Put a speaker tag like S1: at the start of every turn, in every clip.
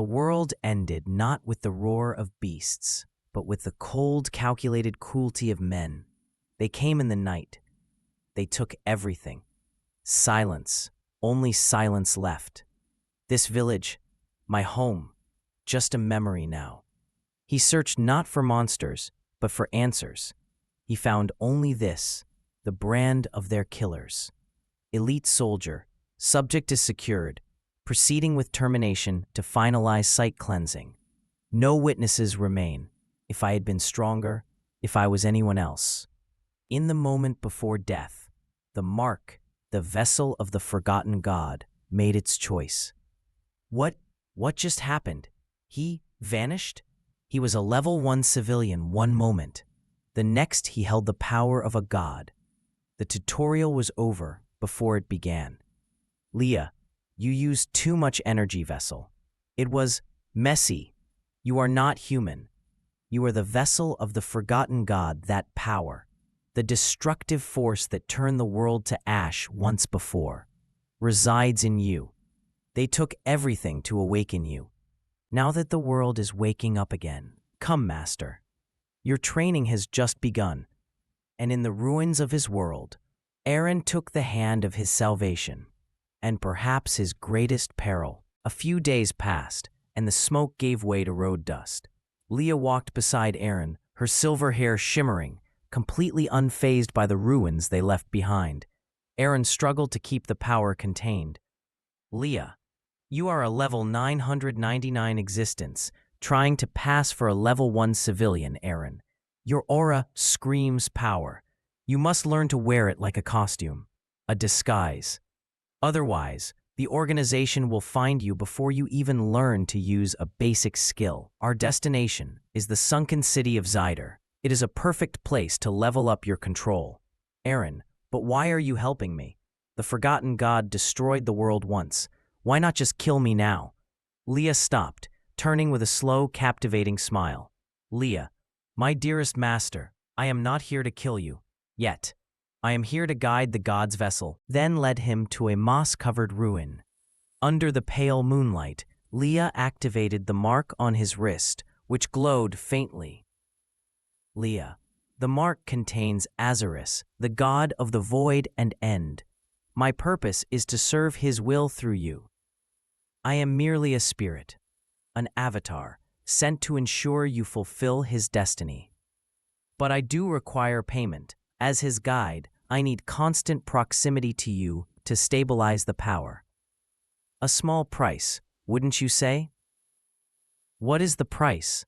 S1: world ended not with the roar of beasts, but with the cold, calculated cruelty of men. They came in the night. They took everything. Silence, only silence left. This village, my home, just a memory now. He searched not for monsters, but for answers. He found only this, the brand of their killers. Elite soldier, subject is secured, proceeding with termination to finalize site cleansing. No witnesses remain. If I had been stronger, if I was anyone else. In the moment before death, the mark, the vessel of the forgotten god, made its choice. What just happened? He vanished? He was a level 1 civilian one moment. The next he held the power of a god. The tutorial was over before it began. Leah, you used too much energy, vessel. It was messy. You are not human. You are the vessel of the forgotten god, that power. The destructive force that turned the world to ash once before resides in you. They took everything to awaken you. Now that the world is waking up again, come, Master. Your training has just begun. And in the ruins of his world, Eren took the hand of his salvation, and perhaps his greatest peril. A few days passed, and the smoke gave way to road dust. Leah walked beside Eren, her silver hair shimmering, completely unfazed by the ruins they left behind. Eren struggled to keep the power contained. Leah, you are a level 999 existence, trying to pass for a level 1 civilian, Eren. Your aura screams power. You must learn to wear it like a costume, a disguise. Otherwise, the organization will find you before you even learn to use a basic skill. Our destination is the sunken city of Zyder. It is a perfect place to level up your control. Eren, but why are you helping me? The forgotten god destroyed the world once. Why not just kill me now? Leah stopped, turning with a slow, captivating smile. Leah, my dearest master, I am not here to kill you. Yet. I am here to guide the god's vessel. Then led him to a moss-covered ruin. Under the pale moonlight, Leah activated the mark on his wrist, which glowed faintly. Leah, the mark contains Azarus, the god of the void and end. My purpose is to serve his will through you. I am merely a spirit, an avatar, sent to ensure you fulfill his destiny. But I do require payment. As his guide, I need constant proximity to you to stabilize the power. A small price, wouldn't you say? What is the price?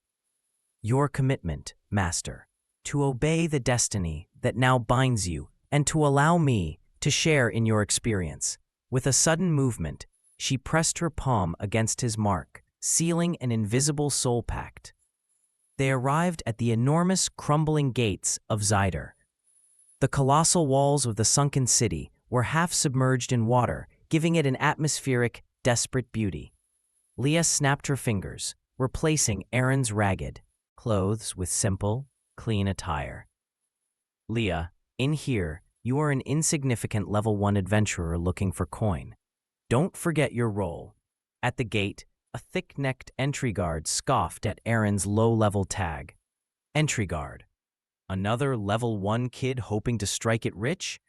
S1: Your commitment, Master, to obey the destiny that now binds you and to allow me to share in your experience. With a sudden movement, she pressed her palm against his mark, sealing an invisible soul pact. They arrived at the enormous, crumbling gates of Zyder. The colossal walls of the sunken city were half submerged in water, giving it an atmospheric, desperate beauty. Leah snapped her fingers, replacing Eren's ragged clothes with simple, clean attire. Leah, in here, you are an insignificant level 1 adventurer looking for coin. Don't forget your role. At the gate, a thick-necked entry guard scoffed at Eren's low-level tag. Entry guard. Another level 1 kid hoping to strike it rich?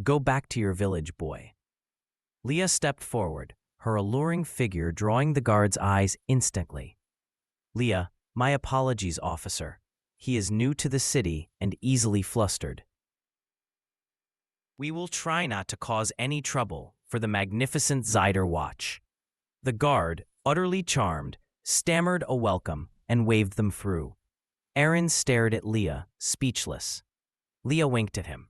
S1: Go back to your village, boy. Leah stepped forward, her alluring figure drawing the guard's eyes instantly. Leah, my apologies, officer. He is new to the city and easily flustered. We will try not to cause any trouble for the magnificent Zyder watch. The guard, utterly charmed, stammered a welcome and waved them through. Eren stared at Leah, speechless. Leah winked at him.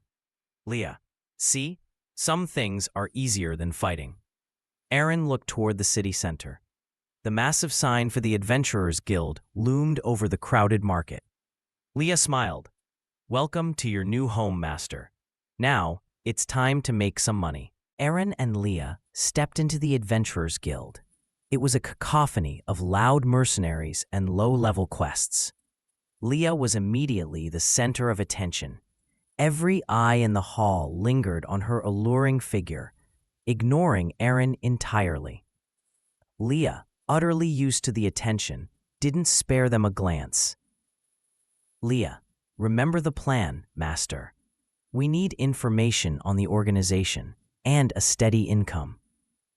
S1: Leah, see? Some things are easier than fighting. Eren looked toward the city center. The massive sign for the Adventurers Guild loomed over the crowded market. Leah smiled. Welcome to your new home, Master. Now, it's time to make some money. Eren and Leah stepped into the Adventurers Guild. It was a cacophony of loud mercenaries and low-level quests. Leah was immediately the center of attention. Every eye in the hall lingered on her alluring figure, ignoring Eren entirely. Leah, utterly used to the attention, didn't spare them a glance. Leah, remember the plan, Master. We need information on the organization and a steady income.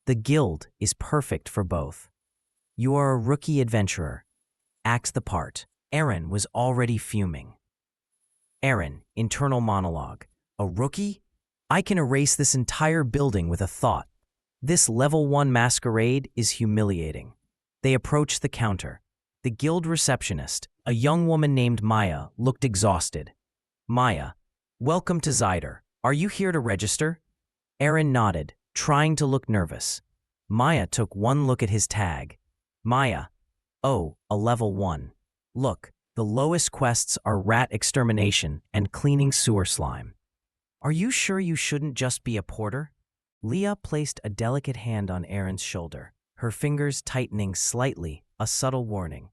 S1: The guild is perfect for both. You are a rookie adventurer. Act the part. Eren was already fuming. Eren, internal monologue. A rookie? I can erase this entire building with a thought. This level 1 masquerade is humiliating. They approached the counter. The guild receptionist, a young woman named Maya, looked exhausted. Maya, welcome to Zyder. Are you here to register? Eren nodded, trying to look nervous. Maya took one look at his tag. Maya, oh, a level 1. Look, the lowest quests are rat extermination and cleaning sewer slime. Are you sure you shouldn't just be a porter? Leah placed a delicate hand on Eren's shoulder, her fingers tightening slightly, a subtle warning.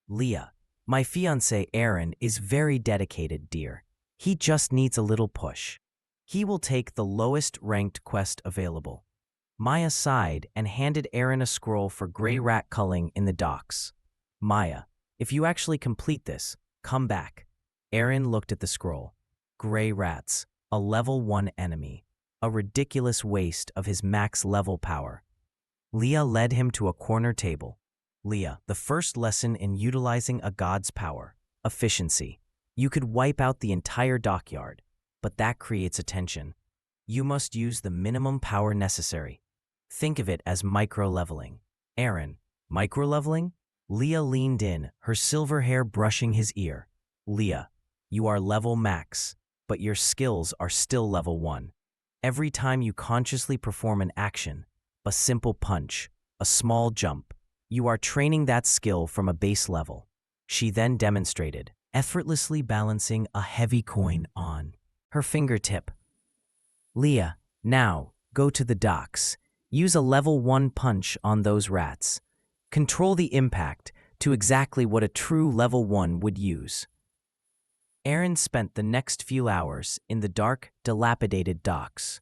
S1: Leah, my fiancé Eren is very dedicated, dear. He just needs a little push. He will take the lowest ranked quest available. Maya sighed and handed Eren a scroll for gray rat culling in the docks. Maya, if you actually complete this, come back. Eren looked at the scroll. Gray rats, a level 1 enemy, a ridiculous waste of his max level power. Leah led him to a corner table. Leah, the first lesson in utilizing a god's power, efficiency. You could wipe out the entire dockyard, but that creates attention. You must use the minimum power necessary. Think of it as micro-leveling. Eren, micro-leveling? Leah leaned in, her silver hair brushing his ear. Leah, you are level max, but your skills are still level 1. Every time you consciously perform an action, a simple punch, a small jump, you are training that skill from a base level. She then demonstrated, effortlessly balancing a heavy coin on her fingertip. Leah, now, go to the docks. Use a level 1 punch on those rats. Control the impact to exactly what a true level 1 would use. Eren spent the next few hours in the dark, dilapidated docks.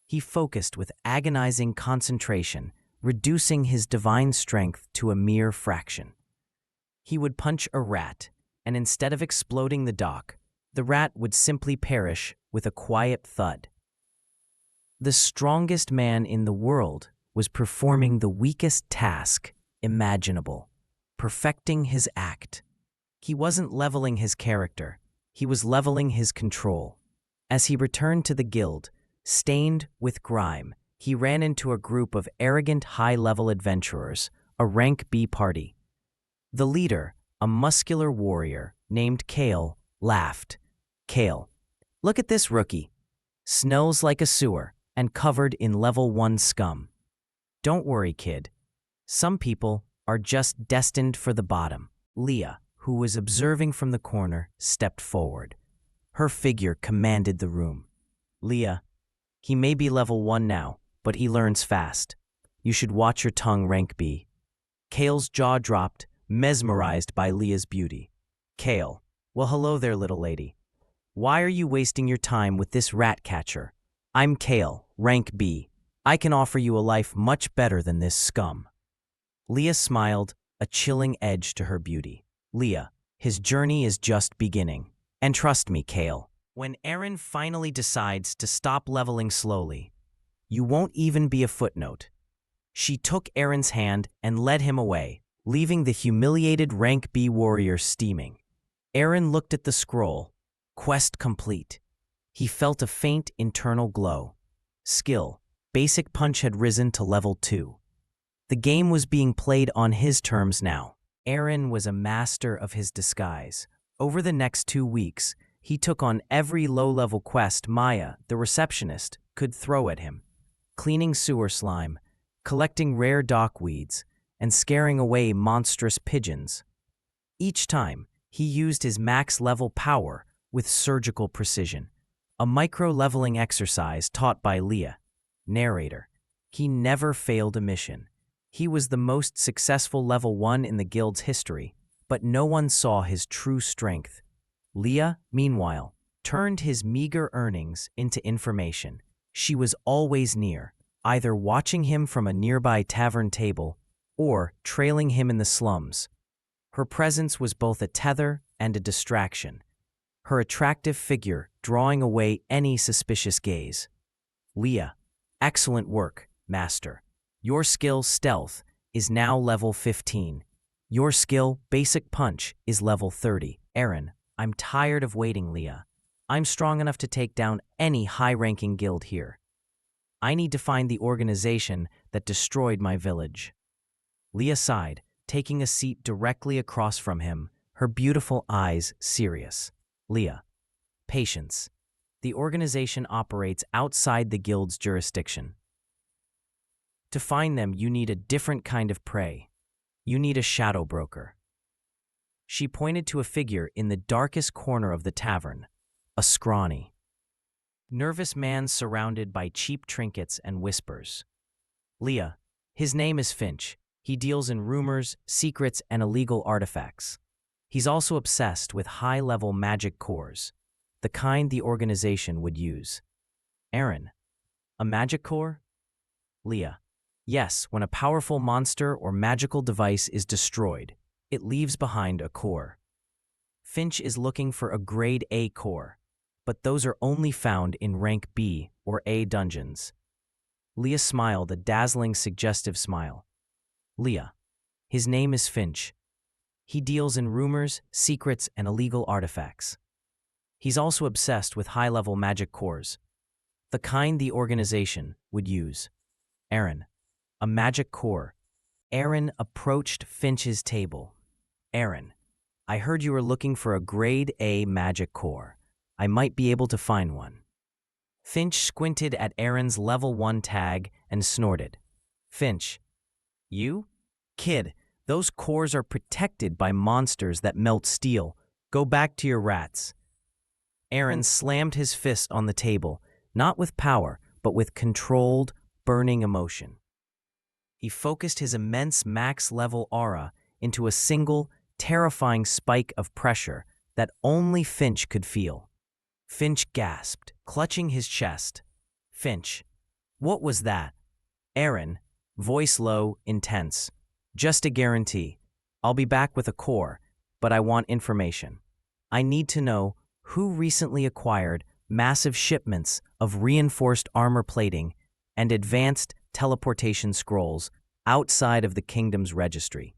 S1: He focused with agonizing concentration, reducing his divine strength to a mere fraction. He would punch a rat, and instead of exploding the dock, the rat would simply perish with a quiet thud. The strongest man in the world was performing the weakest task imaginable, perfecting his act. He wasn't leveling his character, he was leveling his control. As he returned to the guild, stained with grime, he ran into a group of arrogant high-level adventurers, a rank B party. The leader, a muscular warrior named Kale, laughed. Kale, look at this rookie. Smells like a sewer and covered in level 1 scum. Don't worry, kid. Some people are just destined for the bottom. Leah, who was observing from the corner, stepped forward. Her figure commanded the room. Leah, he may be level 1 now, but he learns fast. You should watch your tongue, rank B. Kale's jaw dropped, mesmerized by Leah's beauty. Kale, well, hello there, little lady. Why are you wasting your time with this rat catcher? I'm Kale, rank B. I can offer you a life much better than this scum. Leah smiled, a chilling edge to her beauty. Leah, his journey is just beginning. And trust me, Kale, when Eren finally decides to stop leveling slowly, you won't even be a footnote. She took Eren's hand and led him away, leaving the humiliated rank B warrior steaming. Eren looked at the scroll. Quest complete. He felt a faint internal glow. Skill. Basic punch had risen to level 2. The game was being played on his terms now. Eren was a master of his disguise. Over the next 2 weeks, he took on every low-level quest Maya, the receptionist, could throw at him. Cleaning sewer slime, collecting rare dockweeds, and scaring away monstrous pigeons. Each time, he used his max-level power with surgical precision. A micro-leveling exercise taught by Leah. Narrator. He never failed a mission. He was the most successful level 1 in the guild's history, but no one saw his true strength. Leah, meanwhile, turned his meager earnings into information. She was always near, either watching him from a nearby tavern table or trailing him in the slums. Her presence was both a tether and a distraction, her attractive figure drawing away any suspicious gaze. Leah, excellent work, Master. Your skill, Stealth, is now level 15. Your skill, Basic Punch, is level 30. Eren, I'm tired of waiting, Leah. I'm strong enough to take down any high-ranking guild here. I need to find the organization that destroyed my village. Leah sighed, taking a seat directly across from him, her beautiful eyes serious. Leah, patience. The organization operates outside the guild's jurisdiction. To find them, you need a different kind of prey. You need a shadow broker. She pointed to a figure in the darkest corner of the tavern, a scrawny, nervous man surrounded by cheap trinkets and whispers. Leah, his name is Finch. He deals in rumors, secrets, and illegal artifacts. He's also obsessed with high-level magic cores, the kind the organization would use. Eren, a magic core? Leah, yes, when a powerful monster or magical device is destroyed, it leaves behind a core. Finch is looking for a grade A core, but those are only found in rank B or A dungeons. Leah smiled, a dazzling, suggestive smile. Leah, his name is Finch. He deals in rumors, secrets, and illegal artifacts. He's also obsessed with high-level magic cores, the kind the organization would use. Eren, a magic core. Eren approached Finch's table. Eren, I heard you were looking for a grade A magic core. I might be able to find one. Finch squinted at Eren's level 1 tag and snorted. Finch, you? Kid, those cores are protected by monsters that melt steel. Go back to your rats. Eren slammed his fist on the table, not with power, but with controlled, burning emotion. He focused his immense max-level aura into a single, terrifying spike of pressure that only Finch could feel. Finch gasped, clutching his chest. Finch, what was that? Eren, voice low, intense. Just a guarantee. I'll be back with a core, but I want information. I need to know who recently acquired massive shipments of reinforced armor plating and advanced teleportation scrolls outside of the kingdom's registry.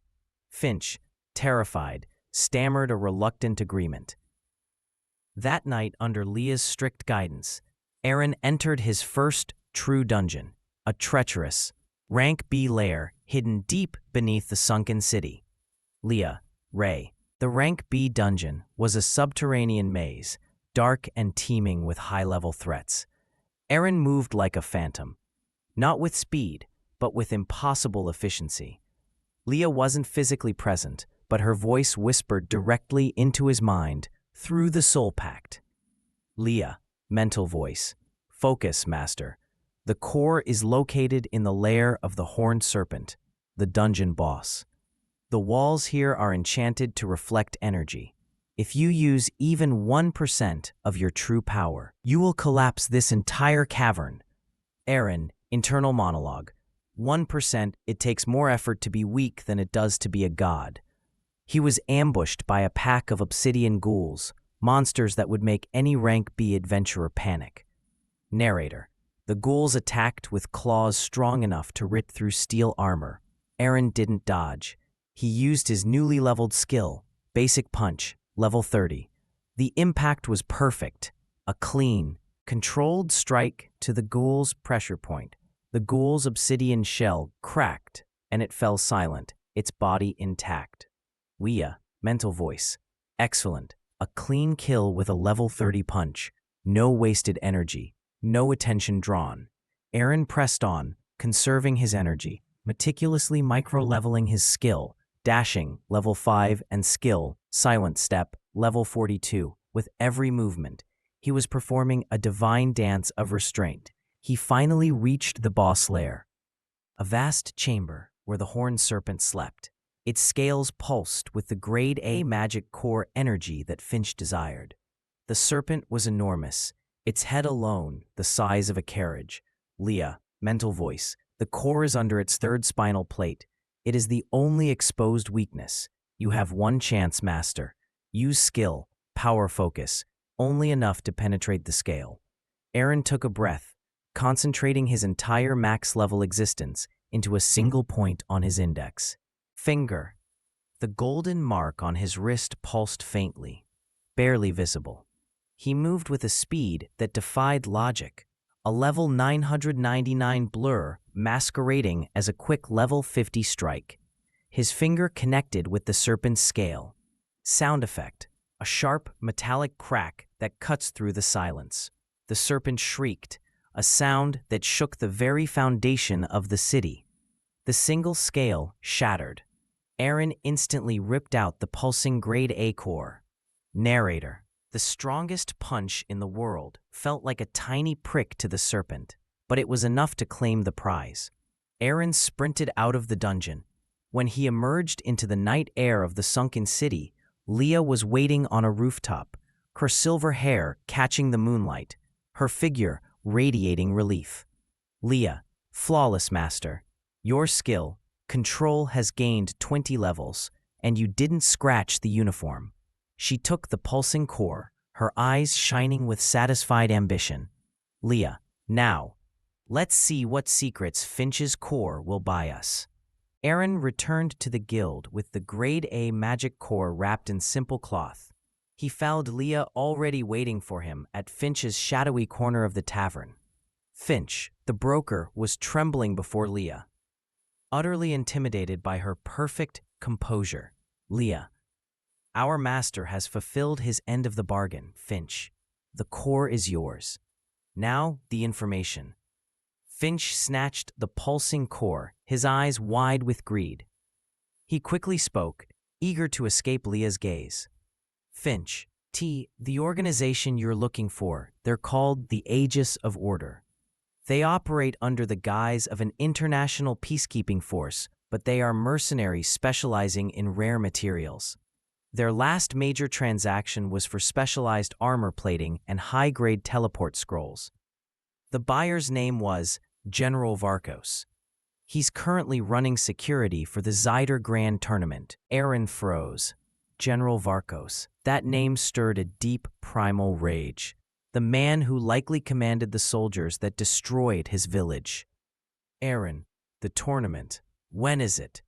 S1: Finch, terrified, stammered a reluctant agreement. That night, under Leah's strict guidance, Eren entered his first true dungeon, a treacherous, rank B lair hidden deep beneath the sunken city. Leah, Ray. The rank B dungeon was a subterranean maze, dark and teeming with high-level threats. Eren moved like a phantom, not with speed, but with impossible efficiency. Leah wasn't physically present, but her voice whispered directly into his mind through the soul pact. Leah, mental voice. Focus, Master. The core is located in the lair of the Horned Serpent, the dungeon boss. The walls here are enchanted to reflect energy. If you use even 1% of your true power, you will collapse this entire cavern. Eren, internal monologue. 1%, it takes more effort to be weak than it does to be a god. He was ambushed by a pack of obsidian ghouls, monsters that would make any rank B adventurer panic. Narrator. The ghouls attacked with claws strong enough to rip through steel armor. Eren didn't dodge. He used his newly leveled skill, Basic Punch, level 30. The impact was perfect, a clean, controlled strike to the ghoul's pressure point. The ghoul's obsidian shell cracked, and it fell silent, its body intact. Leah, mental voice. Excellent. A clean kill with a level 30 punch. No wasted energy. No attention drawn. Eren pressed on, conserving his energy, meticulously micro-leveling his skill, dashing, level 5, and skill, silent step, level 42. With every movement, he was performing a divine dance of restraint. He finally reached the boss lair, a vast chamber where the Horned Serpent slept. Its scales pulsed with the grade A magic core energy that Finch desired. The serpent was enormous, its head alone the size of a carriage. Leah, mental voice. The core is under its third spinal plate. It is the only exposed weakness. You have one chance, Master. Use skill, power focus, only enough to penetrate the scale. Eren took a breath, concentrating his entire max-level existence into a single point on his index finger. The golden mark on his wrist pulsed faintly, barely visible. He moved with a speed that defied logic, a level 999 blur masquerading as a quick level 50 strike. His finger connected with the serpent's scale. Sound effect, a sharp metallic crack that cuts through the silence. The serpent shrieked, a sound that shook the very foundation of the city. The single scale shattered. Eren instantly ripped out the pulsing grade A core. Narrator. The strongest punch in the world felt like a tiny prick to the serpent, but it was enough to claim the prize. Eren sprinted out of the dungeon. When he emerged into the night air of the sunken city, Leah was waiting on a rooftop, her silver hair catching the moonlight, her figure radiating relief. Leah, flawless master. Your skill, control has gained 20 levels, and you didn't scratch the uniform. She took the pulsing core, her eyes shining with satisfied ambition. Leah, now, let's see what secrets Finch's core will buy us. Eren returned to the guild with the grade A magic core wrapped in simple cloth. He found Leah already waiting for him at Finch's shadowy corner of the tavern. Finch, the broker, was trembling before Leah, utterly intimidated by her perfect composure. Leah, our master has fulfilled his end of the bargain, Finch. The core is yours. Now, the information. Finch snatched the pulsing core, his eyes wide with greed. He quickly spoke, eager to escape Leah's gaze. Finch, the organization you're looking for, they're called the Aegis of Order. They operate under the guise of an international peacekeeping force, but they are mercenaries specializing in rare materials. Their last major transaction was for specialized armor plating and high-grade teleport scrolls. The buyer's name was General Varkos. He's currently running security for the Zyder Grand Tournament. Eren froze. General Varkos. That name stirred a deep primal rage. The man who likely commanded the soldiers that destroyed his village. Eren, the tournament. When is it?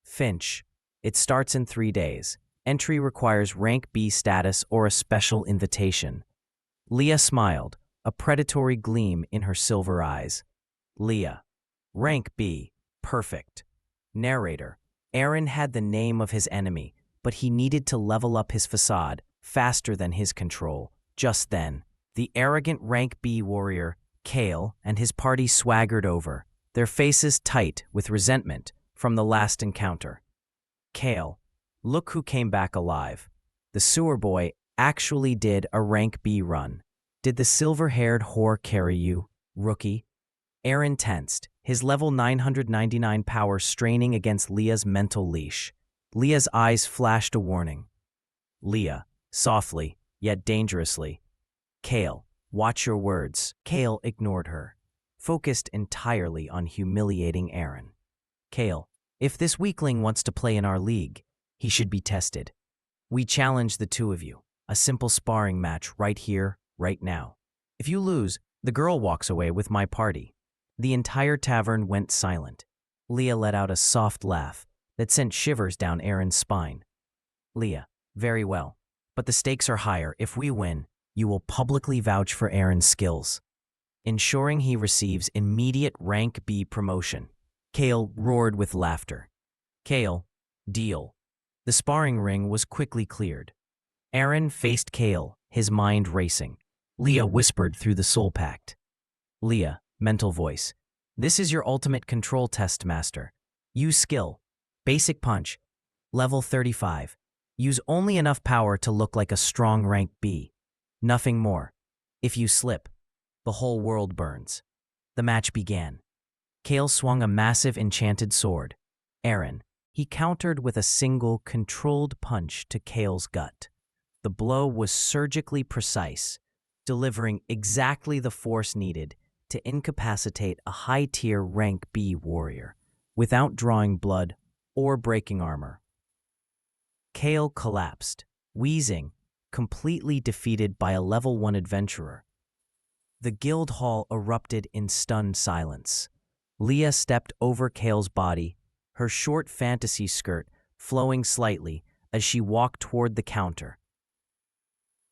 S1: Finch. It starts in 3 days. Entry requires rank B status or a special invitation. Leah smiled, a predatory gleam in her silver eyes. Leah. Rank B. Perfect. Narrator. Eren had the name of his enemy, but he needed to level up his facade faster than his control. Just then, the arrogant rank B warrior, Kale, and his party swaggered over, their faces tight with resentment from the last encounter. Kale. Look who came back alive. The sewer boy actually did a rank B run. Did the silver-haired whore carry you, rookie? Eren tensed, his level 999 power straining against Leah's mental leash. Leah's eyes flashed a warning. Leah, softly, yet dangerously. Kale, watch your words. Kale ignored her, focused entirely on humiliating Eren. Kale, if this weakling wants to play in our league, he should be tested. We challenge the two of you. A simple sparring match right here, right now. If you lose, the girl walks away with my party. The entire tavern went silent. Leah let out a soft laugh that sent shivers down Eren's spine. Leah, very well. But the stakes are higher. If we win, you will publicly vouch for Eren's skills, ensuring he receives immediate rank B promotion. Kale roared with laughter. Kale, deal. The sparring ring was quickly cleared. Eren faced Kale, his mind racing. Leah whispered through the soul pact. Leah, mental voice. This is your ultimate control test, master. Use skill. Basic punch. Level 35. Use only enough power to look like a strong rank B. Nothing more. If you slip, the whole world burns. The match began. Kale swung a massive enchanted sword. Eren. He countered with a single, controlled punch to Kale's gut. The blow was surgically precise, delivering exactly the force needed to incapacitate a high-tier rank B warrior, without drawing blood or breaking armor. Kale collapsed, wheezing, completely defeated by a level 1 adventurer. The guild hall erupted in stunned silence. Leah stepped over Kale's body, her short fantasy skirt flowing slightly as she walked toward the counter.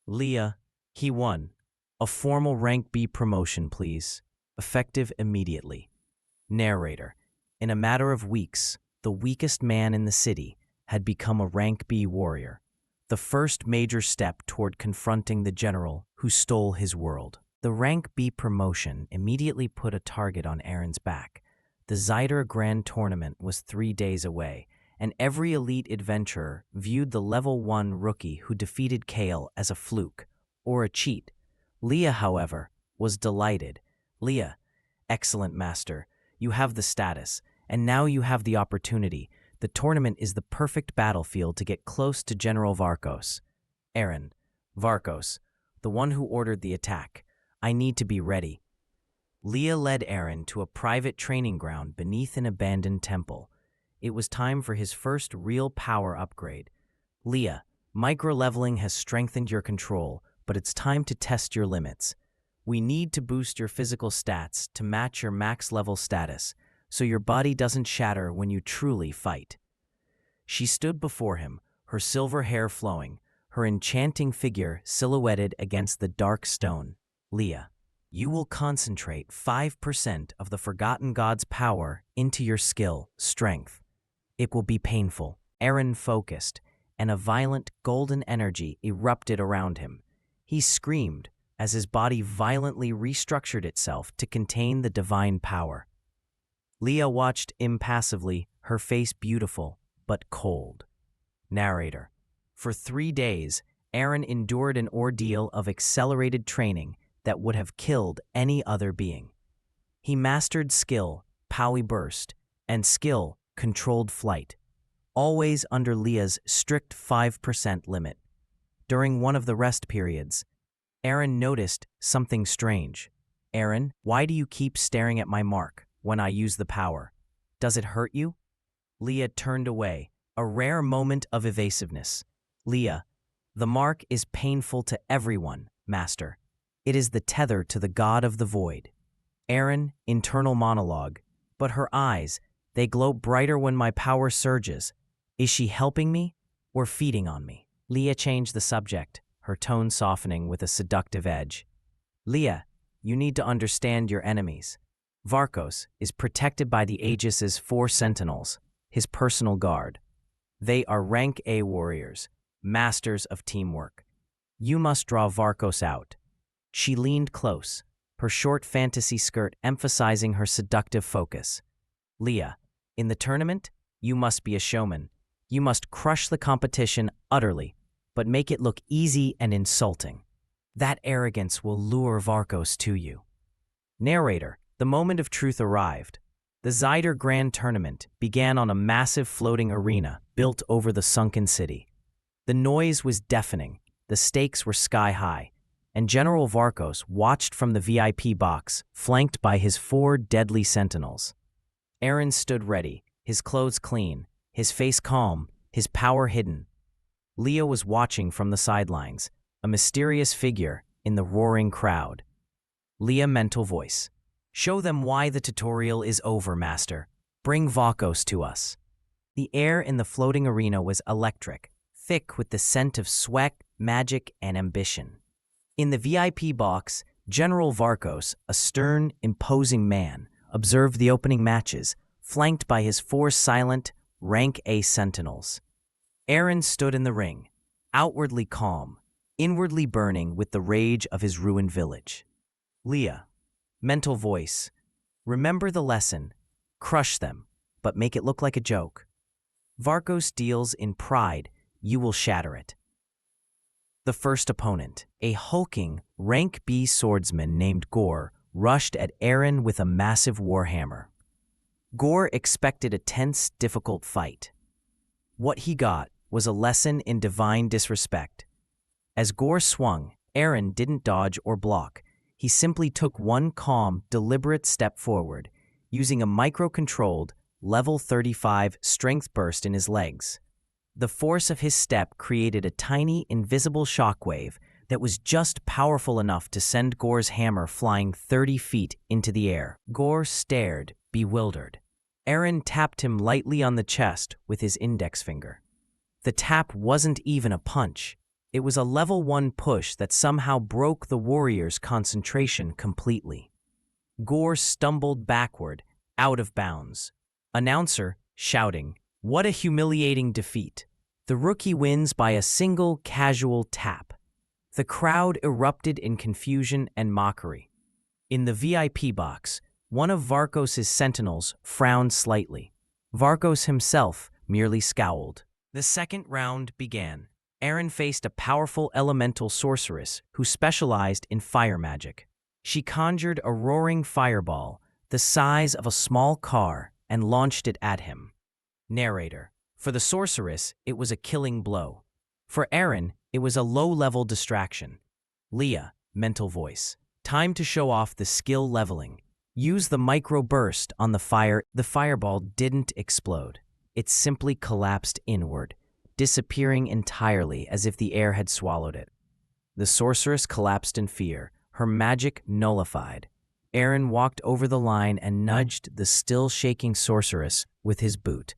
S1: Leah, he won. A formal rank B promotion, please. Effective immediately. Narrator. In a matter of weeks, the weakest man in the city had become a rank B warrior, the first major step toward confronting the general who stole his world. The rank B promotion immediately put a target on Eren's back. The Zyder Grand Tournament was 3 days away, and every elite adventurer viewed the level 1 rookie who defeated Kale as a fluke or a cheat. Leah, however, was delighted. Leah, excellent master, you have the status, and now you have the opportunity. The tournament is the perfect battlefield to get close to General Varkos. Eren, Varkos, the one who ordered the attack. I need to be ready. Leah led Eren to a private training ground beneath an abandoned temple. It was time for his first real power upgrade. Leah, micro-leveling has strengthened your control, but it's time to test your limits. We need to boost your physical stats to match your max level status, so your body doesn't shatter when you truly fight. She stood before him, her silver hair flowing, her enchanting figure silhouetted against the dark stone. Leah, you will concentrate 5% of the Forgotten God's power into your skill, strength. It will be painful. Eren focused, and a violent golden energy erupted around him. He screamed as his body violently restructured itself to contain the divine power. Leah watched impassively, her face beautiful but cold. Narrator. For 3 days, Eren endured an ordeal of accelerated training that would have killed any other being. He mastered skill, Powy Burst, and skill, Controlled Flight, always under Leah's strict 5% limit. During one of the rest periods, Eren noticed something strange. Eren, why do you keep staring at my mark when I use the power? Does it hurt you? Leah turned away, a rare moment of evasiveness. Leah, the mark is painful to everyone, master. It is the tether to the god of the void. Eren, internal monologue. But her eyes, they glow brighter when my power surges. Is she helping me or feeding on me? Leah changed the subject, her tone softening with a seductive edge. Leah, you need to understand your enemies. Varkos is protected by the Aegis's 4 sentinels, his personal guard. They are rank A warriors, masters of teamwork. You must draw Varkos out. She leaned close, her short fantasy skirt emphasizing her seductive focus. Leah, in the tournament, you must be a showman. You must crush the competition utterly, but make it look easy and insulting. That arrogance will lure Varkos to you. Narrator, the moment of truth arrived. The Zyder Grand Tournament began on a massive floating arena built over the sunken city. The noise was deafening, the stakes were sky-high, and General Varkos watched from the VIP box, flanked by his 4 deadly sentinels. Eren stood ready, his clothes clean, his face calm, his power hidden. Leah was watching from the sidelines, a mysterious figure in the roaring crowd. Leah mental voice. Show them why the tutorial is over, master. Bring Varkos to us. The air in the floating arena was electric, thick with the scent of sweat, magic, and ambition. In the VIP box, General Varkos, a stern, imposing man, observed the opening matches, flanked by his 4 silent, rank A sentinels. Eren stood in the ring, outwardly calm, inwardly burning with the rage of his ruined village. Leah, mental voice. Remember the lesson. Crush them, but make it look like a joke. Varkos deals in pride, you will shatter it. The first opponent, a hulking, rank B swordsman named Gore, rushed at Eren with a massive warhammer. Gore expected a tense, difficult fight. What he got was a lesson in divine disrespect. As Gore swung, Eren didn't dodge or block. He simply took one calm, deliberate step forward, using a micro-controlled, level 35 strength burst in his legs. The force of his step created a tiny, invisible shockwave that was just powerful enough to send Gore's hammer flying 30 feet into the air. Gore stared, bewildered. Eren tapped him lightly on the chest with his index finger. The tap wasn't even a punch. It was a level 1 push that somehow broke the warrior's concentration completely. Gore stumbled backward, out of bounds. Announcer shouting, "What a humiliating defeat. The rookie wins by a single casual tap." The crowd erupted in confusion and mockery. In the VIP box, one of Varkos' sentinels frowned slightly. Varkos himself merely scowled. The second round began. Eren faced a powerful elemental sorceress who specialized in fire magic. She conjured a roaring fireball the size of a small car and launched it at him. Narrator: for the sorceress, it was a killing blow. For Eren, it was a low-level distraction. Leah, mental voice: time to show off the skill leveling. Use the micro-burst on the fire. The fireball didn't explode. It simply collapsed inward, disappearing entirely as if the air had swallowed it. The sorceress collapsed in fear, her magic nullified. Eren walked over the line and nudged the still-shaking sorceress with his boot,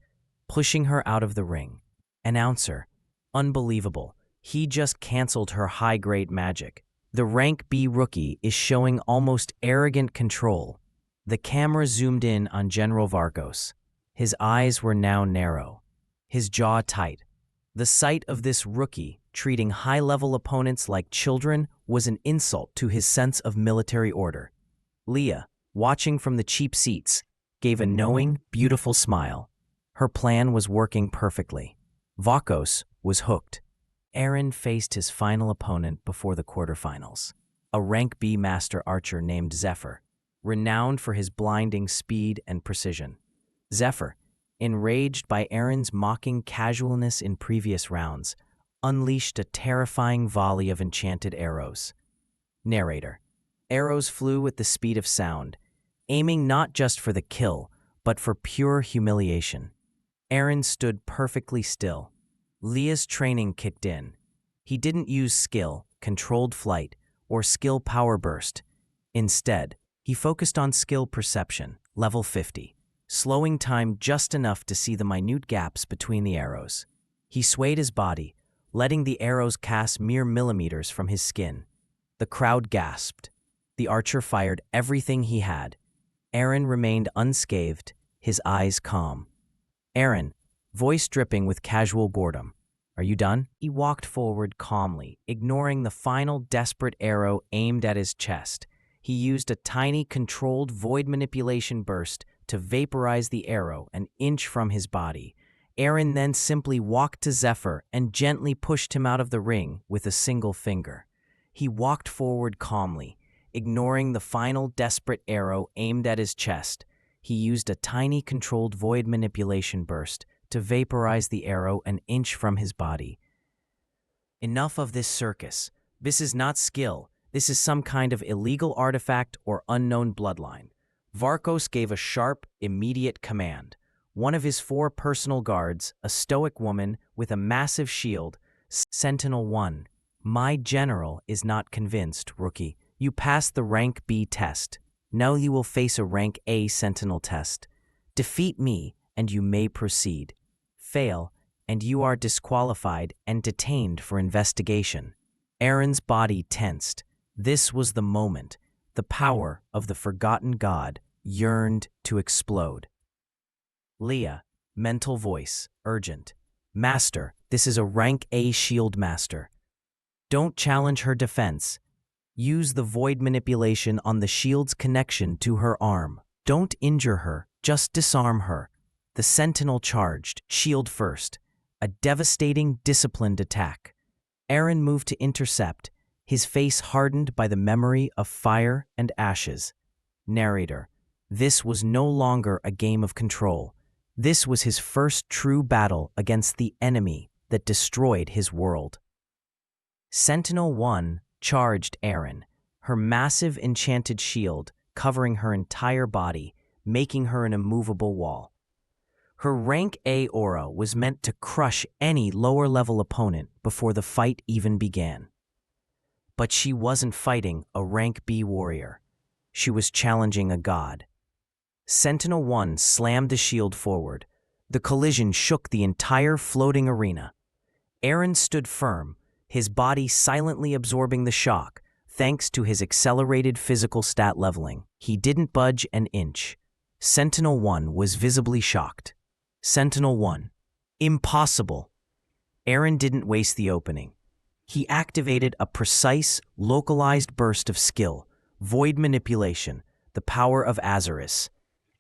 S1: pushing her out of the ring. Announcer: unbelievable. He just canceled her high-grade magic. The rank B rookie is showing almost arrogant control. The camera zoomed in on General Varkos. His eyes were now narrow, his jaw tight. The sight of this rookie treating high-level opponents like children was an insult to his sense of military order. Leah, watching from the cheap seats, gave a knowing, beautiful smile. Her plan was working perfectly. Varkos was hooked. Eren faced his final opponent before the quarterfinals, a rank B master archer named Zephyr, renowned for his blinding speed and precision. Zephyr, enraged by Eren's mocking casualness in previous rounds, unleashed a terrifying volley of enchanted arrows. Narrator: arrows flew with the speed of sound, aiming not just for the kill, but for pure humiliation. Eren stood perfectly still. Leah's training kicked in. He didn't use skill, controlled flight, or skill power burst. Instead, he focused on skill perception, level 50, slowing time just enough to see the minute gaps between the arrows. He swayed his body, letting the arrows cast mere millimeters from his skin. The crowd gasped. The archer fired everything he had. Eren remained unscathed, his eyes calm. Eren, voice dripping with casual boredom: "Are you done?" He walked forward calmly, ignoring the final desperate arrow aimed at his chest. He used a tiny controlled void manipulation burst to vaporize the arrow an inch from his body. Eren then simply walked to Zephyr and gently pushed him out of the ring with a single finger. He walked forward calmly, ignoring the final desperate arrow aimed at his chest. He used a tiny controlled void manipulation burst to vaporize the arrow an inch from his body. Enough of this circus. This is not skill. This is some kind of illegal artifact or unknown bloodline. Varkos gave a sharp, immediate command. One of his 4 personal guards, a stoic woman with a massive shield, Sentinel 1. "My general is not convinced, rookie. You passed the rank B test. Now you will face a rank A sentinel test. Defeat me, and you may proceed. Fail, and you are disqualified and detained for investigation." Eren's body tensed. This was the moment. The power of the forgotten god yearned to explode. Leah, mental voice, urgent: "Master, this is a rank A shield master. Don't challenge her defense. Use the void manipulation on the shield's connection to her arm. Don't injure her, just disarm her." The sentinel charged, shield first. A devastating, disciplined attack. Eren moved to intercept, his face hardened by the memory of fire and ashes. Narrator: this was no longer a game of control. This was his first true battle against the enemy that destroyed his world. Sentinel 1 charged Eren, her massive enchanted shield covering her entire body, making her an immovable wall. Her rank A aura was meant to crush any lower-level opponent before the fight even began. But she wasn't fighting a rank B warrior. She was challenging a god. Sentinel-1 slammed the shield forward. The collision shook the entire floating arena. Eren stood firm, his body silently absorbing the shock, thanks to his accelerated physical stat leveling. He didn't budge an inch. Sentinel-1 was visibly shocked. Sentinel-1. Impossible. Eren didn't waste the opening. He activated a precise, localized burst of skill, void manipulation, the power of Azarus.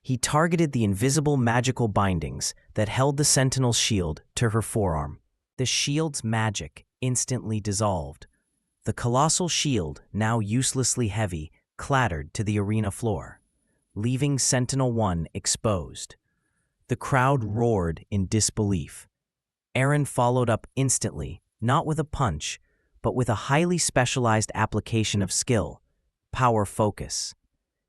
S1: He targeted the invisible magical bindings that held the Sentinel's shield to her forearm. The shield's magic instantly dissolved. The colossal shield, now uselessly heavy, clattered to the arena floor, leaving Sentinel-1 exposed. The crowd roared in disbelief. Eren followed up instantly, not with a punch, but with a highly specialized application of skill, power focus.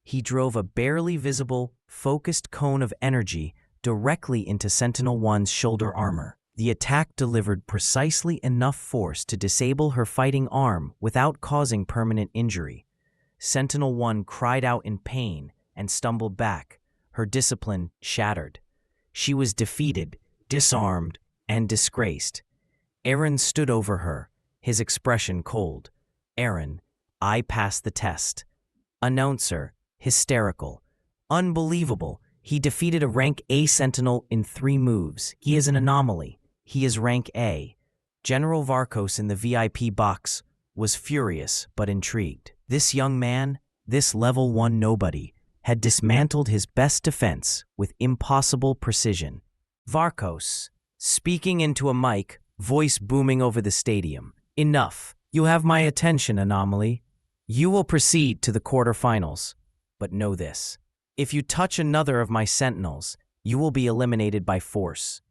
S1: He drove a barely visible, focused cone of energy directly into Sentinel-1's shoulder armor. The attack delivered precisely enough force to disable her fighting arm without causing permanent injury. Sentinel-1 cried out in pain and stumbled back, her discipline shattered. She was defeated, disarmed, and disgraced. Eren stood over her, his expression cold. Eren, I passed the test. Announcer, hysterical. Unbelievable. He defeated a rank A sentinel in 3 moves. He is an anomaly. He is rank A. General Varkos in the VIP box was furious but intrigued. This young man, this level 1 nobody, had dismantled his best defense with impossible precision. Varkos, speaking into a mic, voice booming over the stadium. Enough. You have my attention, anomaly. You will proceed to the quarterfinals. But know this. If you touch another of my sentinels, you will be eliminated by force.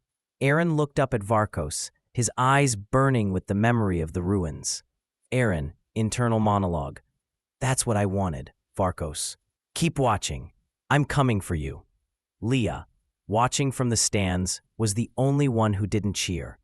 S1: Eren looked up at Varkos, his eyes burning with the memory of the ruins. Eren, internal monologue. That's what I wanted, Varkos. Keep watching. I'm coming for you. Leah, watching from the stands, was the only one who didn't cheer.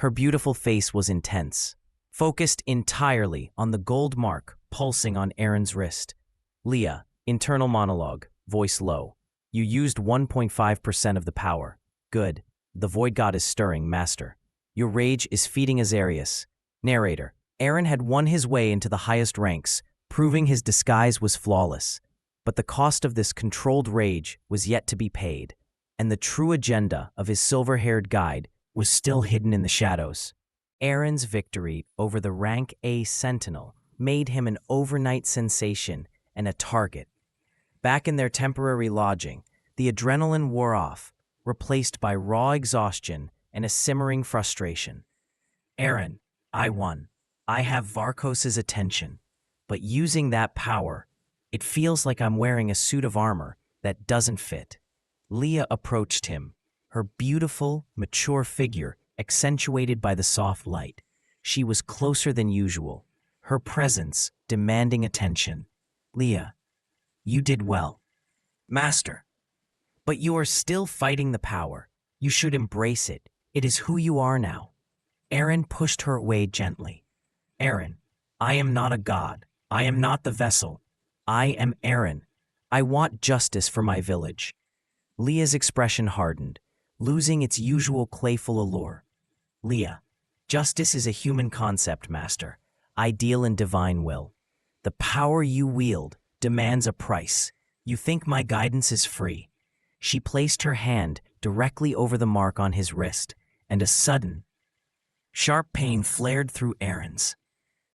S1: Her beautiful face was intense, focused entirely on the gold mark pulsing on Eren's wrist. Leah, internal monologue, voice low. You used 1.5% of the power. Good. The Void God is stirring, Master. Your rage is feeding Azarius. Narrator. Eren had won his way into the highest ranks, proving his disguise was flawless. But the cost of this controlled rage was yet to be paid, and the true agenda of his silver-haired guide was still hidden in the shadows. Eren's victory over the rank A Sentinel made him an overnight sensation and a target. Back in their temporary lodging, the adrenaline wore off, replaced by raw exhaustion and a simmering frustration. Eren, I won. I have Varkos' attention. But using that power, it feels like I'm wearing a suit of armor that doesn't fit. Leah approached him, her beautiful, mature figure accentuated by the soft light. She was closer than usual, her presence demanding attention. Leah, you did well. Master. But you are still fighting the power. You should embrace it. It is who you are now. Eren pushed her away gently. Eren, I am not a god. I am not the vessel. I am Eren. I want justice for my village. Leah's expression hardened, losing its usual playful allure. Leah, justice is a human concept, Master. Ideal and divine will. The power you wield demands a price. You think my guidance is free. She placed her hand directly over the mark on his wrist, and a sudden, sharp pain flared through Eren's.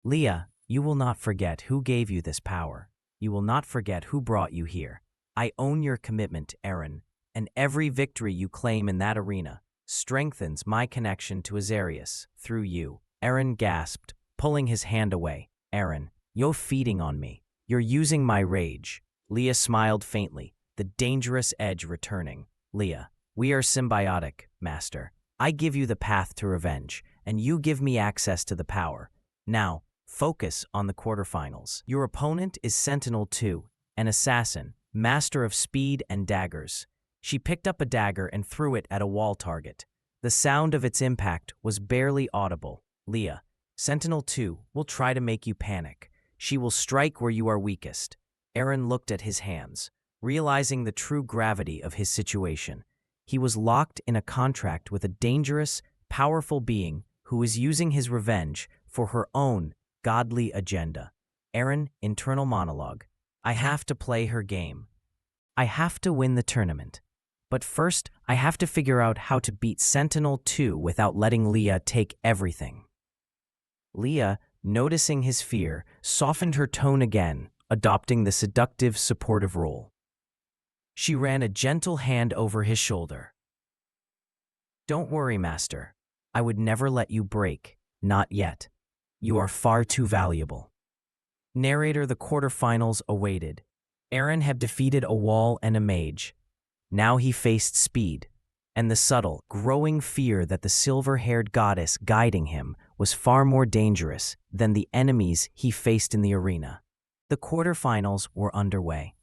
S1: Leah, you will not forget who gave you this power. You will not forget who brought you here. I own your commitment, Eren, and every victory you claim in that arena strengthens my connection to Azarius through you. Eren gasped, pulling his hand away. Eren, you're feeding on me. You're using my rage. Leah smiled faintly, the dangerous edge returning. Leah, we are symbiotic, Master. I give you the path to revenge, and you give me access to the power. Now, focus on the quarterfinals. Your opponent is Sentinel-2, an assassin, master of speed and daggers. She picked up a dagger and threw it at a wall target. The sound of its impact was barely audible. Leah, Sentinel 2 will try to make you panic. She will strike where you are weakest. Eren looked at his hands, realizing the true gravity of his situation. He was locked in a contract with a dangerous, powerful being who was using his revenge for her own godly agenda. Eren, internal monologue. I have to play her game. I have to win the tournament. But first, I have to figure out how to beat Sentinel 2 without letting Leah take everything. Leah, noticing his fear, softened her tone again, adopting the seductive, supportive role. She ran a gentle hand over his shoulder. Don't worry, Master. I would never let you break. Not yet. You are far too valuable. Narrator. The quarterfinals awaited. Eren had defeated a wall and a mage. Now he faced speed, and the subtle, growing fear that the silver-haired goddess guiding him was far more dangerous than the enemies he faced in the arena. The quarterfinals were underway.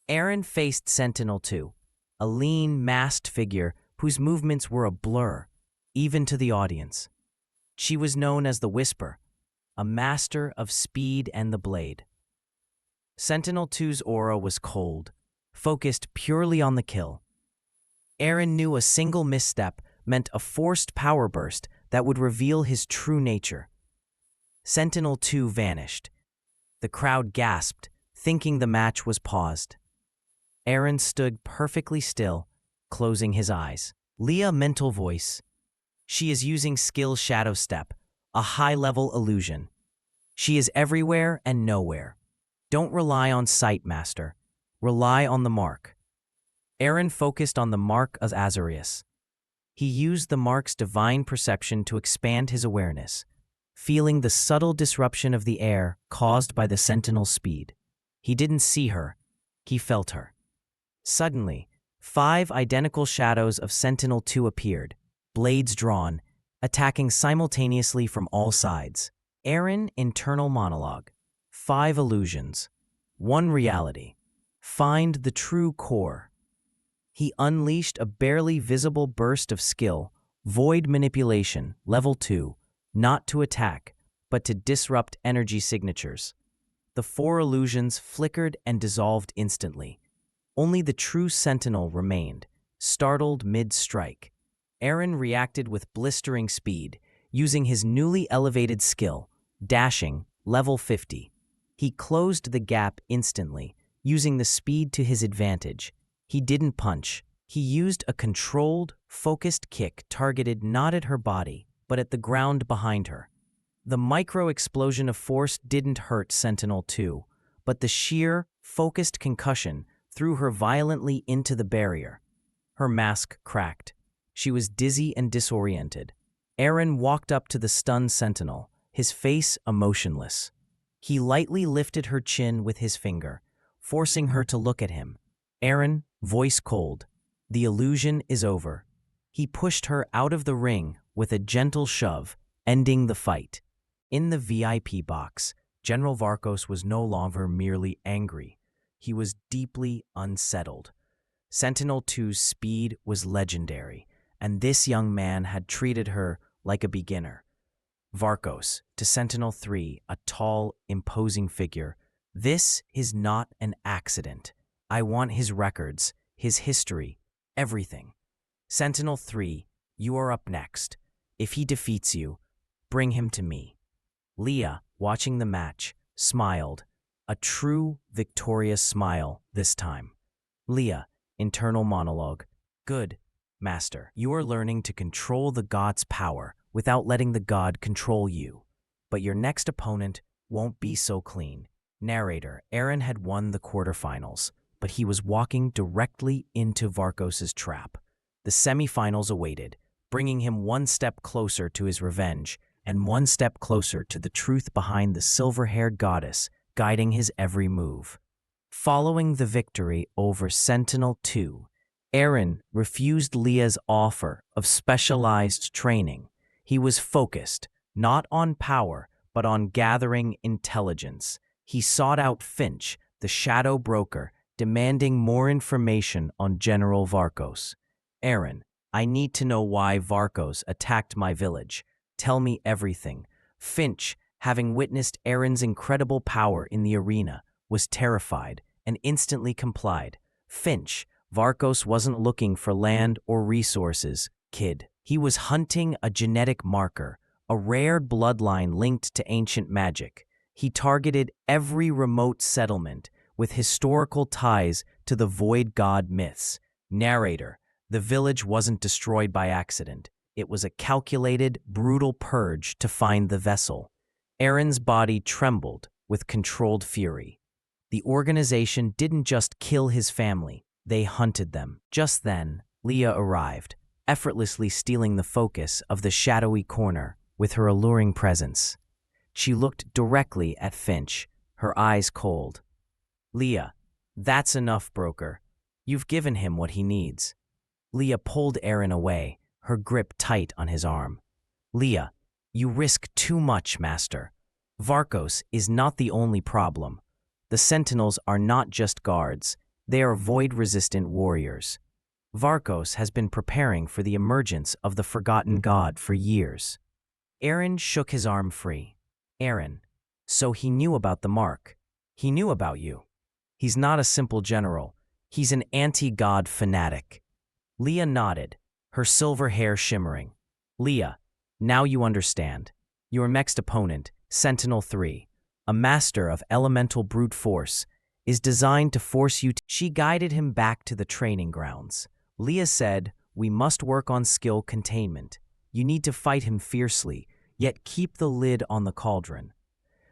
S1: Eren faced Sentinel 2, a lean, masked figure whose movements were a blur, even to the audience. She was known as the Whisper, a master of speed and the blade. Sentinel 2's aura was cold, focused purely on the kill. Eren knew a single misstep meant a forced power burst that would reveal his true nature. Sentinel 2 vanished. The crowd gasped, thinking the match was paused. Eren stood perfectly still, closing his eyes. Leah, mental voice. She is using skill Shadow Step, a high-level illusion. She is everywhere and nowhere. Don't rely on sight, Master. Rely on the mark. Eren focused on the mark of Azarius. He used the mark's divine perception to expand his awareness, feeling the subtle disruption of the air caused by the Sentinel's speed. He didn't see her. He felt her. Suddenly, 5 identical shadows of Sentinel 2 appeared, blades drawn, attacking simultaneously from all sides. Eren, internal monologue. 5 illusions. 1 reality. Find the true core. He unleashed a barely visible burst of skill, void manipulation, level 2, not to attack, but to disrupt energy signatures. The 4 illusions flickered and dissolved instantly. Only the true Sentinel remained, startled mid-strike. Eren reacted with blistering speed, using his newly elevated skill, dashing, level 50. He closed the gap instantly, using the speed to his advantage. He didn't punch. He used a controlled, focused kick targeted not at her body, but at the ground behind her. The micro-explosion of force didn't hurt Sentinel 2, but the sheer, focused concussion threw her violently into the barrier. Her mask cracked. She was dizzy and disoriented. Eren walked up to the stunned Sentinel, his face emotionless. He lightly lifted her chin with his finger, forcing her to look at him. Eren, voice cold. The illusion is over. He pushed her out of the ring with a gentle shove, ending the fight. In the VIP box, General Varkos was no longer merely angry. He was deeply unsettled. Sentinel 2's speed was legendary, and this young man had treated her like a beginner. Varkos, to Sentinel 3, a tall, imposing figure. This is not an accident. I want his records, his history, everything. Sentinel 3, you are up next. If he defeats you, bring him to me. Leah, watching the match, smiled. A true, victorious smile this time. Leah, internal monologue. Good, Master. You are learning to control the god's power without letting the god control you. But your next opponent won't be so clean. Narrator. Eren had won the quarterfinals, but he was walking directly into Varkos' trap. The semifinals awaited, bringing him one step closer to his revenge and one step closer to the truth behind the silver-haired goddess guiding his every move. Following the victory over Sentinel 2, Eren refused Leah's offer of specialized training. He was focused, not on power, but on gathering intelligence. He sought out Finch, the shadow broker, demanding more information on General Varkos. Eren, I need to know why Varkos attacked my village. Tell me everything. Finch, having witnessed Eren's incredible power in the arena, was terrified and instantly complied. Finch, Varkos wasn't looking for land or resources, kid. He was hunting a genetic marker, a rare bloodline linked to ancient magic. He targeted every remote settlement with historical ties to the void god myths. Narrator, the village wasn't destroyed by accident. It was a calculated, brutal purge to find the vessel. Eren's body trembled with controlled fury. The organization didn't just kill his family, they hunted them. Just then, Leah arrived, effortlessly stealing the focus of the shadowy corner with her alluring presence. She looked directly at Finch, her eyes cold. Leah, that's enough, broker. You've given him what he needs. Leah pulled Eren away, her grip tight on his arm. Leah, you risk too much, master. Varkos is not the only problem. The Sentinels are not just guards, they are void-resistant warriors. Varkos has been preparing for the emergence of the forgotten god for years. Eren shook his arm free. Eren, so he knew about the mark. He knew about you. He's not a simple general. He's an anti-god fanatic. Leah nodded, her silver hair shimmering. Leah, now you understand. Your next opponent, Sentinel 3, a master of elemental brute force, is designed to force you to... She guided him back to the training grounds. Leah said, we must work on skill containment. You need to fight him fiercely, yet keep the lid on the cauldron.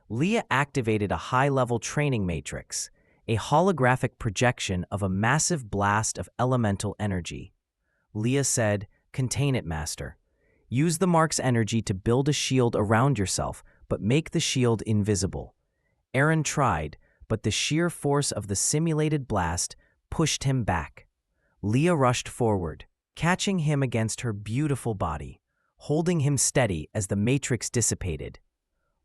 S1: Leah activated a high-level training matrix, a holographic projection of a massive blast of elemental energy. Leah said, contain it, master. Use the mark's energy to build a shield around yourself, but make the shield invisible. Eren tried, but the sheer force of the simulated blast pushed him back. Leah rushed forward, catching him against her beautiful body, holding him steady as the matrix dissipated.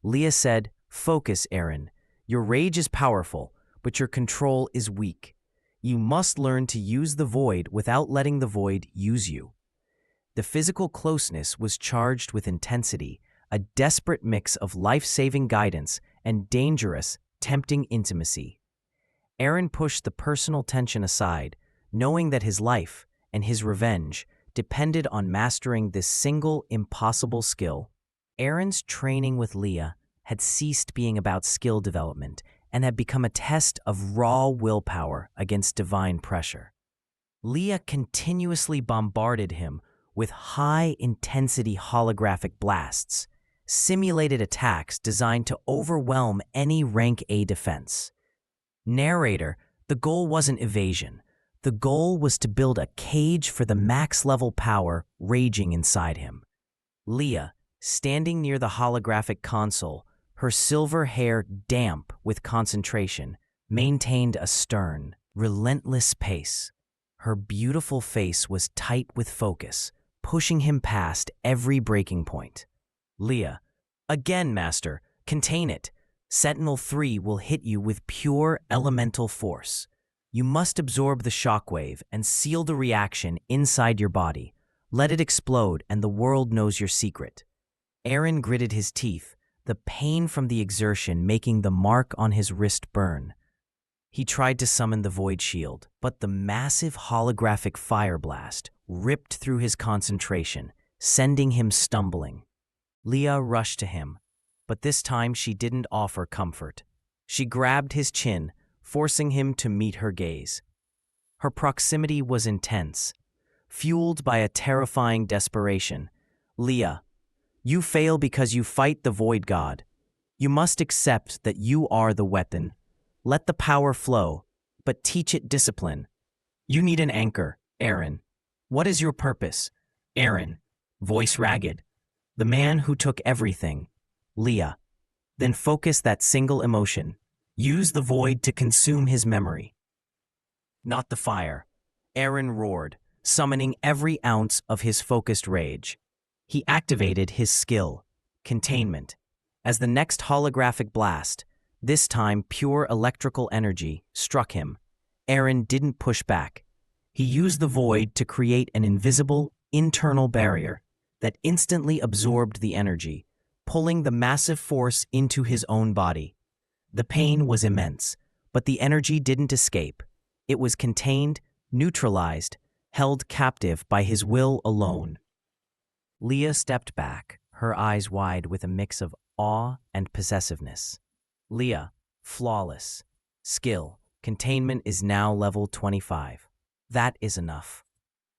S1: Leah said, focus, Eren. Your rage is powerful, but your control is weak. You must learn to use the void without letting the void use you. The physical closeness was charged with intensity, a desperate mix of life-saving guidance and dangerous, tempting intimacy. Eren pushed the personal tension aside, knowing that his life and his revenge depended on mastering this single, impossible skill. Eren's training with Leah had ceased being about skill development and had become a test of raw willpower against divine pressure. Leah continuously bombarded him with high-intensity holographic blasts, simulated attacks designed to overwhelm any Rank A defense. Narrator, the goal wasn't evasion. The goal was to build a cage for the max-level power raging inside him. Leah, standing near the holographic console, her silver hair damp with concentration, maintained a stern, relentless pace. Her beautiful face was tight with focus, pushing him past every breaking point. Leah, again, master, contain it. Sentinel 3 will hit you with pure elemental force. You must absorb the shockwave and seal the reaction inside your body. Let it explode and the world knows your secret. Eren gritted his teeth, the pain from the exertion making the mark on his wrist burn. He tried to summon the void shield, but the massive holographic fire blast ripped through his concentration, sending him stumbling. Leah rushed to him, but this time she didn't offer comfort. She grabbed his chin, forcing him to meet her gaze. Her proximity was intense, fueled by a terrifying desperation. Leah, you fail because you fight the void god. You must accept that you are the weapon. Let the power flow, but teach it discipline. You need an anchor, Eren. What is your purpose? Eren, voice ragged. The man who took everything. Leah, then focus that single emotion. Use the void to consume his memory. Not the fire. Eren roared, summoning every ounce of his focused rage. He activated his skill, containment, as the next holographic blast, this time pure electrical energy, struck him. Eren didn't push back. He used the void to create an invisible, internal barrier that instantly absorbed the energy, pulling the massive force into his own body. The pain was immense, but the energy didn't escape. It was contained, neutralized, held captive by his will alone. Leah stepped back, her eyes wide with a mix of awe and possessiveness. Leah, flawless. Skill, containment is now level 25. That is enough.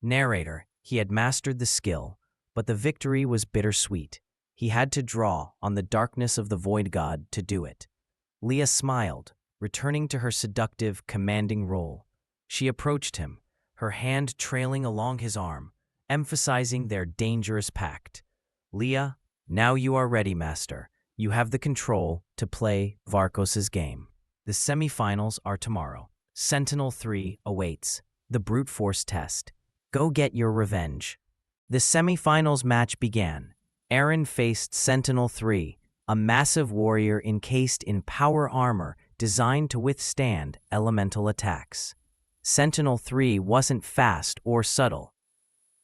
S1: Narrator, he had mastered the skill, but the victory was bittersweet. He had to draw on the darkness of the Void God to do it. Leah smiled, returning to her seductive, commanding role. She approached him, her hand trailing along his arm, emphasizing their dangerous pact. Leah, now you are ready, Master. You have the control to play Varkos's game. The semifinals are tomorrow. Sentinel 3 awaits. The brute force test. Go get your revenge. The semifinals match began. Eren faced Sentinel 3, a massive warrior encased in power armor designed to withstand elemental attacks. Sentinel 3 wasn't fast or subtle.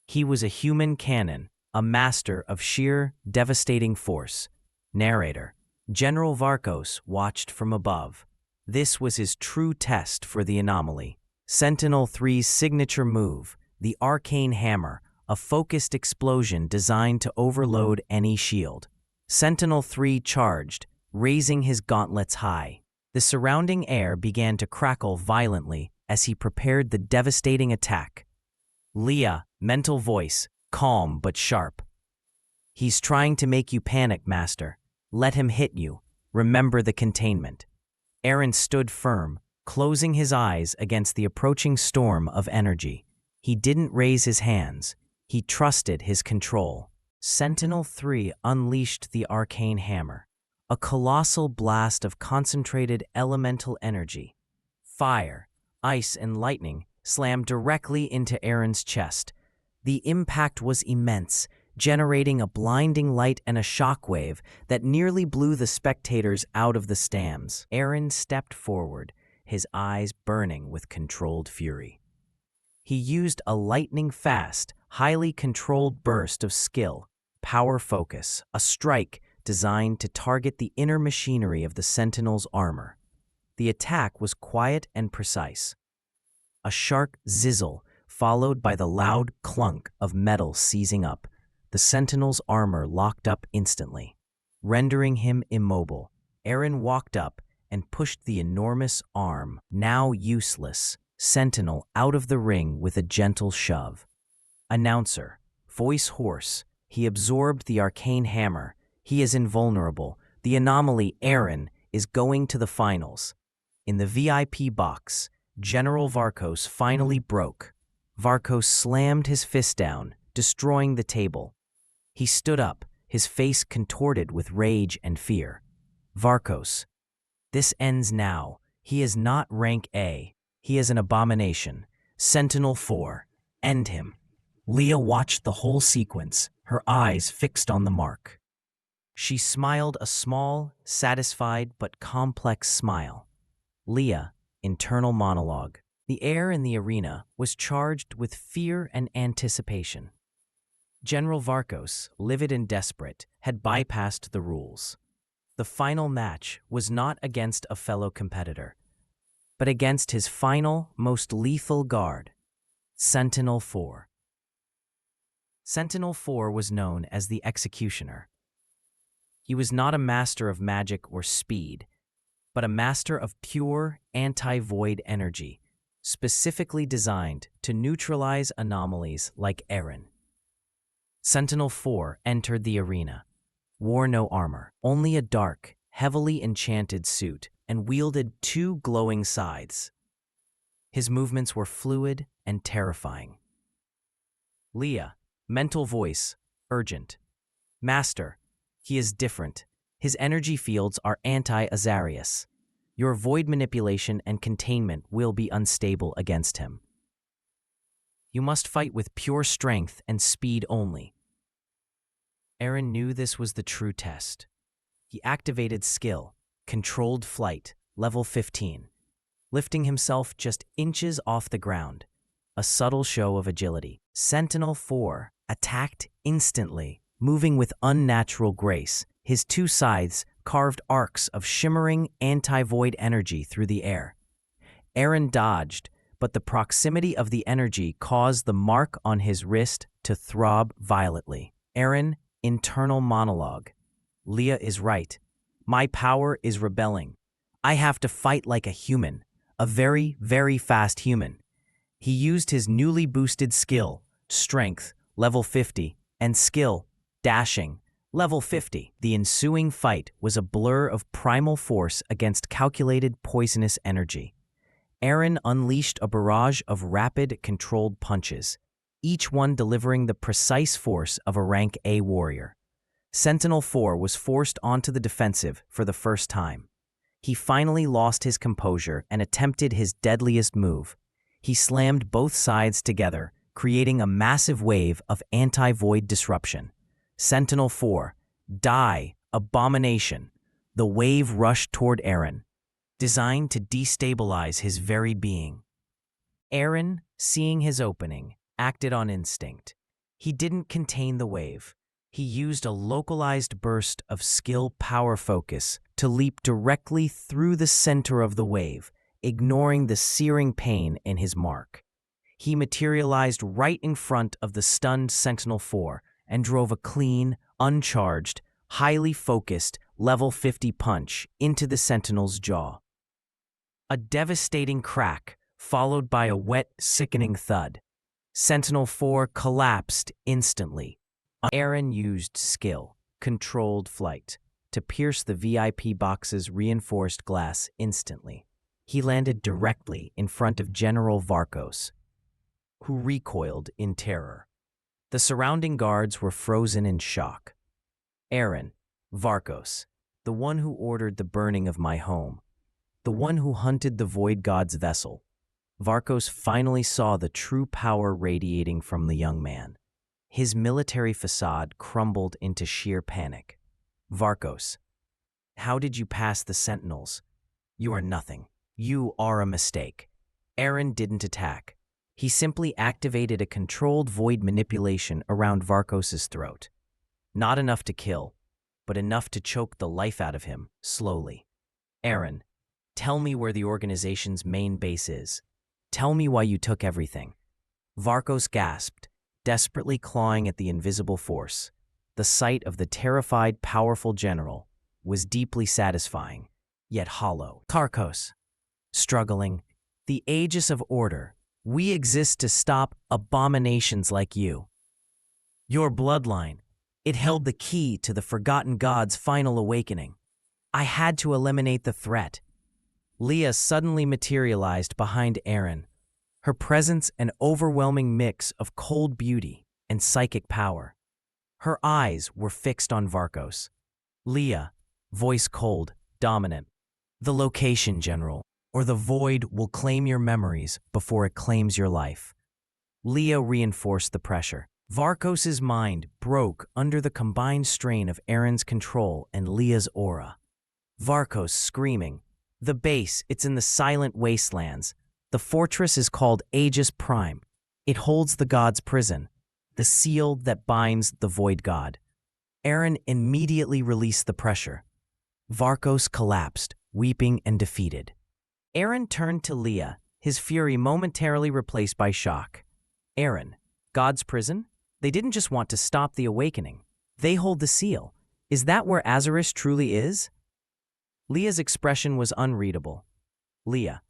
S1: He was a human cannon, a master of sheer, devastating force. Narrator, General Varkos watched from above. This was his true test for the anomaly. Sentinel 3's signature move, the arcane hammer, a focused explosion designed to overload any shield. Sentinel 3 charged, raising his gauntlets high. The surrounding air began to crackle violently as he prepared the devastating attack. Leah, mental voice, calm but sharp. He's trying to make you panic, Master. Let him hit you. Remember the containment. Eren stood firm, closing his eyes against the approaching storm of energy. He didn't raise his hands. He trusted his control. Sentinel 3 unleashed the arcane hammer, a colossal blast of concentrated elemental energy. Fire, ice, and lightning slammed directly into Eren's chest. The impact was immense, generating a blinding light and a shockwave that nearly blew the spectators out of the stands. Eren stepped forward, his eyes burning with controlled fury. He used a lightning-fast, highly controlled burst of skill, power focus, a strike designed to target the inner machinery of the Sentinel's armor. The attack was quiet and precise. A sharp zizzle, followed by the loud clunk of metal seizing up. The Sentinel's armor locked up instantly, rendering him immobile. Eren walked up and pushed the enormous arm, now useless, Sentinel out of the ring with a gentle shove. Announcer, voice hoarse, he absorbed the arcane hammer. He is invulnerable. The anomaly, Eren, is going to the finals. In the VIP box, General Varkos finally broke. Varkos slammed his fist down, destroying the table. He stood up, his face contorted with rage and fear. Varkos, this ends now. He is not rank A. He is an abomination. Sentinel 4, end him. Leah watched the whole sequence, her eyes fixed on the mark. She smiled a small, satisfied but complex smile. Leah, internal monologue. The air in the arena was charged with fear and anticipation. General Varkos, livid and desperate, had bypassed the rules. The final match was not against a fellow competitor, but against his final, most lethal guard, Sentinel 4. Sentinel 4 was known as the Executioner. He was not a master of magic or speed, but a master of pure, anti-void energy, specifically designed to neutralize anomalies like Eren. Sentinel 4 entered the arena, wore no armor, only a dark, heavily enchanted suit, and wielded 2 glowing scythes. His movements were fluid and terrifying. Leah, mental voice, urgent. Master, he is different. His energy fields are anti-Azarius. Your void manipulation and containment will be unstable against him. You must fight with pure strength and speed only. Eren knew this was the true test. He activated skill, controlled flight, level 15. lifting himself just inches off the ground, a subtle show of agility. Sentinel 4 attacked instantly, moving with unnatural grace, his two scythes carved arcs of shimmering anti-void energy through the air. Eren dodged, but the proximity of the energy caused the mark on his wrist to throb violently. Eren, internal monologue. Leah is right. My power is rebelling. I have to fight like a human, a very, very fast human. He used his newly boosted skill, strength, level 50, and skill, dashing, level 50. The ensuing fight was a blur of primal force against calculated poisonous energy. Eren unleashed a barrage of rapid, controlled punches, each one delivering the precise force of a rank A warrior. Sentinel 4 was forced onto the defensive for the first time. He finally lost his composure and attempted his deadliest move. He slammed both sides together, creating a massive wave of anti-void disruption. Sentinel 4, die, abomination. The wave rushed toward Eren, designed to destabilize his very being. Eren, seeing his opening, acted on instinct. He didn't contain the wave. He used a localized burst of skill power focus to leap directly through the center of the wave, ignoring the searing pain in his mark. He materialized right in front of the stunned Sentinel 4 and drove a clean, uncharged, highly focused, level 50 punch into the Sentinel's jaw. A devastating crack, followed by a wet, sickening thud. Sentinel 4 collapsed instantly. Eren used skill, controlled flight, to pierce the VIP box's reinforced glass instantly. He landed directly in front of General Varkos, who recoiled in terror. The surrounding guards were frozen in shock. Eren, Varkos, the one who ordered the burning of my home, the one who hunted the Void God's vessel. Varkos finally saw the true power radiating from the young man. His military facade crumbled into sheer panic. Varkos, how did you pass the Sentinels? You are nothing. You are a mistake. Eren didn't attack. He simply activated a controlled void manipulation around Varkos's throat. Not enough to kill, but enough to choke the life out of him, slowly. Eren, tell me where the organization's main base is. Tell me why you took everything. Varkos gasped, desperately clawing at the invisible force. The sight of the terrified, powerful general was deeply satisfying, yet hollow. Varkos, struggling, the Aegis of Order. We exist to stop abominations like you. Your bloodline, it held the key to the Forgotten God's final awakening. I had to eliminate the threat. Leah suddenly materialized behind Eren, her presence an overwhelming mix of cold beauty and psychic power. Her eyes were fixed on Varkos. Leah, voice cold, dominant. The location, General, or the Void will claim your memories before it claims your life. Leah reinforced the pressure. Varkos's mind broke under the combined strain of Eren's control and Leah's aura. Varkos screaming, the base, it's in the silent wastelands. The fortress is called Aegis Prime. It holds the god's prison, the seal that binds the Void God. Eren immediately released the pressure. Varkos collapsed, weeping and defeated. Eren turned to Leah, his fury momentarily replaced by shock. Eren, God's prison? They didn't just want to stop the awakening. They hold the seal. Is that where Azarish truly is? Leah's expression was unreadable. Leah,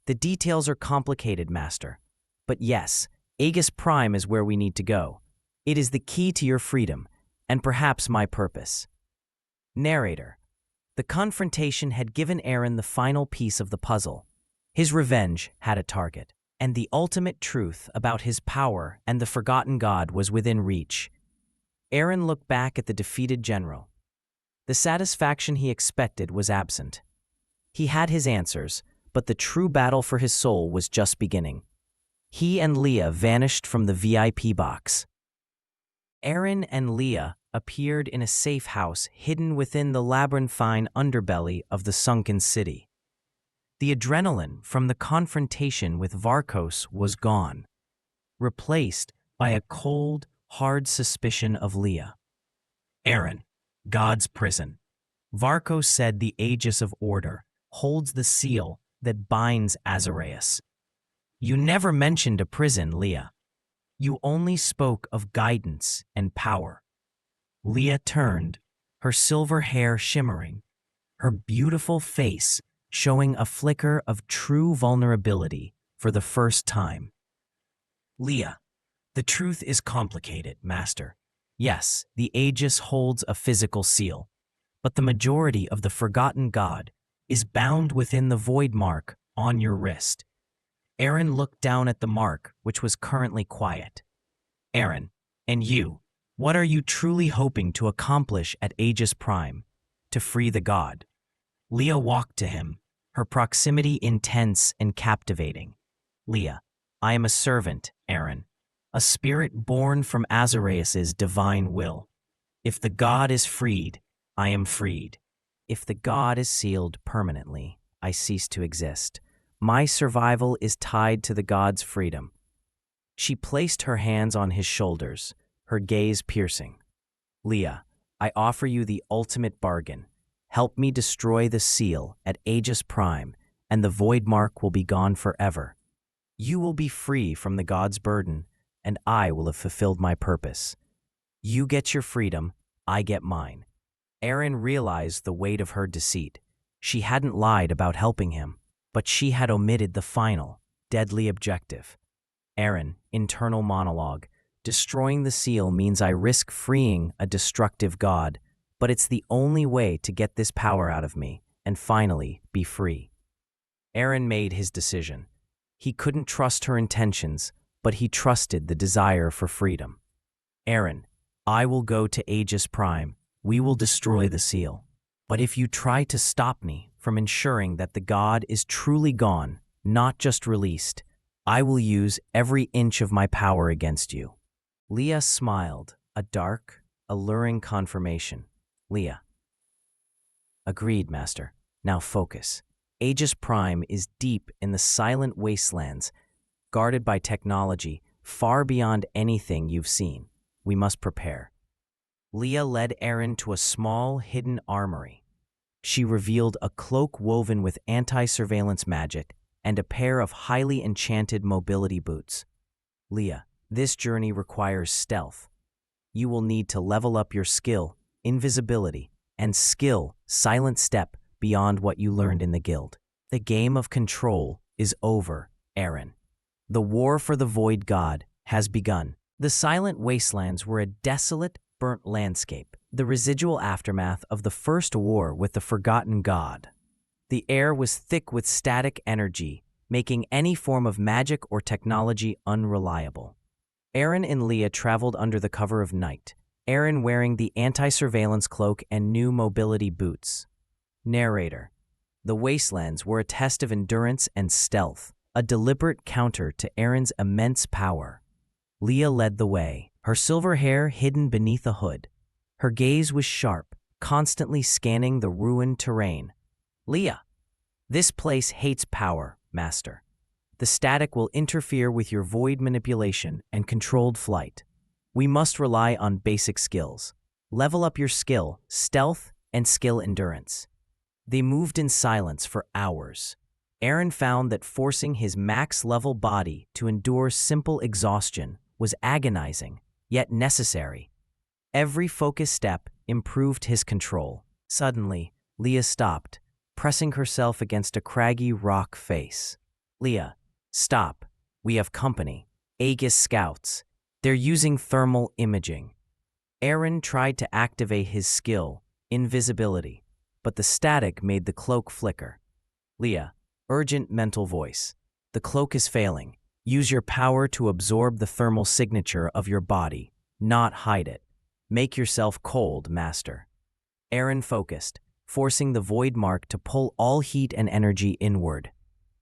S1: the details are complicated, Master. But yes, Aegis Prime is where we need to go. It is the key to your freedom, and perhaps my purpose. Narrator. The confrontation had given Eren the final piece of the puzzle. His revenge had a target, and the ultimate truth about his power and the Forgotten God was within reach. Eren looked back at the defeated general. The satisfaction he expected was absent. He had his answers, but the true battle for his soul was just beginning. He and Leah vanished from the VIP box. Eren and Leah appeared in a safe house hidden within the labyrinthine underbelly of the sunken city. The adrenaline from the confrontation with Varkos was gone, replaced by a cold, hard suspicion of Leah. Eren, God's prison. Varkos said the Aegis of Order holds the seal that binds Azaraeus. You never mentioned a prison, Leah. You only spoke of guidance and power. Leah turned, her silver hair shimmering, her beautiful face showing a flicker of true vulnerability for the first time. Leah, the truth is complicated, Master. Yes, the Aegis holds a physical seal, but the majority of the forgotten god is bound within the void mark on your wrist. Eren looked down at the mark, which was currently quiet. Eren, and you, what are you truly hoping to accomplish at Aegis Prime? To free the god? Leah walked to him, her proximity intense and captivating. Leah, I am a servant, Eren, a spirit born from Azaraeus' divine will. If the god is freed, I am freed. If the god is sealed permanently, I cease to exist. My survival is tied to the god's freedom. She placed her hands on his shoulders, her gaze piercing. Leah, I offer you the ultimate bargain. Help me destroy the seal at Aegis Prime, and the void mark will be gone forever. You will be free from the god's burden, and I will have fulfilled my purpose. You get your freedom, I get mine. Eren realized the weight of her deceit. She hadn't lied about helping him, but she had omitted the final, deadly objective. Eren, internal monologue. Destroying the seal means I risk freeing a destructive god, but it's the only way to get this power out of me and finally be free. Eren made his decision. He couldn't trust her intentions, but he trusted the desire for freedom. Eren, I will go to Aegis Prime. We will destroy the seal. But if you try to stop me from ensuring that the god is truly gone, not just released, I will use every inch of my power against you. Leah smiled, a dark, alluring confirmation. Leah. Agreed, Master. Now focus. Aegis Prime is deep in the silent wastelands, guarded by technology far beyond anything you've seen. We must prepare. Leah led Eren to a small, hidden armory. She revealed a cloak woven with anti-surveillance magic and a pair of highly enchanted mobility boots. Leah, this journey requires stealth. You will need to level up your skill, invisibility, and skill, silent step beyond what you learned in the guild. The game of control is over, Eren. The war for the Void God has begun. The silent wastelands were a desolate, burnt landscape, the residual aftermath of the first war with the Forgotten God. The air was thick with static energy, making any form of magic or technology unreliable. Eren and Leah traveled under the cover of night, Eren wearing the anti-surveillance cloak and new mobility boots. Narrator. The wastelands were a test of endurance and stealth, a deliberate counter to Eren's immense power. Leah led the way, her silver hair hidden beneath a hood. Her gaze was sharp, constantly scanning the ruined terrain. Leah, this place hates power, Master. The static will interfere with your void manipulation and controlled flight. We must rely on basic skills. Level up your skill, stealth, and skill endurance. They moved in silence for hours. Eren found that forcing his max-level body to endure simple exhaustion was agonizing, yet necessary. Every focused step improved his control. Suddenly, Leah stopped, pressing herself against a craggy rock face. Leah, stop. We have company. Aegis scouts. They're using thermal imaging. Eren tried to activate his skill, invisibility, but the static made the cloak flicker. Leah, urgent mental voice. The cloak is failing. Use your power to absorb the thermal signature of your body, not hide it. Make yourself cold, Master. Eren focused, forcing the void mark to pull all heat and energy inward.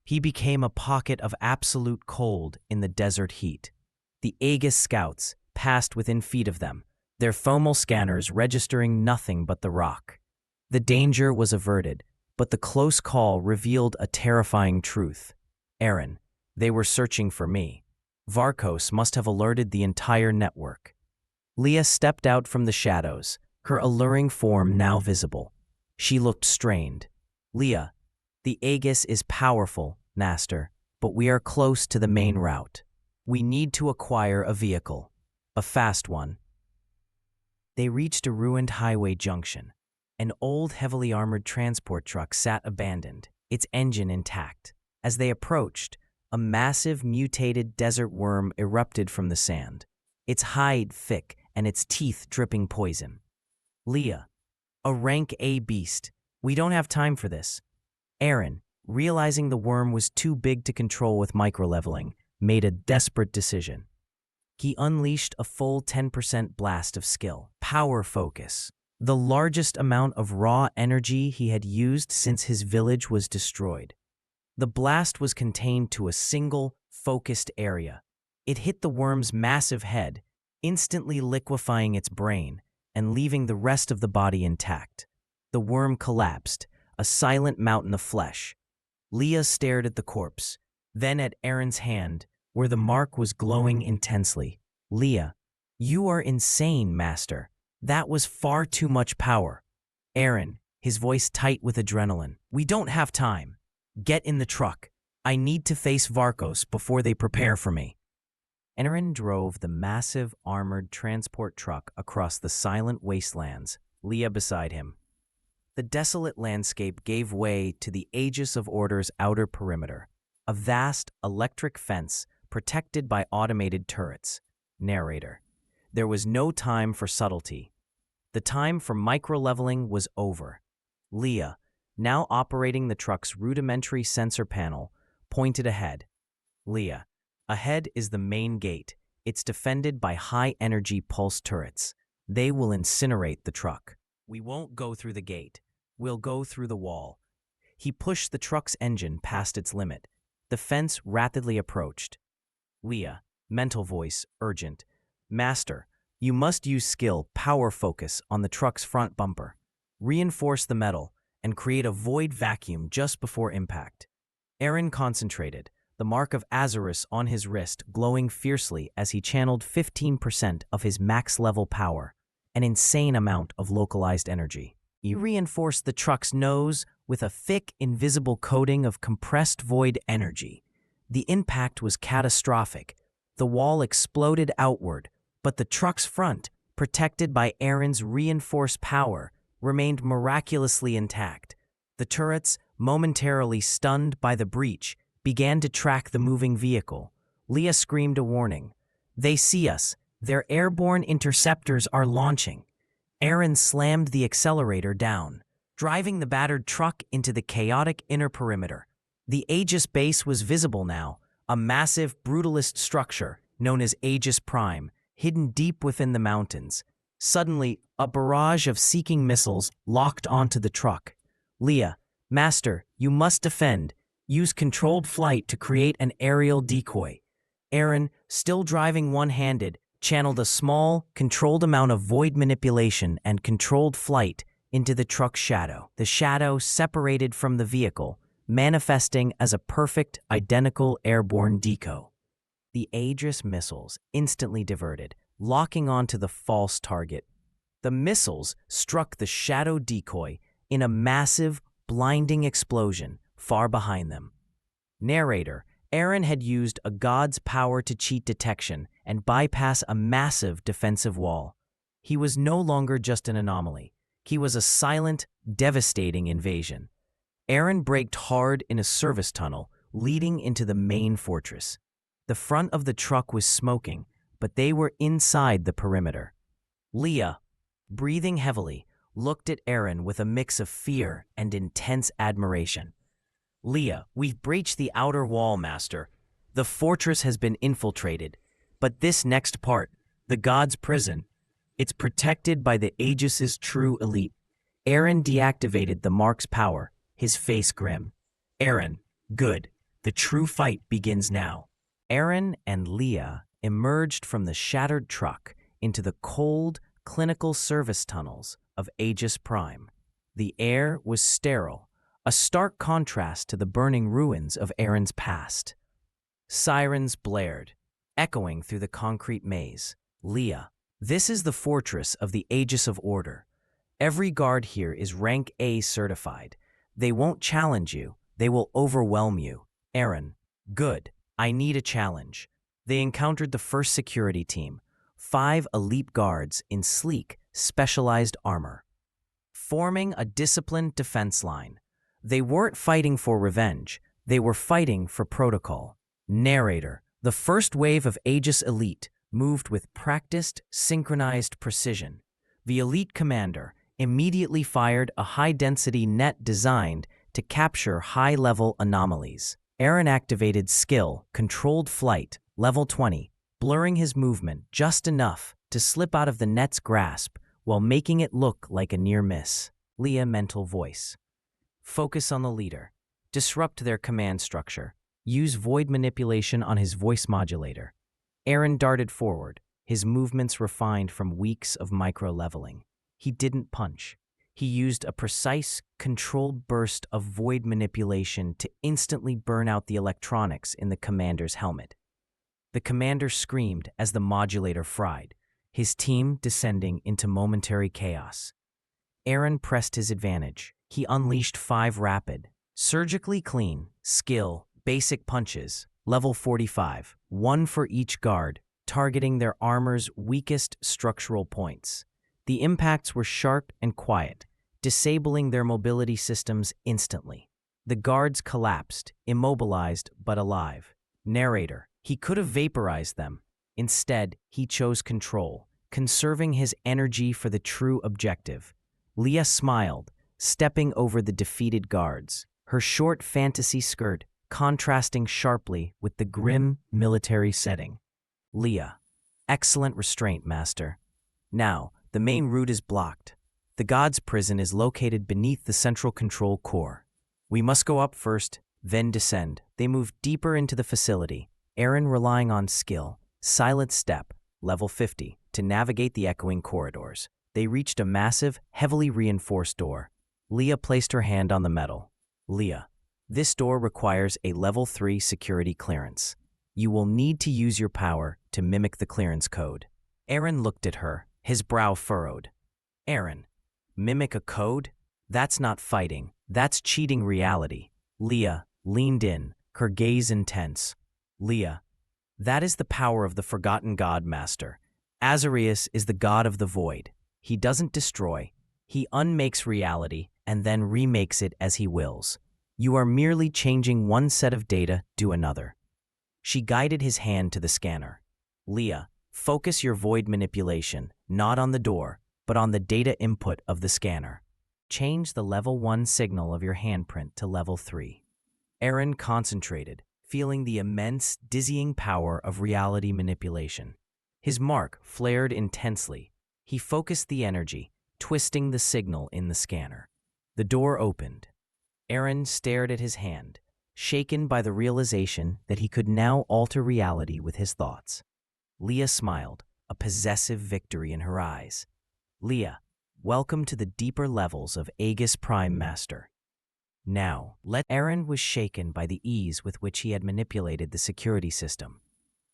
S1: He became a pocket of absolute cold in the desert heat. The Aegis scouts passed within feet of them, their thermal scanners registering nothing but the rock. The danger was averted, But the close call revealed a terrifying truth. Eren, they were searching for me. Varkos must have alerted the entire network. Leah stepped out from the shadows, her alluring form now visible. She looked strained. Leah, the Aegis is powerful, Master, but we are close to the main route. We need to acquire a vehicle. A fast one. They reached a ruined highway junction. An old, heavily armored transport truck sat abandoned, its engine intact. As they approached, a massive, mutated desert worm erupted from the sand, its hide thick and its teeth dripping poison. Leah, a rank A beast. We don't have time for this. Eren, realizing the worm was too big to control with microleveling, made a desperate decision. He unleashed a full 10% blast of skill, power focus, the largest amount of raw energy he had used since his village was destroyed. The blast was contained to a single, focused area. It hit the worm's massive head, instantly liquefying its brain and leaving the rest of the body intact. The worm collapsed, a silent mountain of flesh. Leah stared at the corpse, then at Eren's hand, where the mark was glowing intensely. Leah, you are insane, Master. That was far too much power. Eren, his voice tight with adrenaline. We don't have time. Get in the truck. I need to face Varkos before they prepare for me. Eren drove the massive armored transport truck across the silent wastelands, Leah beside him. The desolate landscape gave way to the Aegis of Order's outer perimeter, a vast electric fence protected by automated turrets. Narrator. There was no time for subtlety. The time for micro-leveling was over. Leah, now operating the truck's rudimentary sensor panel, pointed ahead. Leah, ahead is the main gate. It's defended by high-energy pulse turrets. They will incinerate the truck. We won't go through the gate. We'll go through the wall. He pushed the truck's engine past its limit. The fence rapidly approached. Leah, mental voice, urgent. Master, you must use skill, power focus on the truck's front bumper. Reinforce the metal and create a void vacuum just before impact. Eren concentrated, the mark of Azarus on his wrist glowing fiercely as he channeled 15% of his max-level power, an insane amount of localized energy. He reinforced the truck's nose with a thick, invisible coating of compressed void energy. The impact was catastrophic. The wall exploded outward, but the truck's front, protected by Eren's reinforced power, remained miraculously intact. The turrets, momentarily stunned by the breach, began to track the moving vehicle. Leah screamed a warning. They see us. Their airborne interceptors are launching. Eren slammed the accelerator down, driving the battered truck into the chaotic inner perimeter. The Aegis base was visible now, a massive brutalist structure known as Aegis Prime, hidden deep within the mountains. Suddenly, a barrage of seeking missiles locked onto the truck. Leah, Master, you must defend. Use controlled flight to create an aerial decoy. Eren, still driving one-handed, channeled a small, controlled amount of void manipulation and controlled flight into the truck's shadow. The shadow separated from the vehicle, manifesting as a perfect, identical airborne decoy. The Aegis missiles instantly diverted, locking onto the false target. The missiles struck the shadow decoy in a massive, blinding explosion far behind them. Narrator, Eren had used a god's power to cheat detection and bypass a massive defensive wall. He was no longer just an anomaly. He was a silent, devastating invasion. Eren braked hard in a service tunnel leading into the main fortress. The front of the truck was smoking, but they were inside the perimeter. Leah, breathing heavily, looked at Eren with a mix of fear and intense admiration. Leah, we've breached the outer wall, Master. The fortress has been infiltrated, but this next part, the God's prison, it's protected by the Aegis's true elite. Eren deactivated the Mark's power, his face grim. Eren, good. The true fight begins now. Eren and Leah emerged from the shattered truck into the cold, clinical service tunnels of Aegis Prime. The air was sterile, a stark contrast to the burning ruins of Eren's past. Sirens blared, echoing through the concrete maze. Leah, this is the fortress of the Aegis of Order. Every guard here is rank A certified. They won't challenge you, they will overwhelm you. Eren, good, I need a challenge. They encountered the first security team, 5 elite guards in sleek, specialized armor, forming a disciplined defense line. They weren't fighting for revenge, they were fighting for protocol. Narrator, the first wave of Aegis Elite moved with practiced, synchronized precision. The elite commander immediately fired a high-density net designed to capture high-level anomalies. Eren activated skill, controlled flight, level 20, blurring his movement just enough to slip out of the net's grasp while making it look like a near miss. Leah mental voice. Focus on the leader. Disrupt their command structure. Use void manipulation on his voice modulator. Eren darted forward, his movements refined from weeks of micro-leveling. He didn't punch. He used a precise, controlled burst of void manipulation to instantly burn out the electronics in the commander's helmet. The commander screamed as the modulator fried, his team descending into momentary chaos. Eren pressed his advantage. He unleashed 5 rapid, surgically clean, skill, basic punches, level 45, 1 for each guard, targeting their armor's weakest structural points. The impacts were sharp and quiet, disabling their mobility systems instantly. The guards collapsed, immobilized but alive. Narrator, he could have vaporized them. Instead, he chose control, conserving his energy for the true objective. Leah smiled, stepping over the defeated guards, her short fantasy skirt contrasting sharply with the grim military setting. Leah, excellent restraint, Master. Now, the main route is blocked. The God's prison is located beneath the central control core. We must go up first, then descend. They moved deeper into the facility, Eren relying on skill, silent step, level 50, to navigate the echoing corridors. They reached a massive, heavily reinforced door. Leah placed her hand on the metal. Leah, this door requires a level 3 security clearance. You will need to use your power to mimic the clearance code. Eren looked at her, his brow furrowed. Eren, mimic a code? That's not fighting, that's cheating reality. Leah leaned in, her gaze intense. Leah, that is the power of the forgotten god, Master. Azarius is the god of the void. He doesn't destroy, he unmakes reality and then remakes it as he wills. You are merely changing one set of data to another. She guided his hand to the scanner. Leah, focus your void manipulation, not on the door, but on the data input of the scanner. Change the level 1 signal of your handprint to level 3. Eren concentrated, feeling the immense, dizzying power of reality manipulation. His mark flared intensely. He focused the energy, twisting the signal in the scanner. The door opened. Eren stared at his hand, shaken by the realization that he could now alter reality with his thoughts. Leah smiled, a possessive victory in her eyes. Leah, welcome to the deeper levels of Aegis Prime Master. Now, Eren was shaken by the ease with which he had manipulated the security system.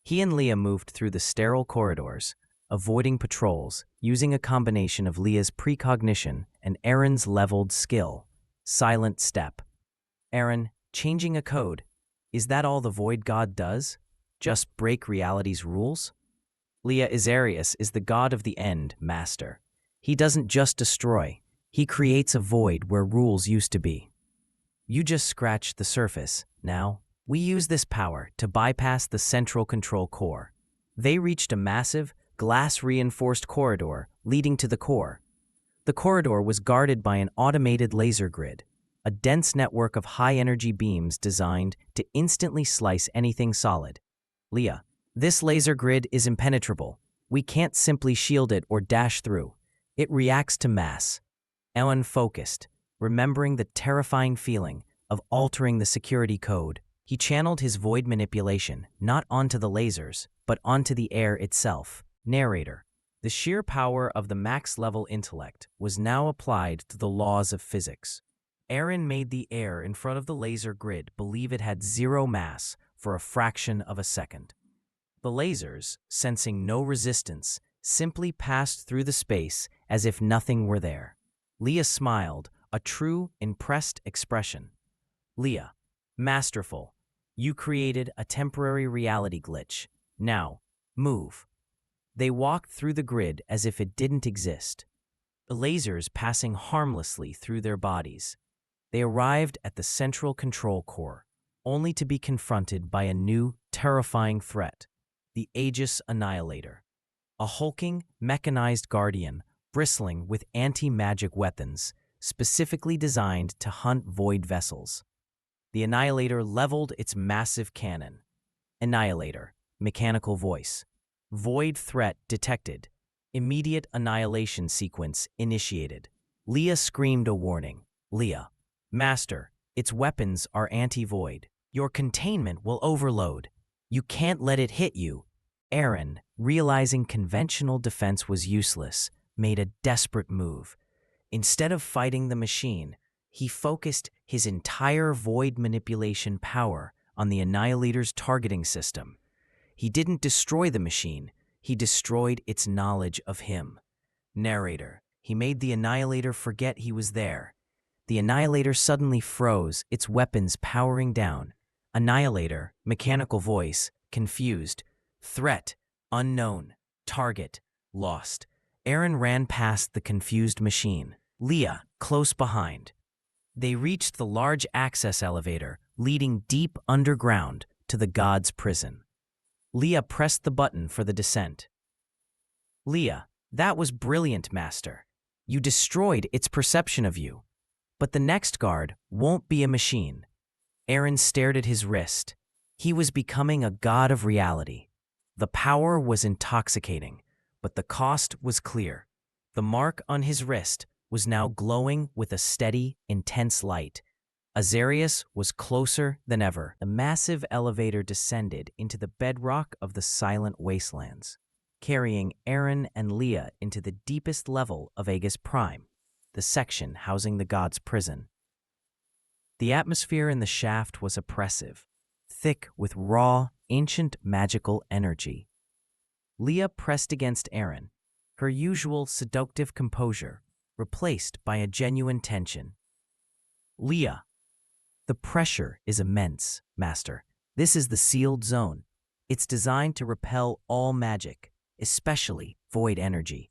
S1: He and Leah moved through the sterile corridors, avoiding patrols, using a combination of Leah's precognition and Eren's leveled skill. Silent step. Eren, changing a code. Is that all the Void God does? Just break reality's rules? Leah, Azarius is the god of the end, Master. He doesn't just destroy, he creates a void where rules used to be. You just scratched the surface. Now, we use this power to bypass the central control core. They reached a massive, glass-reinforced corridor leading to the core. The corridor was guarded by an automated laser grid, a dense network of high-energy beams designed to instantly slice anything solid. Leah, this laser grid is impenetrable. We can't simply shield it or dash through. It reacts to mass. Eren focused, remembering the terrifying feeling of altering the security code. He channeled his void manipulation, not onto the lasers, but onto the air itself. Narrator, the sheer power of the max-level intellect was now applied to the laws of physics. Eren made the air in front of the laser grid believe it had zero mass for a fraction of a second. The lasers, sensing no resistance, simply passed through the space as if nothing were there. Leah smiled, a true, impressed expression. Leah, masterful. You created a temporary reality glitch. Now, move. They walked through the grid as if it didn't exist, the lasers passing harmlessly through their bodies. They arrived at the central control core, only to be confronted by a new, terrifying threat, the Aegis Annihilator, a hulking, mechanized guardian bristling with anti-magic weapons specifically designed to hunt void vessels. The Annihilator leveled its massive cannon. Annihilator, mechanical voice. Void threat detected. Immediate annihilation sequence initiated. Leah screamed a warning. Leah, Master, its weapons are anti-void. Your containment will overload. You can't let it hit you. Eren, realizing conventional defense was useless, made a desperate move. Instead of fighting the machine, he focused his entire void manipulation power on the Annihilator's targeting system. He didn't destroy the machine, he destroyed its knowledge of him. Narrator, he made the Annihilator forget he was there. The Annihilator suddenly froze, its weapons powering down. Annihilator, mechanical voice, confused. Threat, unknown. Target, lost. Eren ran past the confused machine. Leah, close behind. They reached the large access elevator, leading deep underground to the god's prison. Leah pressed the button for the descent. Leah, that was brilliant, Master. You destroyed its perception of you. But the next guard won't be a machine. Eren stared at his wrist. He was becoming a god of reality. The power was intoxicating, but the cost was clear. The mark on his wrist was now glowing with a steady, intense light. Azarius was closer than ever. The massive elevator descended into the bedrock of the silent wastelands, carrying Eren and Leah into the deepest level of Aegis Prime, the section housing the god's prison. The atmosphere in the shaft was oppressive, thick with raw, ancient magical energy. Leah pressed against Eren, her usual seductive composure replaced by a genuine tension. Leah, the pressure is immense, Master. This is the sealed zone. It's designed to repel all magic, especially void energy.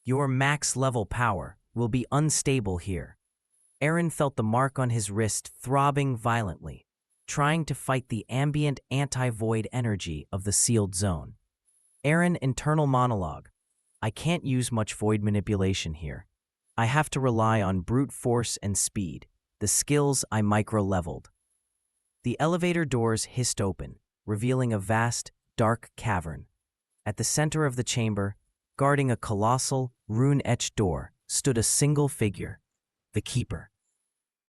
S1: Your max level power will be unstable here. Eren felt the mark on his wrist throbbing violently, trying to fight the ambient anti-void energy of the sealed zone. Eren internal monologue. I can't use much void manipulation here. I have to rely on brute force and speed, the skills I micro-leveled. The elevator doors hissed open, revealing a vast, dark cavern. At the center of the chamber, guarding a colossal, rune-etched door, stood a single figure, the Keeper.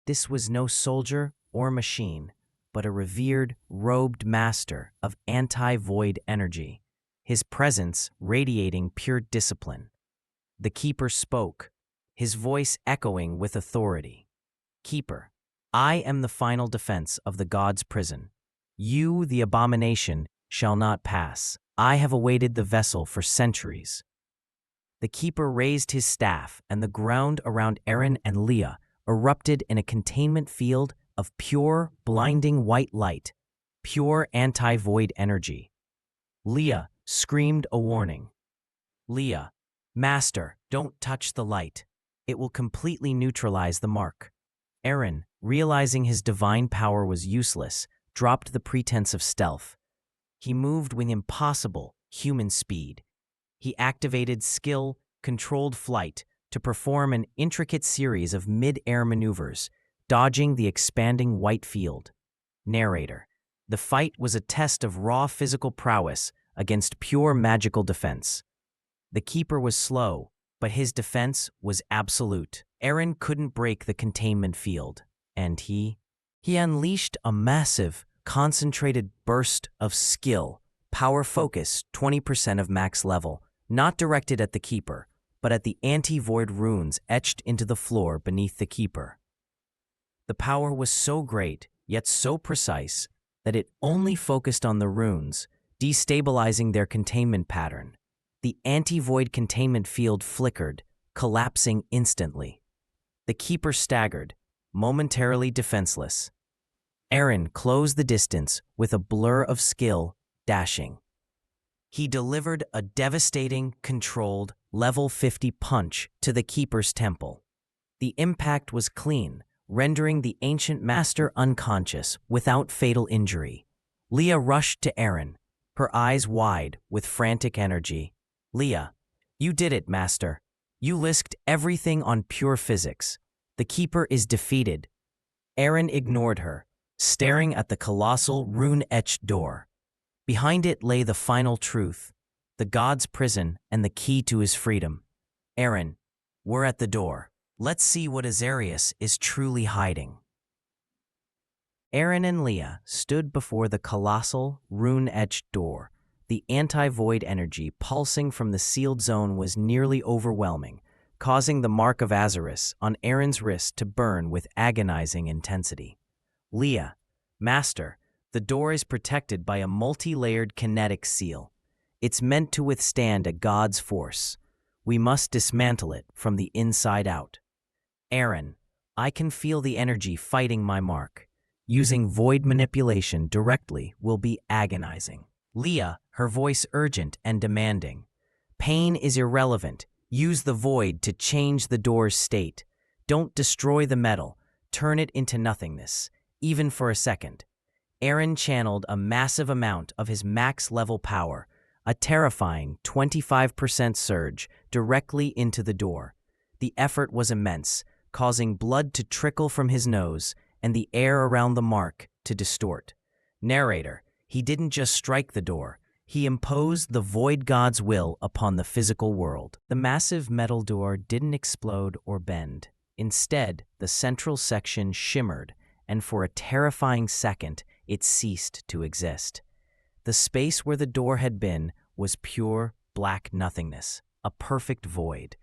S1: This was no soldier or machine, but a revered, robed master of anti-void energy, his presence radiating pure discipline. The Keeper spoke, his voice echoing with authority. Keeper, I am the final defense of the god's prison. You, the abomination, shall not pass. I have awaited the vessel for centuries. The Keeper raised his staff, and the ground around Eren and Leah erupted in a containment field of pure, blinding white light, pure anti-void energy. Leah screamed a warning. Leah, Master, don't touch the light. It will completely neutralize the mark. Eren, realizing his divine power was useless, dropped the pretense of stealth. He moved with impossible human speed. He activated skill, controlled flight to perform an intricate series of mid-air maneuvers, dodging the expanding white field. Narrator, the fight was a test of raw physical prowess against pure magical defense. The Keeper was slow, but his defense was absolute. Eren couldn't break the containment field, and he unleashed a massive, concentrated burst of skill, power focus, 20% of max level, not directed at the Keeper, but at the anti-void runes etched into the floor beneath the keeper. The power was so great, yet so precise, that it only focused on the runes, destabilizing their containment pattern. The anti-void containment field flickered, collapsing instantly. The keeper staggered, momentarily defenseless. Eren closed the distance with a blur of skill, dashing. He delivered a devastating, controlled, level 50 punch to the keeper's temple. The impact was clean, rendering the ancient master unconscious without fatal injury. Leah rushed to Eren, her eyes wide with frantic energy. "Leah, you did it, master. You risked everything on pure physics. The keeper is defeated." Eren ignored her, staring at the colossal rune-etched door. Behind it lay the final truth, the god's prison and the key to his freedom. "Eren, we're at the door. Let's see what Azarius is truly hiding." Eren and Leah stood before the colossal, rune-etched door. The anti-void energy pulsing from the sealed zone was nearly overwhelming, causing the mark of Azarius on Eren's wrist to burn with agonizing intensity. "Leah, master, the door is protected by a multi-layered kinetic seal. It's meant to withstand a god's force. We must dismantle it from the inside out." "Eren, I can feel the energy fighting my mark. Using void manipulation directly will be agonizing." Leah, her voice urgent and demanding. "Pain is irrelevant. Use the void to change the door's state. Don't destroy the metal. Turn it into nothingness, even for a second." Eren channeled a massive amount of his max-level power, a terrifying 25% surge directly into the door. The effort was immense, causing blood to trickle from his nose and the air around the mark to distort. Narrator, he didn't just strike the door, he imposed the void god's will upon the physical world. The massive metal door didn't explode or bend. Instead, the central section shimmered, and for a terrifying second, it ceased to exist. The space where the door had been was pure, black nothingness, a perfect void.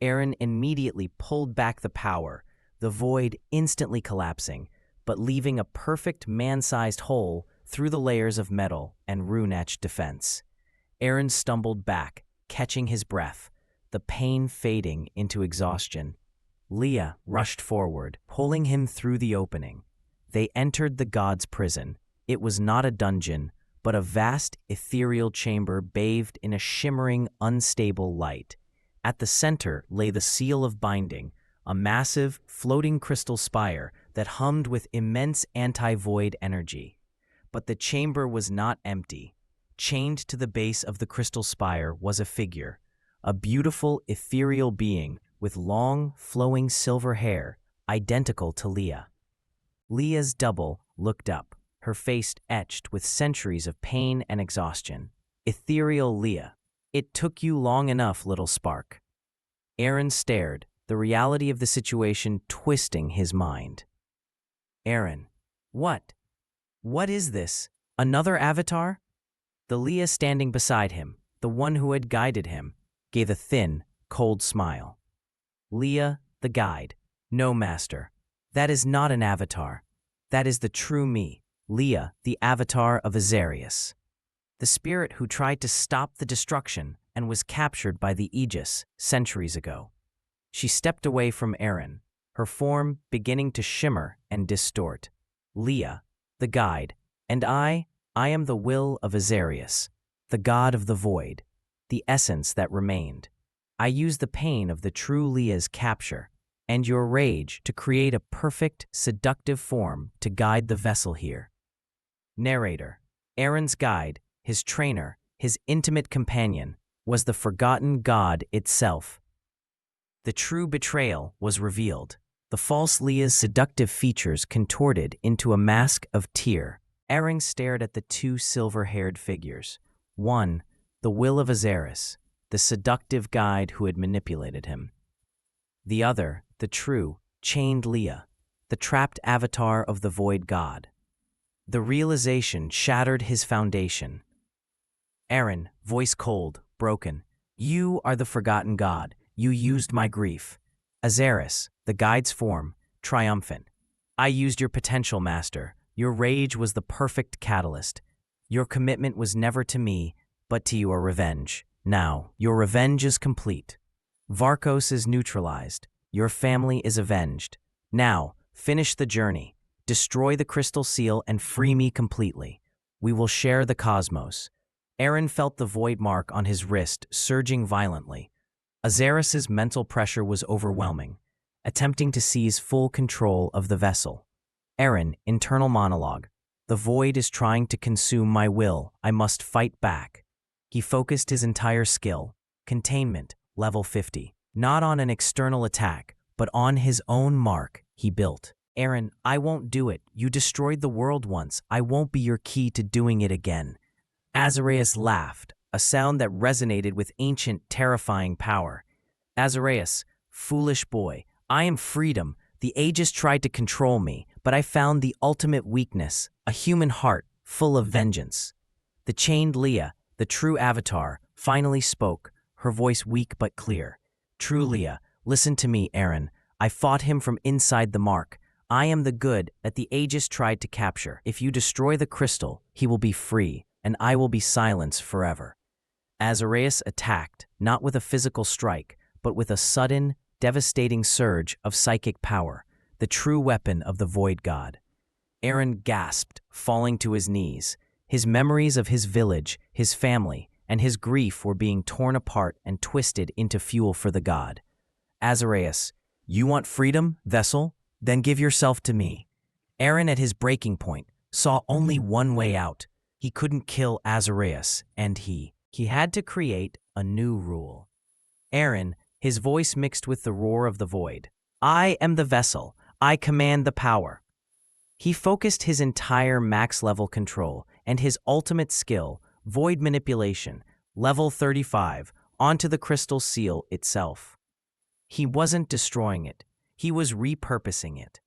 S1: Eren immediately pulled back the power, the void instantly collapsing, but leaving a perfect man-sized hole through the layers of metal and rune-etched defense. Eren stumbled back, catching his breath, the pain fading into exhaustion. Leah rushed forward, pulling him through the opening. They entered the god's prison. It was not a dungeon, but a vast, ethereal chamber bathed in a shimmering, unstable light. At the center lay the seal of binding, a massive, floating crystal spire that hummed with immense anti-void energy. But the chamber was not empty. Chained to the base of the crystal spire was a figure, a beautiful, ethereal being with long, flowing silver hair, identical to Leah. Leah's double looked up, her face etched with centuries of pain and exhaustion. "Ethereal Leah, it took you long enough, little spark." Eren stared, the reality of the situation twisting his mind. "Eren, what? What is this? Another avatar?" The Leah standing beside him, the one who had guided him, gave a thin, cold smile. "Leah, the guide. No, master. That is not an avatar. That is the true me, Leah, the avatar of Azarius. The spirit who tried to stop the destruction and was captured by the Aegis centuries ago." She stepped away from Eren, her form beginning to shimmer and distort. "Leah, the guide, and I am the will of Azarius, the god of the void, the essence that remained. I use the pain of the true Leah's capture and your rage to create a perfect, seductive form to guide the vessel here." Narrator, Eren's guide, his trainer, his intimate companion, was the forgotten god itself. The true betrayal was revealed. The false Leah's seductive features contorted into a mask of tear. Eren stared at the two silver-haired figures. One, the will of Azarius, the seductive guide who had manipulated him. The other, the true, chained Leah, the trapped avatar of the void god. The realization shattered his foundation. Eren, voice cold, broken, "You are the forgotten god, You used my grief. Azaris, the guide's form, triumphant. I used your potential, master. Your rage was the perfect catalyst. Your commitment was never to me, but to your revenge. Now, your revenge is complete. Varkos is neutralized. Your family is avenged. Now, finish the journey. Destroy the crystal seal and free me completely. We will share the cosmos. Eren felt the void mark on his wrist surging violently. Azaris's mental pressure was overwhelming, attempting to seize full control of the vessel. Eren, internal monologue. The void is trying to consume my will. I must fight back. He focused his entire skill, containment, level 50, not on an external attack, but on his own mark he built. Eren, I won't do it. You destroyed the world once. I won't be your key to doing it again. Azarias laughed, a sound that resonated with ancient, terrifying power. Azarias, foolish boy, I am freedom. The ages tried to control me, but I found the ultimate weakness, a human heart full of vengeance. The chained Leah, the true avatar, finally spoke, her voice weak but clear. True Leah, listen to me, Eren. I fought him from inside the mark. I am the good that the ages tried to capture. If you destroy the crystal, he will be free, and I will be silenced forever. Azarias attacked, not with a physical strike, but with a sudden, devastating surge of psychic power, the true weapon of the Void God. Eren gasped, falling to his knees. His memories of his village, his family, and his grief were being torn apart and twisted into fuel for the god. Azarias, you want freedom, vessel? Then give yourself to me. Eren, at his breaking point, saw only one way out. He couldn't kill Azarias, and he had to create a new rule. Eren, his voice mixed with the roar of the void. I am the vessel. I command the power. He focused his entire max-level control and his ultimate skill, void manipulation, level 35, onto the crystal seal itself. He wasn't destroying it. He was repurposing it.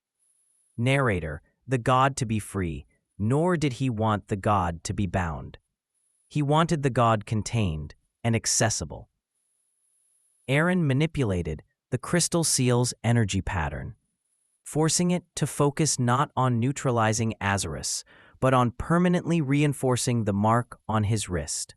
S1: Narrator, the god to be free, nor did he want the god to be bound. He wanted the god contained and accessible. Eren manipulated the crystal seal's energy pattern, forcing it to focus not on neutralizing Azaris, but on permanently reinforcing the mark on his wrist.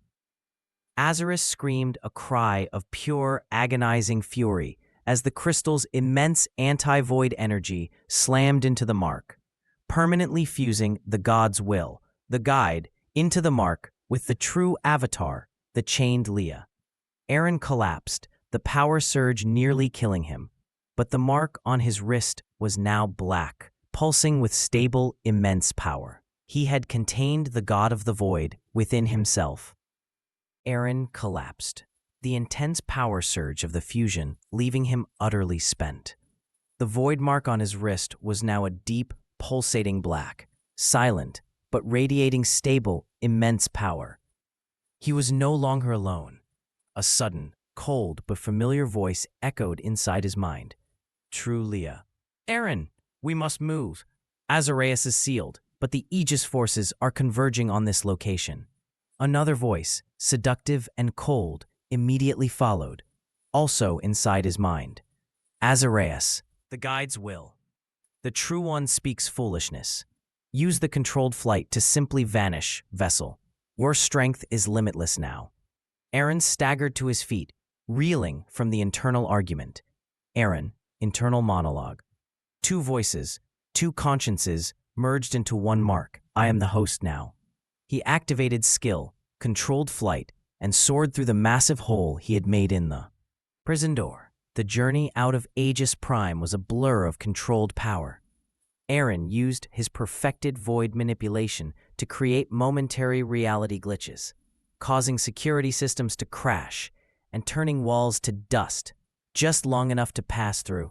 S1: Azaris screamed a cry of pure, agonizing fury as the crystal's immense anti-void energy slammed into the mark, permanently fusing the god's will, the guide, into the mark with the true avatar, the chained Leah. Eren collapsed, the power surge nearly killing him, but the mark on his wrist was now black, pulsing with stable, immense power. He had contained the god of the void within himself. Eren collapsed, the intense power surge of the fusion leaving him utterly spent. The void mark on his wrist was now a deep, pulsating black, silent, but radiating stable, immense power. He was no longer alone. A sudden, cold but familiar voice echoed inside his mind. True Leah. Eren, we must move. Azarias is sealed, but the Aegis forces are converging on this location. Another voice, seductive and cold, immediately followed, also inside his mind. Azarias, the guide's will. The true one speaks foolishness. Use the controlled flight to simply vanish, vessel. Your strength is limitless now. Eren staggered to his feet, reeling from the internal argument. Eren, internal monologue. Two voices, two consciences, merged into one mark. I am the host now. He activated skill, controlled flight, and soared through the massive hole he had made in the prison door. The journey out of Aegis Prime was a blur of controlled power. Eren used his perfected void manipulation to create momentary reality glitches, causing security systems to crash and turning walls to dust just long enough to pass through.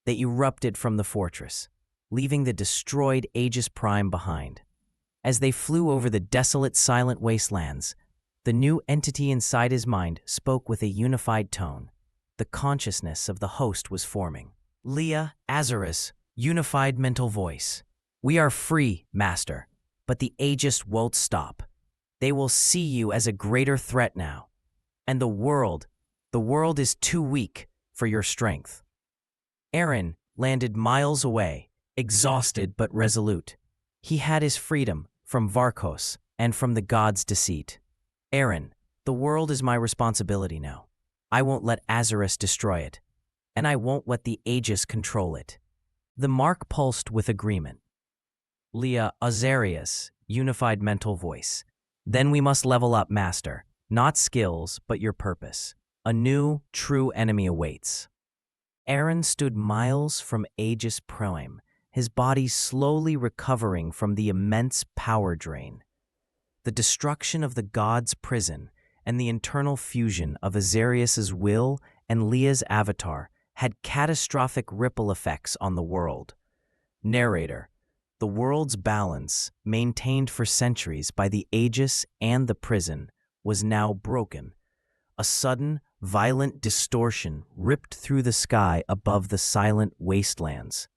S1: They erupted from the fortress, leaving the destroyed Aegis Prime behind. As they flew over the desolate, silent wastelands, the new entity inside his mind spoke with a unified tone. The consciousness of the host was forming. Leah, Azaris, unified mental voice. We are free, Master, but the Aegis won't stop. They will see you as a greater threat now. And the world is too weak, for your strength. Eren landed miles away, exhausted but resolute. He had his freedom from Varkos and from the gods' deceit. Eren, the world is my responsibility now. I won't let Azarus destroy it, and I won't let the Aegis control it. The mark pulsed with agreement. Leah Azarius, unified mental voice. Then we must level up, Master. Not skills, but your purpose. A new, true enemy awaits. Eren stood miles from Aegis Prime, his body slowly recovering from the immense power drain. The destruction of the gods' prison and the internal fusion of Azarius's will and Leah's avatar had catastrophic ripple effects on the world. Narrator: the world's balance, maintained for centuries by the Aegis and the prison, was now broken. A sudden, violent distortion ripped through the sky above the silent wastelands.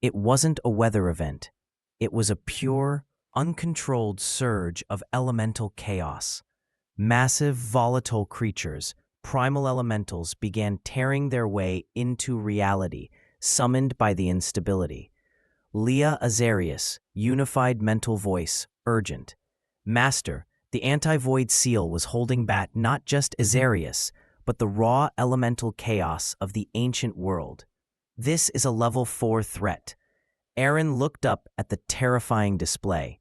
S1: It wasn't a weather event. It was a pure, uncontrolled surge of elemental chaos. Massive, volatile creatures, primal elementals, began tearing their way into reality, summoned by the instability. Leah Azarius, unified mental voice, urgent. Master, the anti-void seal was holding back not just Azarius, but the raw elemental chaos of the ancient world. This is a level 4 threat. Eren looked up at the terrifying display.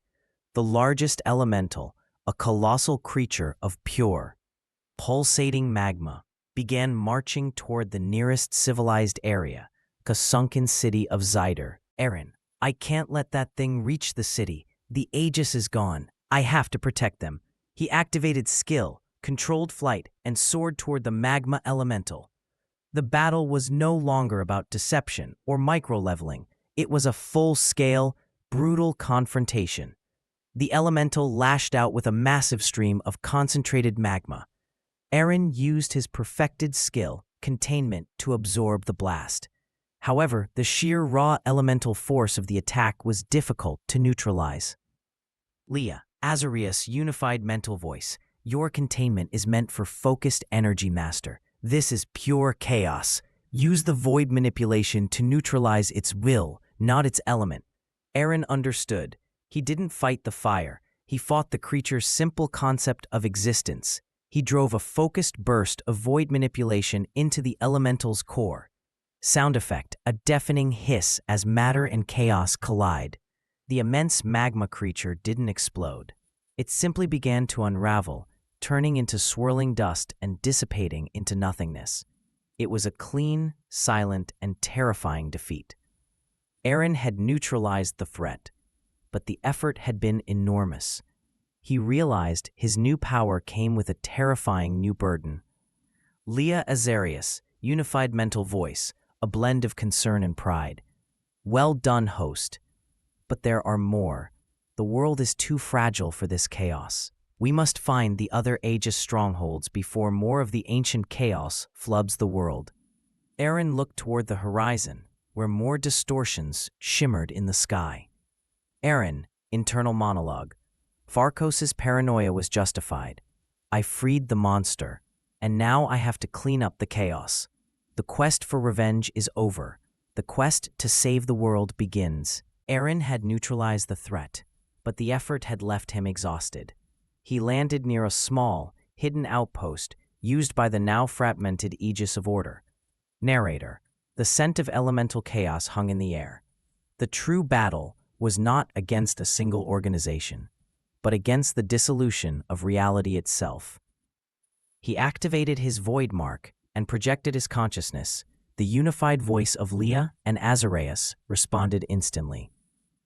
S1: The largest elemental, a colossal creature of pure, pulsating magma, began marching toward the nearest civilized area, the sunken city of Zyder. Eren, I can't let that thing reach the city. The Aegis is gone. I have to protect them. He activated skill, controlled flight, and soared toward the magma elemental. The battle was no longer about deception or micro-leveling. It was a full-scale, brutal confrontation. The elemental lashed out with a massive stream of concentrated magma. Eren used his perfected skill, containment, to absorb the blast. However, the sheer raw elemental force of the attack was difficult to neutralize. Leah, Azarius, unified mental voice. Your containment is meant for focused energy, Master. This is pure chaos. Use the void manipulation to neutralize its will, not its element. Eren understood. He didn't fight the fire. He fought the creature's simple concept of existence. He drove a focused burst of void manipulation into the elemental's core. Sound effect, a deafening hiss as matter and chaos collide. The immense magma creature didn't explode. It simply began to unravel, turning into swirling dust and dissipating into nothingness. It was a clean, silent, and terrifying defeat. Eren had neutralized the threat, but the effort had been enormous. He realized his new power came with a terrifying new burden. Leah Azarius, unified mental voice, a blend of concern and pride. Well done, host. But there are more. The world is too fragile for this chaos. We must find the other Aegis strongholds before more of the ancient chaos floods the world. Eren looked toward the horizon, where more distortions shimmered in the sky. Eren, internal monologue. Varkos's paranoia was justified. I freed the monster, and now I have to clean up the chaos. The quest for revenge is over. The quest to save the world begins. Eren had neutralized the threat, but the effort had left him exhausted. He landed near a small, hidden outpost used by the now fragmented Aegis of Order. Narrator: the scent of elemental chaos hung in the air. The true battle was not against a single organization, but against the dissolution of reality itself. He activated his void mark and projected his consciousness. The unified voice of Leah and Azarius responded instantly.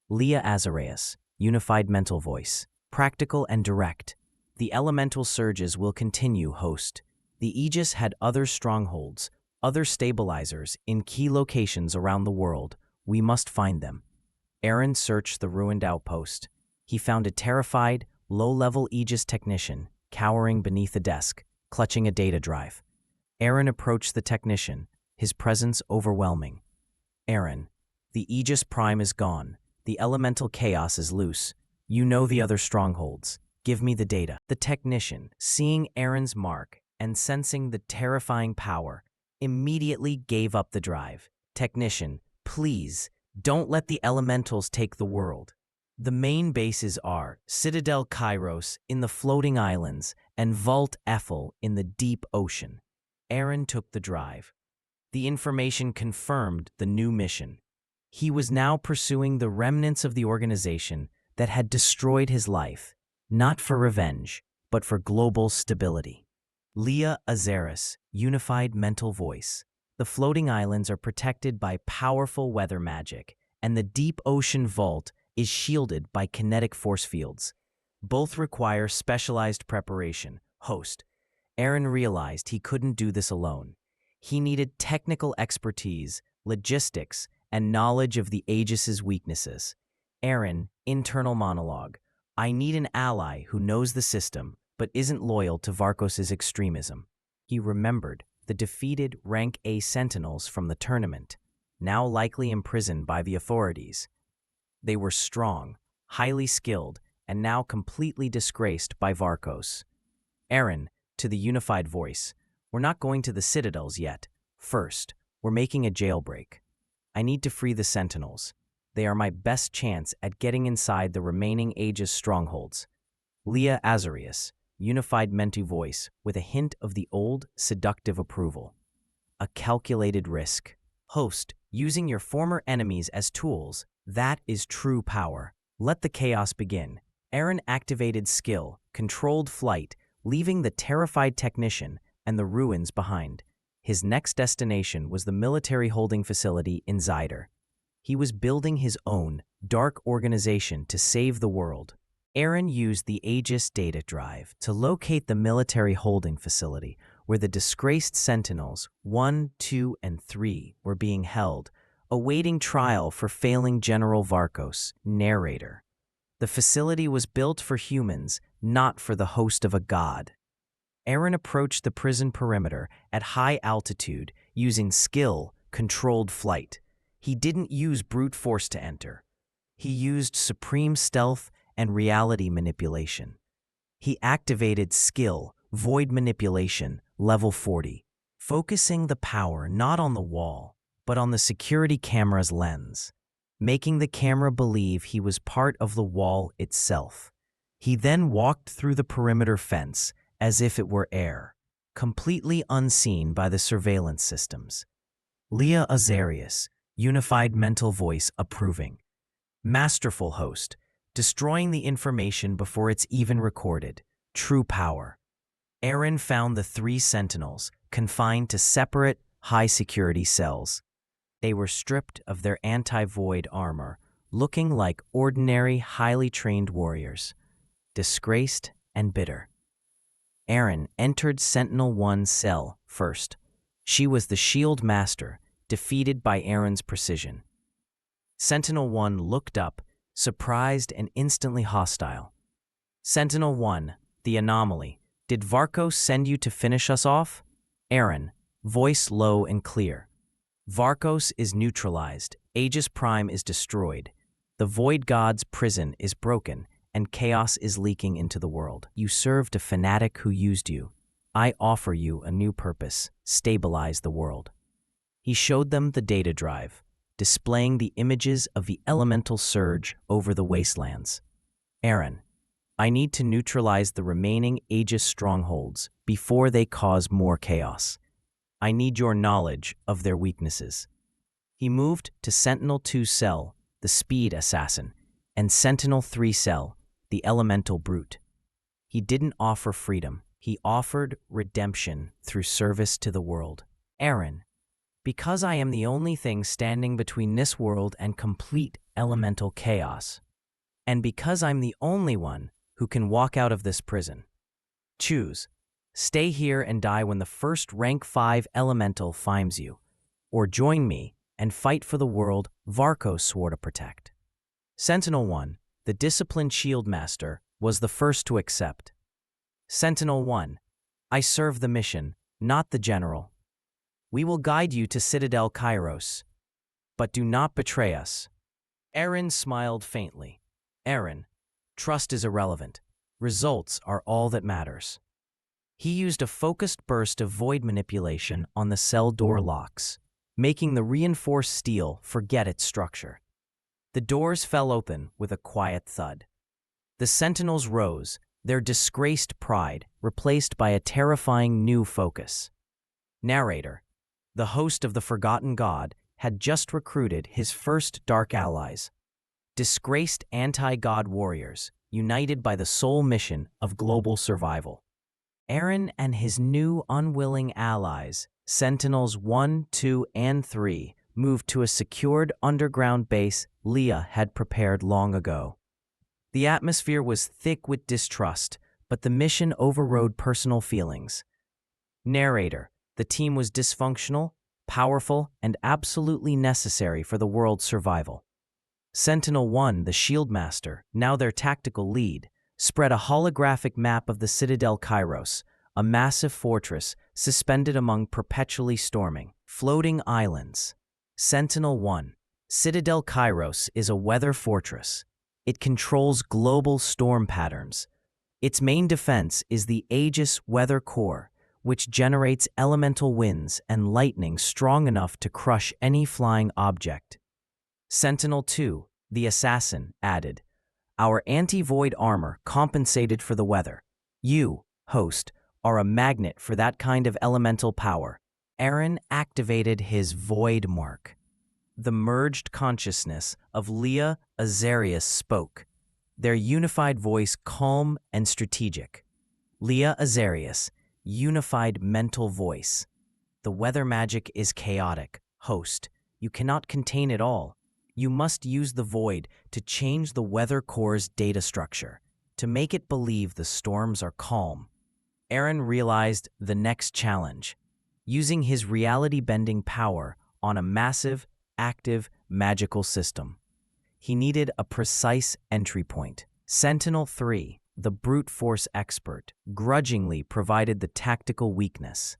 S1: Leah Azarius, unified mental voice, practical and direct. The elemental surges will continue, host. The Aegis had other strongholds, other stabilizers in key locations around the world. We must find them. Eren searched the ruined outpost. He found a terrified, low-level Aegis technician cowering beneath a desk, clutching a data drive. Eren approached the technician, his presence overwhelming. Eren, the Aegis Prime is gone. The elemental chaos is loose. You know the other strongholds. Give me the data. The technician, seeing Eren's mark and sensing the terrifying power, immediately gave up the drive. Technician, please, don't let the elementals take the world. The main bases are Citadel Kairos in the floating islands and Vault Eiffel in the deep ocean. Eren took the drive. The information confirmed the new mission. He was now pursuing the remnants of the organization that had destroyed his life, not for revenge, but for global stability. Leah Azaris, unified mental voice. The floating islands are protected by powerful weather magic, and the deep ocean vault is shielded by kinetic force fields. Both require specialized preparation. Host. Eren realized he couldn't do this alone. He needed technical expertise, logistics, and knowledge of the Aegis's weaknesses. Eren, internal monologue. I need an ally who knows the system, but isn't loyal to Varkos' extremism. He remembered the defeated Rank A Sentinels from the tournament, now likely imprisoned by the authorities. They were strong, highly skilled, and now completely disgraced by Varkos. Eren, to the unified voice, we're not going to the citadels yet. First, we're making a jailbreak. I need to free the Sentinels. They are my best chance at getting inside the remaining Aegis strongholds. Leah Azarius, unified Mentu voice with a hint of the old, seductive approval. A calculated risk. Host, using your former enemies as tools, that is true power. Let the chaos begin. Eren activated skill, controlled flight, leaving the terrified technician and the ruins behind. His next destination was the military holding facility in Zyder. He was building his own, dark organization to save the world. Eren used the Aegis data drive to locate the military holding facility where the disgraced Sentinels 1, 2, and 3 were being held, awaiting trial for failing General Varkos, narrator. The facility was built for humans, not for the host of a god. Eren approached the prison perimeter at high altitude using skill, controlled flight. He didn't use brute force to enter. He used supreme stealth and reality manipulation. He activated skill, void manipulation, level 40, focusing the power not on the wall, but on the security camera's lens, making the camera believe he was part of the wall itself. He then walked through the perimeter fence as if it were air, completely unseen by the surveillance systems. Leah Azarius, unified mental voice approving. Masterful host, destroying the information before it's even recorded. True power. Eren found the 3 Sentinels, confined to separate, high-security cells. They were stripped of their anti-void armor, looking like ordinary, highly trained warriors, disgraced and bitter. Eren entered Sentinel-1's cell first. She was the Shield Master, defeated by Eren's precision. Sentinel-1 looked up, surprised and instantly hostile. Sentinel-1, the anomaly. Did Varkos send you to finish us off? Eren, voice low and clear. Varkos is neutralized, Aegis Prime is destroyed. The Void God's prison is broken, and chaos is leaking into the world. You served a fanatic who used you. I offer you a new purpose: stabilize the world. He showed them the data drive, displaying the images of the elemental surge over the wastelands. Eren, I need to neutralize the remaining Aegis strongholds before they cause more chaos. I need your knowledge of their weaknesses. He moved to Sentinel-2 cell, the speed assassin, and Sentinel-3 cell, the elemental brute. He didn't offer freedom. He offered redemption through service to the world. Eren, because I am the only thing standing between this world and complete elemental chaos, and because I'm the only one who can walk out of this prison, choose. Stay here and die when the first rank 5 elemental finds you, or join me and fight for the world Varkos swore to protect. Sentinel-1, the disciplined shield master, was the first to accept. Sentinel-1, I serve the mission, not the general. We will guide you to Citadel Kairos, but do not betray us. Eren smiled faintly. Eren, trust is irrelevant. Results are all that matters. He used a focused burst of void manipulation on the cell door locks, making the reinforced steel forget its structure. The doors fell open with a quiet thud. The sentinels rose, their disgraced pride replaced by a terrifying new focus. Narrator: the host of the Forgotten God had just recruited his first dark allies, disgraced anti-God warriors, united by the sole mission of global survival. Eren and his new unwilling allies, Sentinels 1, 2, and 3, moved to a secured underground base Leah had prepared long ago. The atmosphere was thick with distrust, but the mission overrode personal feelings. Narrator: the team was dysfunctional, powerful, and absolutely necessary for the world's survival. Sentinel 1, the Shield Master, now their tactical lead, spread a holographic map of the Citadel Kairos, a massive fortress suspended among perpetually storming, floating islands. Sentinel 1, Citadel Kairos is a weather fortress. It controls global storm patterns. Its main defense is the Aegis Weather Core, which generates elemental winds and lightning strong enough to crush any flying object. Sentinel 2, the Assassin, added, "Our anti-void armor compensated for the weather. You, host, are a magnet for that kind of elemental power." Eren activated his void mark. The merged consciousness of Leah Azarius spoke, their unified voice calm and strategic. Leah Azarius, unified mental voice. The weather magic is chaotic, host. You cannot contain it all. You must use the void to change the weather core's data structure, to make it believe the storms are calm. Eren realized the next challenge, using his reality-bending power on a massive, active, magical system. He needed a precise entry point. Sentinel 3, the brute force expert, grudgingly provided the tactical weakness.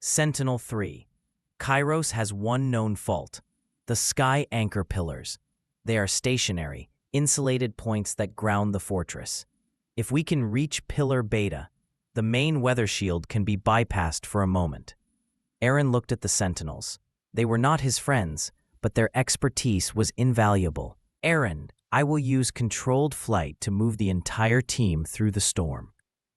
S1: Sentinel 3, Kairos has one known fault: the sky anchor pillars. They are stationary, insulated points that ground the fortress. If we can reach Pillar Beta, the main weather shield can be bypassed for a moment. Eren looked at the Sentinels. They were not his friends, but their expertise was invaluable. "Eren, I will use controlled flight to move the entire team through the storm."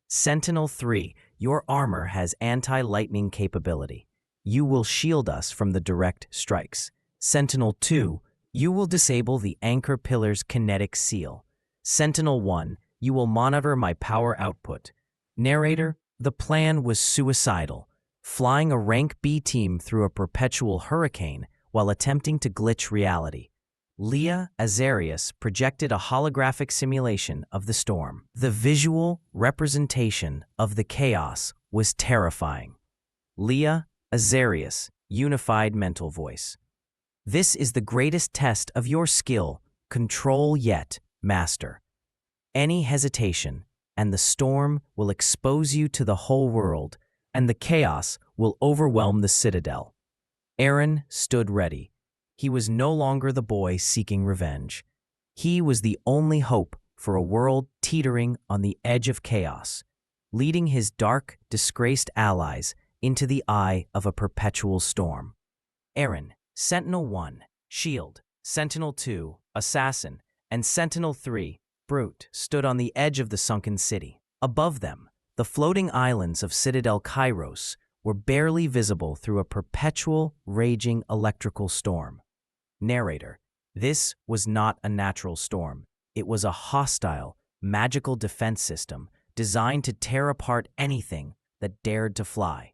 S1: Sentinel 3, your armor has anti-lightning capability. You will shield us from the direct strikes. Sentinel 2, you will disable the anchor pillar's kinetic seal. Sentinel 1, you will monitor my power output. Narrator: the plan was suicidal, flying a rank B team through a perpetual hurricane while attempting to glitch reality. Leah Azarius projected a holographic simulation of the storm. The visual representation of the chaos was terrifying. Leah Azarius, unified mental voice. This is the greatest test of your skill, control yet, master. Any hesitation, and the storm will expose you to the whole world, and the chaos will overwhelm the citadel. Eren stood ready. He was no longer the boy seeking revenge. He was the only hope for a world teetering on the edge of chaos, leading his dark, disgraced allies into the eye of a perpetual storm. Eren, Sentinel 1, Shield, Sentinel 2, Assassin, and Sentinel 3, Brute, stood on the edge of the sunken city. Above them, the floating islands of Citadel Kairos were barely visible through a perpetual, raging electrical storm. Narrator: this was not a natural storm. It was a hostile, magical defense system designed to tear apart anything that dared to fly.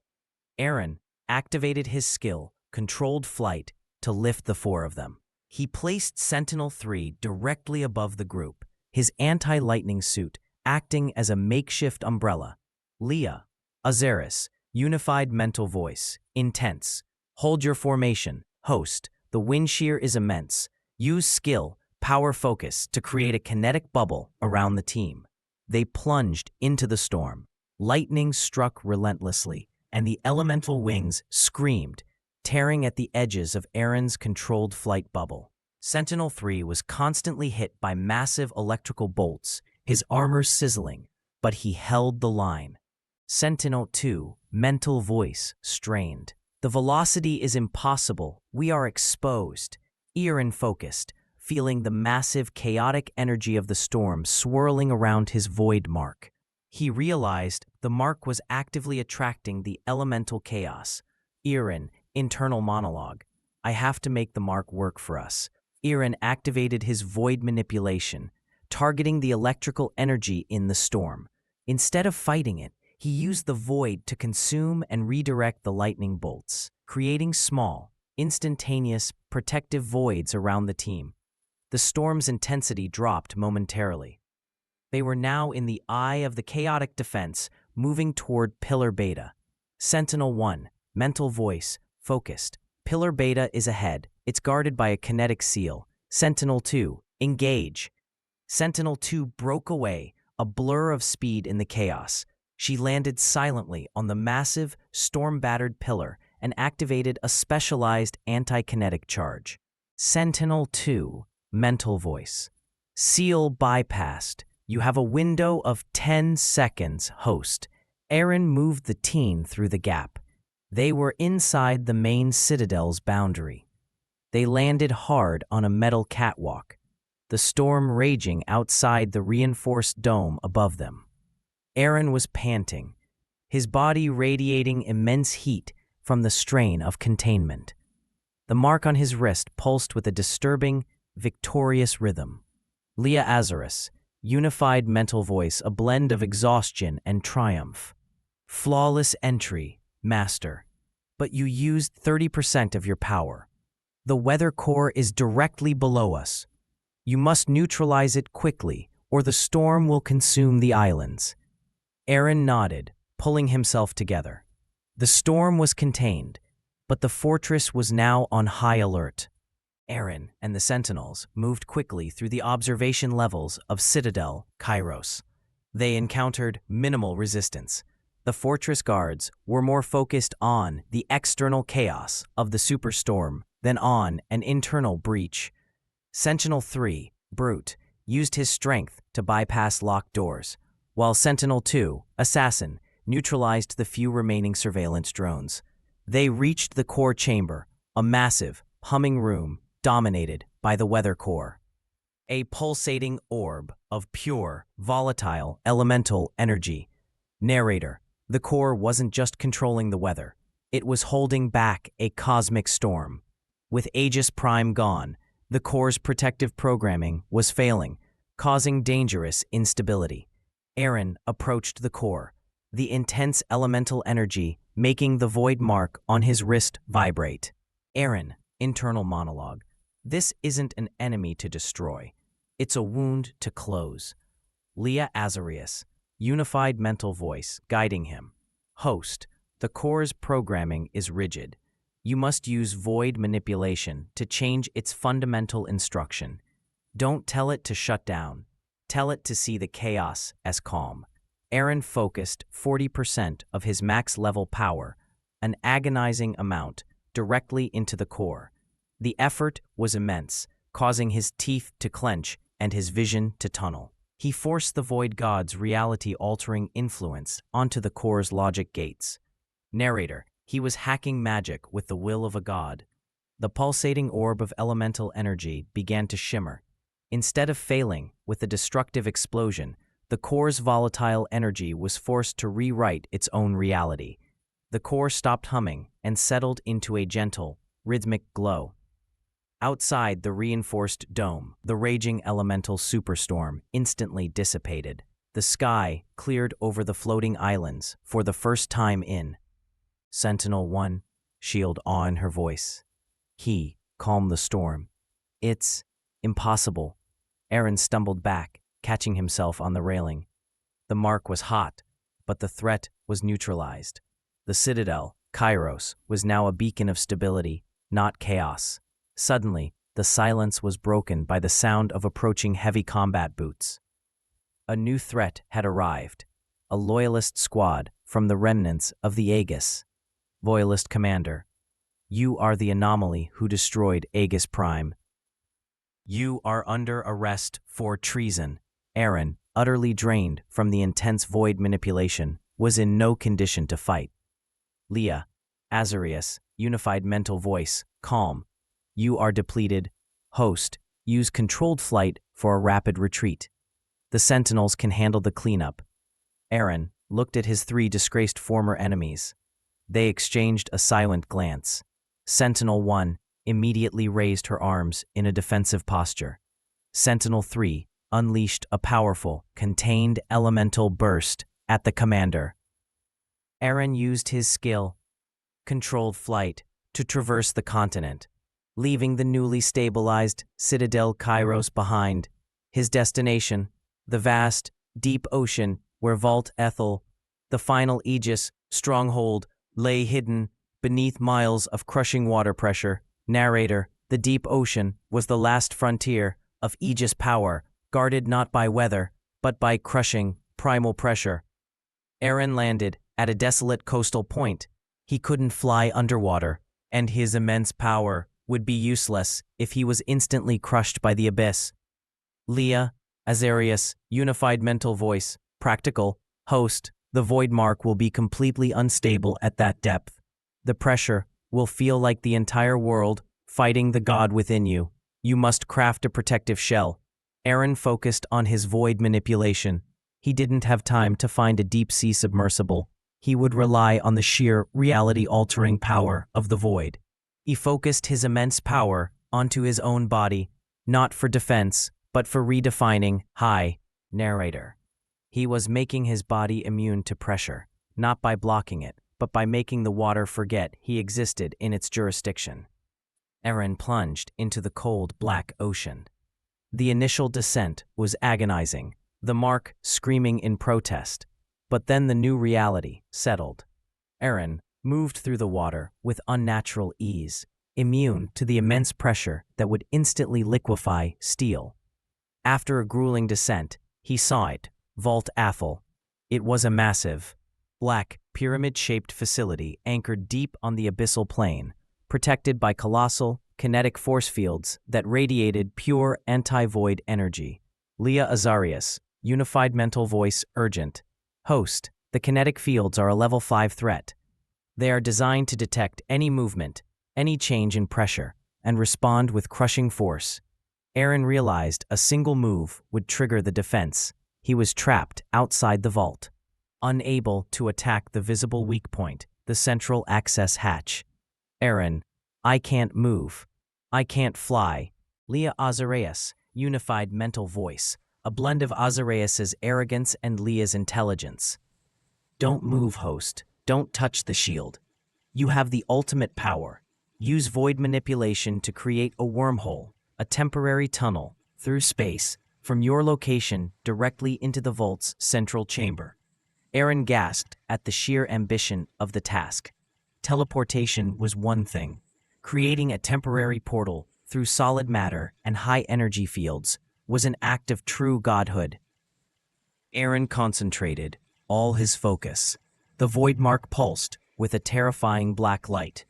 S1: Eren activated his skill, controlled flight, to lift the four of them. He placed Sentinel 3 directly above the group, his anti-lightning suit acting as a makeshift umbrella. Leah Azarius, unified mental voice, intense. Hold your formation, host. The wind shear is immense. Use skill, power focus to create a kinetic bubble around the team. They plunged into the storm. Lightning struck relentlessly, and the elemental wings screamed, tearing at the edges of Eren's controlled flight bubble. Sentinel 3 was constantly hit by massive electrical bolts, his armor sizzling, but he held the line. Sentinel-2, mental voice, strained. The velocity is impossible. We are exposed. Eren focused, feeling the massive, chaotic energy of the storm swirling around his void mark. He realized the mark was actively attracting the elemental chaos. Eren, internal monologue. I have to make the mark work for us. Eren activated his void manipulation, targeting the electrical energy in the storm. Instead of fighting it, he used the void to consume and redirect the lightning bolts, creating small, instantaneous, protective voids around the team. The storm's intensity dropped momentarily. They were now in the eye of the chaotic defense, moving toward Pillar Beta. Sentinel-1, mental voice, focused. Pillar Beta is ahead. It's guarded by a kinetic seal. Sentinel-2, engage. Sentinel-2 broke away, a blur of speed in the chaos. She landed silently on the massive, storm-battered pillar and activated a specialized anti-kinetic charge. Sentinel-2, mental voice. Seal bypassed. You have a window of 10 seconds, host. Eren moved the team through the gap. They were inside the main citadel's boundary. They landed hard on a metal catwalk, the storm raging outside the reinforced dome above them. Eren was panting, his body radiating immense heat from the strain of containment. The mark on his wrist pulsed with a disturbing, victorious rhythm. Leah Azarus, unified mental voice, a blend of exhaustion and triumph. Flawless entry, master. But you used 30% of your power. The weather core is directly below us. You must neutralize it quickly, or the storm will consume the islands. Eren nodded, pulling himself together. The storm was contained, but the fortress was now on high alert. Eren and the Sentinels moved quickly through the observation levels of Citadel Kairos. They encountered minimal resistance. The fortress guards were more focused on the external chaos of the superstorm than on an internal breach. Sentinel-3, Brute, used his strength to bypass locked doors, while Sentinel-2, Assassin, neutralized the few remaining surveillance drones. They reached the core chamber, a massive, humming room dominated by the weather core. A pulsating orb of pure, volatile, elemental energy. Narrator, the core wasn't just controlling the weather. It was holding back a cosmic storm. With Aegis Prime gone, the core's protective programming was failing, causing dangerous instability. Eren approached the core, the intense elemental energy making the void mark on his wrist vibrate. Eren, internal monologue. This isn't an enemy to destroy. It's a wound to close. Leah Azarius, unified mental voice, guiding him. Host, the core's programming is rigid. You must use void manipulation to change its fundamental instruction. Don't tell it to shut down. Tell it to see the chaos as calm. Eren focused 40% of his max-level power, an agonizing amount, directly into the core. The effort was immense, causing his teeth to clench and his vision to tunnel. He forced the Void God's reality-altering influence onto the core's logic gates. Narrator, he was hacking magic with the will of a god. The pulsating orb of elemental energy began to shimmer. Instead of failing with a destructive explosion, the core's volatile energy was forced to rewrite its own reality. The core stopped humming and settled into a gentle, rhythmic glow. Outside the reinforced dome, the raging elemental superstorm instantly dissipated. The sky cleared over the floating islands for the first time in. Sentinel-1, shield awe in her voice. He calmed the storm. It's impossible. Eren stumbled back, catching himself on the railing. The mark was hot, but the threat was neutralized. The Citadel, Kairos, was now a beacon of stability, not chaos. Suddenly, the silence was broken by the sound of approaching heavy combat boots. A new threat had arrived, a loyalist squad from the remnants of the Aegis. Loyalist commander, you are the anomaly who destroyed Aegis Prime. You are under arrest for treason. Eren, utterly drained from the intense void manipulation, was in no condition to fight. Leah, Azarius, unified mental voice, calm. You are depleted. Host, use controlled flight for a rapid retreat. The Sentinels can handle the cleanup. Eren looked at his 3 disgraced former enemies. They exchanged a silent glance. Sentinel 1 immediately raised her arms in a defensive posture. Sentinel 3 unleashed a powerful, contained elemental burst at the commander. Eren used his skill, controlled flight, to traverse the continent, leaving the newly stabilized Citadel Kairos behind. His destination, the vast, deep ocean where Vault Ethel, the final Aegis stronghold, lay hidden beneath miles of crushing water pressure. Narrator, the deep ocean was the last frontier of Aegis power, guarded not by weather, but by crushing, primal pressure. Eren landed at a desolate coastal point. He couldn't fly underwater, and his immense power would be useless if he was instantly crushed by the abyss. Leah, Azarius, unified mental voice, practical, host, the void mark will be completely unstable at that depth. The pressure will feel like the entire world fighting the god within you. You must craft a protective shell. Eren focused on his void manipulation. He didn't have time to find a deep-sea submersible. He would rely on the sheer, reality-altering power of the void. He focused his immense power onto his own body, not for defense, but for redefining. Narrator. He was making his body immune to pressure, not by blocking it, but by making the water forget he existed in its jurisdiction. Eren plunged into the cold, black ocean. The initial descent was agonizing, the mark screaming in protest. But then the new reality settled. Eren moved through the water with unnatural ease, immune to the immense pressure that would instantly liquefy steel. After a grueling descent, he saw it, Vault Ethel. It was a massive, black, pyramid-shaped facility anchored deep on the abyssal plane, protected by colossal, kinetic force fields that radiated pure anti-void energy. Leah Azarius, unified mental voice, urgent. Host, the kinetic fields are a level 5 threat. They are designed to detect any movement, any change in pressure, and respond with crushing force. Eren realized a single move would trigger the defense. He was trapped outside the vault, unable to attack the visible weak point, the central access hatch. Eren, I can't move. I can't fly. Leah Azarius, unified mental voice, a blend of Azarius's arrogance and Leah's intelligence. Don't move, host. Don't touch the shield. You have the ultimate power. Use void manipulation to create a wormhole, a temporary tunnel, through space, from your location directly into the vault's central chamber. Eren gasped at the sheer ambition of the task. Teleportation was one thing. Creating a temporary portal through solid matter and high-energy fields was an act of true godhood. Eren concentrated all his focus. The void mark pulsed with a terrifying black light.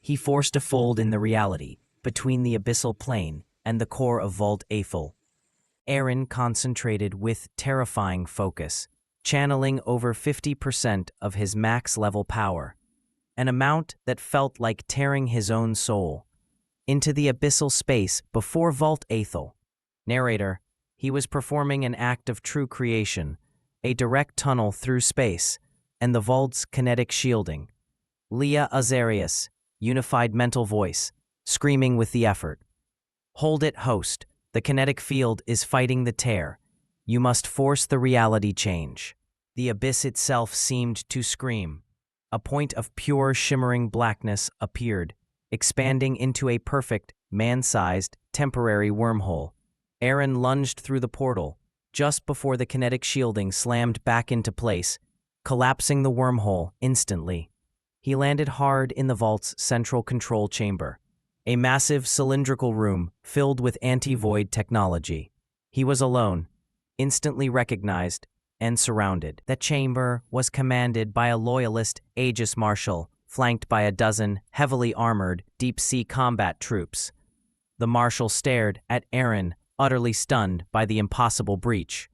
S1: He forced a fold in the reality between the abyssal plane and the core of Vault Ethel. Eren concentrated with terrifying focus, channeling over 50% of his max-level power, an amount that felt like tearing his own soul into the abyssal space before Vault Ethel. Narrator, he was performing an act of true creation, a direct tunnel through space, and the vault's kinetic shielding. Leah Azarius, unified mental voice, screaming with the effort. Hold it, host. The kinetic field is fighting the tear. You must force the reality change. The abyss itself seemed to scream. A point of pure shimmering blackness appeared, expanding into a perfect, man-sized, temporary wormhole. Eren lunged through the portal, just before the kinetic shielding slammed back into place, collapsing the wormhole instantly. He landed hard in the vault's central control chamber, a massive cylindrical room filled with anti-void technology. He was alone, instantly recognized and surrounded. The chamber was commanded by a loyalist Aegis Marshal, flanked by a dozen heavily armored deep-sea combat troops. The Marshal stared at Eren, utterly stunned by the impossible breach.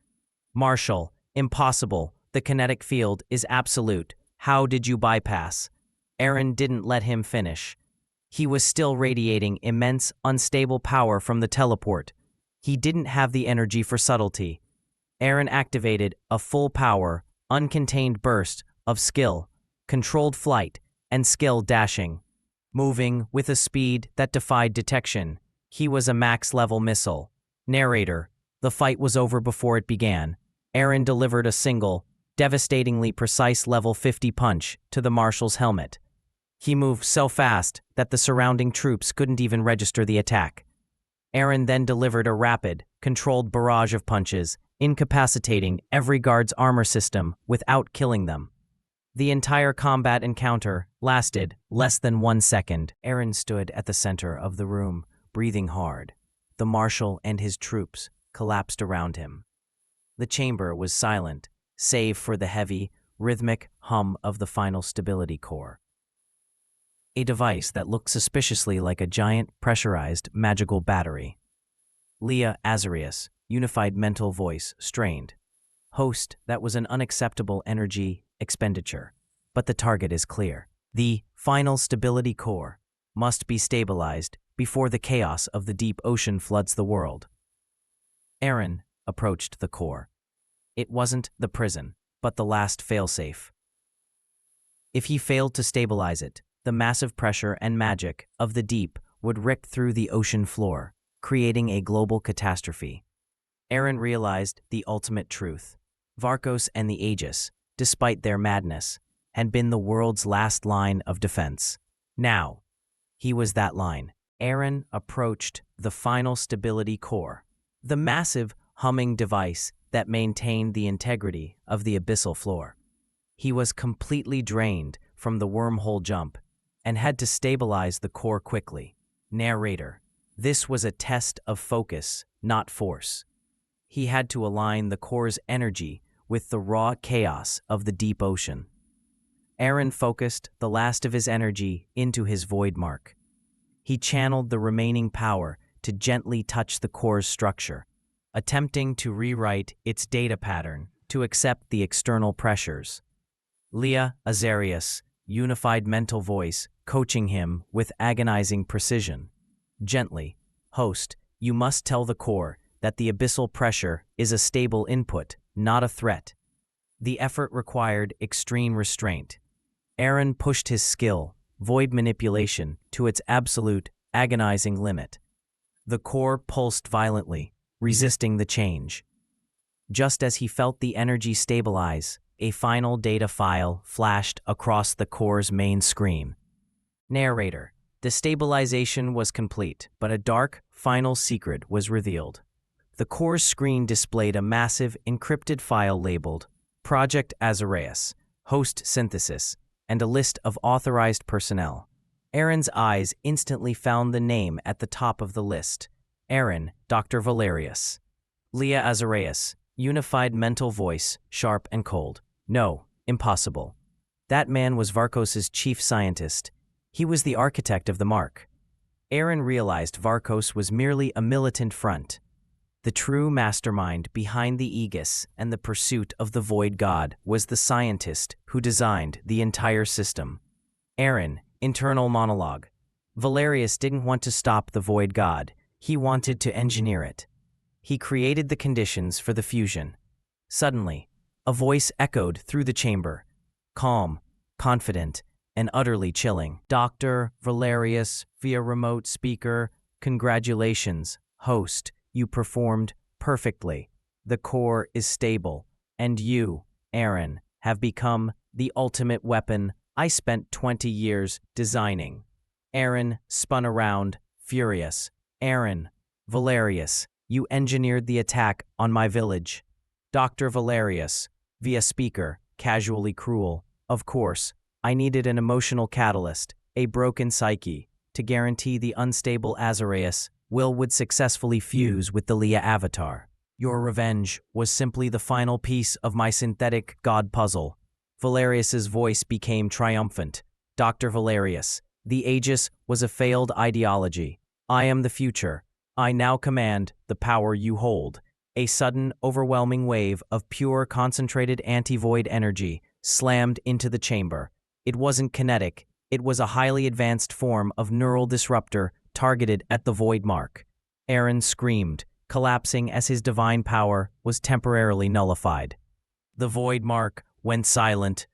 S1: Marshal, impossible, The kinetic field is absolute. How did you bypass? Eren didn't let him finish. He was still radiating immense, unstable power from the teleport. He didn't have the energy for subtlety. Eren activated a full-power, uncontained burst of skill, controlled flight, and skill dashing. Moving with a speed that defied detection, he was a max-level missile. Narrator: the fight was over before it began. Eren delivered a single, devastatingly precise level 50 punch to the marshal's helmet. He moved so fast that the surrounding troops couldn't even register the attack. Eren then delivered a rapid, controlled barrage of punches, incapacitating every guard's armor system without killing them. The entire combat encounter lasted less than 1 second. Eren stood at the center of the room, breathing hard. The marshal and his troops collapsed around him. The chamber was silent, save for the heavy, rhythmic hum of the final stability core. A device that looked suspiciously like a giant, pressurized, magical battery. Leah Azarius, unified mental voice, strained. Host, that was an unacceptable energy expenditure. But the target is clear. The final stability core must be stabilized before the chaos of the deep ocean floods the world. Eren approached the core. It wasn't the prison, but the last failsafe. If he failed to stabilize it, the massive pressure and magic of the deep would rip through the ocean floor, creating a global catastrophe. Eren realized the ultimate truth. Varkos and the Aegis, despite their madness, had been the world's last line of defense. Now, he was that line. Eren approached the final stability core, the massive, humming device that maintained the integrity of the abyssal floor. He was completely drained from the wormhole jump and had to stabilize the core quickly. Narrator: this was a test of focus, not force. He had to align the core's energy with the raw chaos of the deep ocean. Eren focused the last of his energy into his void mark. He channeled the remaining power to gently touch the core's structure, attempting to rewrite its data pattern to accept the external pressures. Leah Azarius, unified mental voice, coaching him with agonizing precision. Gently: host, you must tell the core that the abyssal pressure is a stable input, not a threat. The effort required extreme restraint. Eren pushed his skill, void manipulation, to its absolute, agonizing limit. The core pulsed violently, resisting the change. Just as he felt the energy stabilize, a final data file flashed across the core's main screen. Narrator: the stabilization was complete, but a dark, final secret was revealed. The core's screen displayed a massive, encrypted file labeled Project Azarius, Host Synthesis, and a list of authorized personnel. Eren's eyes instantly found the name at the top of the list. Eren, Dr. Valerius. Leah Azarius, unified mental voice, sharp and cold. No, impossible. That man was Varkos's chief scientist. He was the architect of the mark. Eren realized Varkos was merely a militant front. The true mastermind behind the Aegis and the pursuit of the Void God was the scientist who designed the entire system. Eren, internal monologue. Valerius didn't want to stop the Void God. He wanted to engineer it. He created the conditions for the fusion. Suddenly, a voice echoed through the chamber. Calm, confident, and utterly chilling. Dr. Valerius, via remote speaker, congratulations, host. You performed perfectly. The core is stable, and you, Eren, have become the ultimate weapon I spent 20 years designing. Eren spun around, furious. Eren, Valerius, you engineered the attack on my village. Dr. Valerius, via speaker, casually cruel. Of course, I needed an emotional catalyst, a broken psyche, to guarantee the unstable Azarius Will would successfully fuse with the Leah avatar. Your revenge was simply the final piece of my synthetic god puzzle. Valerius's voice became triumphant. Dr. Valerius, the Aegis was a failed ideology. I am the future. I now command the power you hold. A sudden, overwhelming wave of pure, concentrated anti-void energy slammed into the chamber. It wasn't kinetic, it was a highly advanced form of neural disruptor targeted at the void mark. Eren screamed, collapsing as his divine power was temporarily nullified. The void mark went silent, ...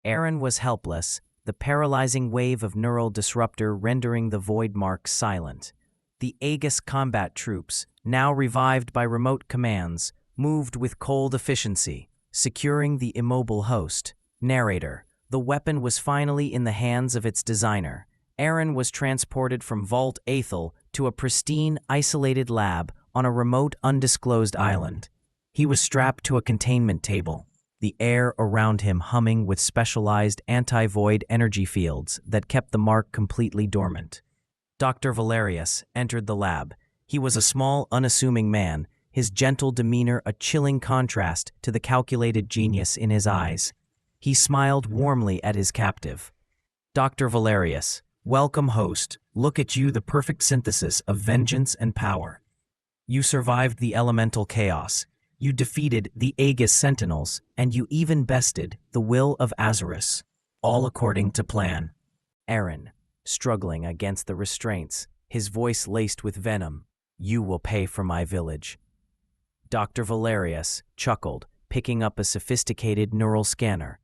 S1: Eren was helpless, the paralyzing wave of neural disruptor rendering the void mark silent. The Aegis combat troops, now revived by remote commands, moved with cold efficiency, securing the immobile host. Narrator: the weapon was finally in the hands of its designer. Eren was transported from Vault Aethel to a pristine, isolated lab on a remote, undisclosed island. He was strapped to a containment table, the air around him humming with specialized anti-void energy fields that kept the mark completely dormant. Dr. Valerius entered the lab. He was a small, unassuming man, his gentle demeanor a chilling contrast to the calculated genius in his eyes. He smiled warmly at his captive. Dr. Valerius, welcome, host. Look at you, the perfect synthesis of vengeance and power. You survived the elemental chaos. You defeated the Aegis Sentinels, and you even bested the will of Azarus, all according to plan. Eren, struggling against the restraints, his voice laced with venom. You will pay for my village. Dr. Valerius chuckled, picking up a sophisticated neural scanner.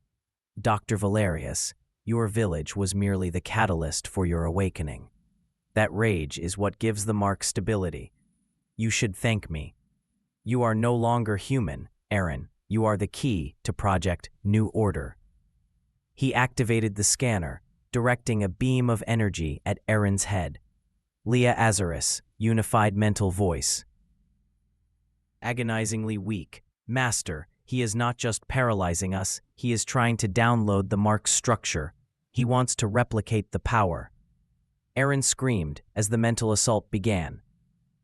S1: Dr. Valerius, your village was merely the catalyst for your awakening. That rage is what gives the mark stability. You should thank me. You are no longer human, Eren. You are the key to Project New Order. He activated the scanner, directing a beam of energy at Eren's head. Leah Azarus, unified mental voice. Agonizingly weak. Master, he is not just paralyzing us, he is trying to download the mark's structure. He wants to replicate the power. Eren screamed as the mental assault began.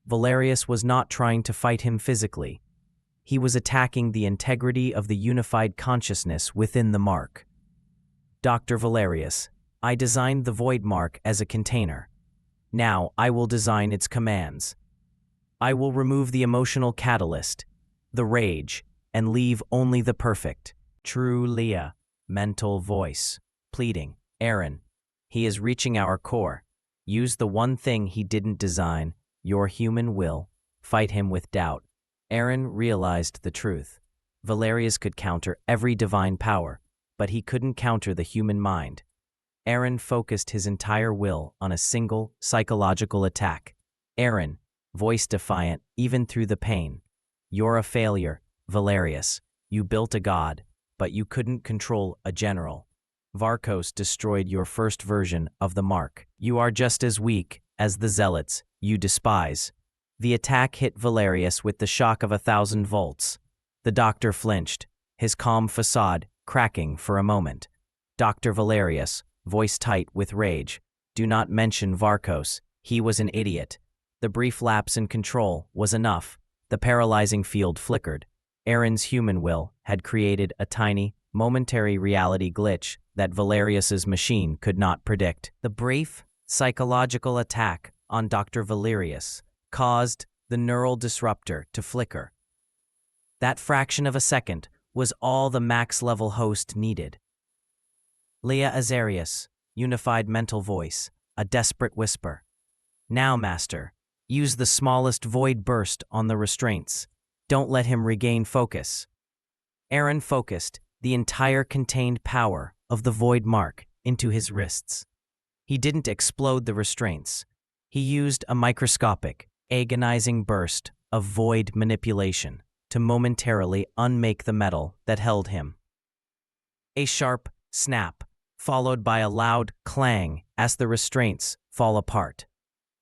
S1: Valerius was not trying to fight him physically. He was attacking the integrity of the unified consciousness within the mark. Dr. Valerius, I designed the void mark as a container. Now I will design its commands. I will remove the emotional catalyst, the rage, and leave only the perfect, true Leah, mental voice, pleading. Eren, he is reaching our core. Use the one thing he didn't design, your human will. Fight him with doubt. Eren realized the truth. Valerius could counter every divine power, but he couldn't counter the human mind. Eren focused his entire will on a single psychological attack. Eren, voice defiant even through the pain. You're a failure, Valerius. You built a god, but you couldn't control a general. Varkos destroyed your first version of the mark. You are just as weak as the zealots you despise. The attack hit Valerius with the shock of 1,000 volts. The doctor flinched, his calm facade cracking for a moment. Dr. Valerius, voice tight with rage. Do not mention Varkos. He was an idiot. The brief lapse in control was enough. The paralyzing field flickered. Eren's human will had created a tiny, momentary reality glitch that Valerius's machine could not predict. The brief, psychological attack on Dr. Valerius caused the neural disruptor to flicker. That fraction of a second was all the max-level host needed. Leah Azarius, unified mental voice, a desperate whisper. Now, Master, use the smallest void burst on the restraints. Don't let him regain focus. Eren focused the entire contained power of the void mark into his wrists. He didn't explode the restraints. He used a microscopic, agonizing burst of void manipulation to momentarily unmake the metal that held him. A sharp snap, followed by a loud clang as the restraints fall apart.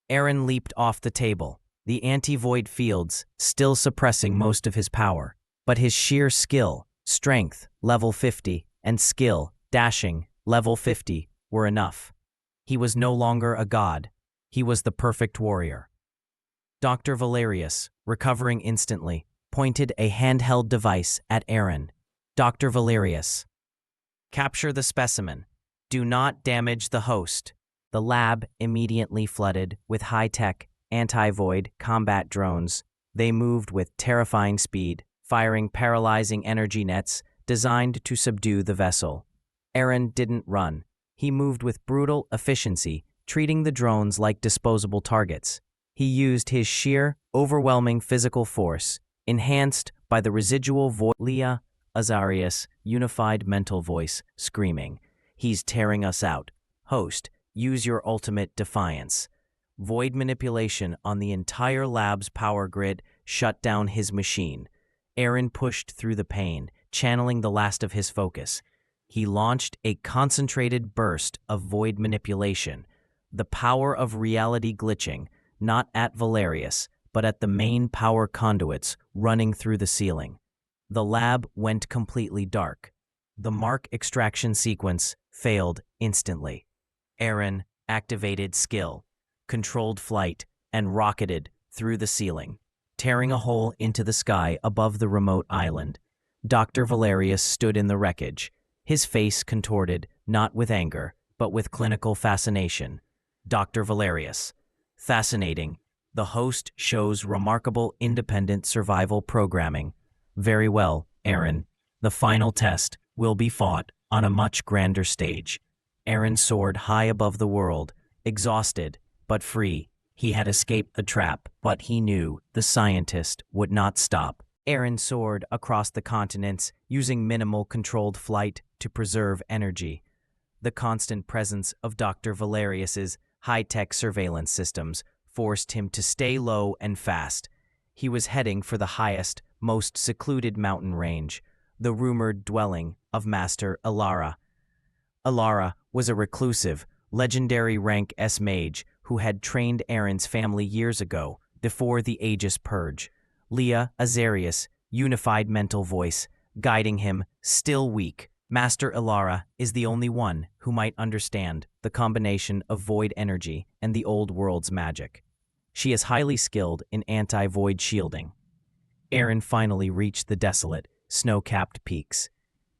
S1: Eren leaped off the table, the anti-void fields still suppressing most of his power, but his sheer skill, strength, level 50, and skill, dashing, level 50, were enough. He was no longer a god. He was the perfect warrior. Dr. Valerius, recovering instantly, pointed a handheld device at Eren. Dr. Valerius, capture the specimen. Do not damage the host. The lab immediately flooded with high-tech, anti-void combat drones. They moved with terrifying speed, firing paralyzing energy nets designed to subdue the vessel. Eren didn't run. He moved with brutal efficiency, treating the drones like disposable targets. He used his sheer, overwhelming physical force, enhanced by the residual voice. Leah, Azarius, unified mental voice, screaming, "He's tearing us out. Host, use your ultimate defiance." Void manipulation on the entire lab's power grid shut down his machine. Eren pushed through the pain, channeling the last of his focus. He launched a concentrated burst of void manipulation, the power of reality glitching, not at Valerius, but at the main power conduits running through the ceiling. The lab went completely dark. The mark extraction sequence failed instantly. Eren activated skill, controlled flight, and rocketed through the ceiling, tearing a hole into the sky above the remote island. Dr. Valerius stood in the wreckage, his face contorted, not with anger, but with clinical fascination. Dr. Valerius. Fascinating. The host shows remarkable independent survival programming. Very well, Eren. The final test will be fought on a much grander stage. Eren soared high above the world, exhausted, but free. He had escaped the trap, but he knew the scientist would not stop. Eren soared across the continents, using minimal controlled flight to preserve energy. The constant presence of Dr. Valerius's high-tech surveillance systems forced him to stay low and fast. He was heading for the highest, most secluded mountain range, the rumored dwelling of Master Alara. Alara was a reclusive, legendary rank S mage who had trained Eren's family years ago, before the Aegis Purge. Leah, Azarius, unified mental voice, guiding him, still weak. Master Alara is the only one who might understand the combination of void energy and the old world's magic. She is highly skilled in anti-void shielding. Eren finally reached the desolate, snow-capped peaks.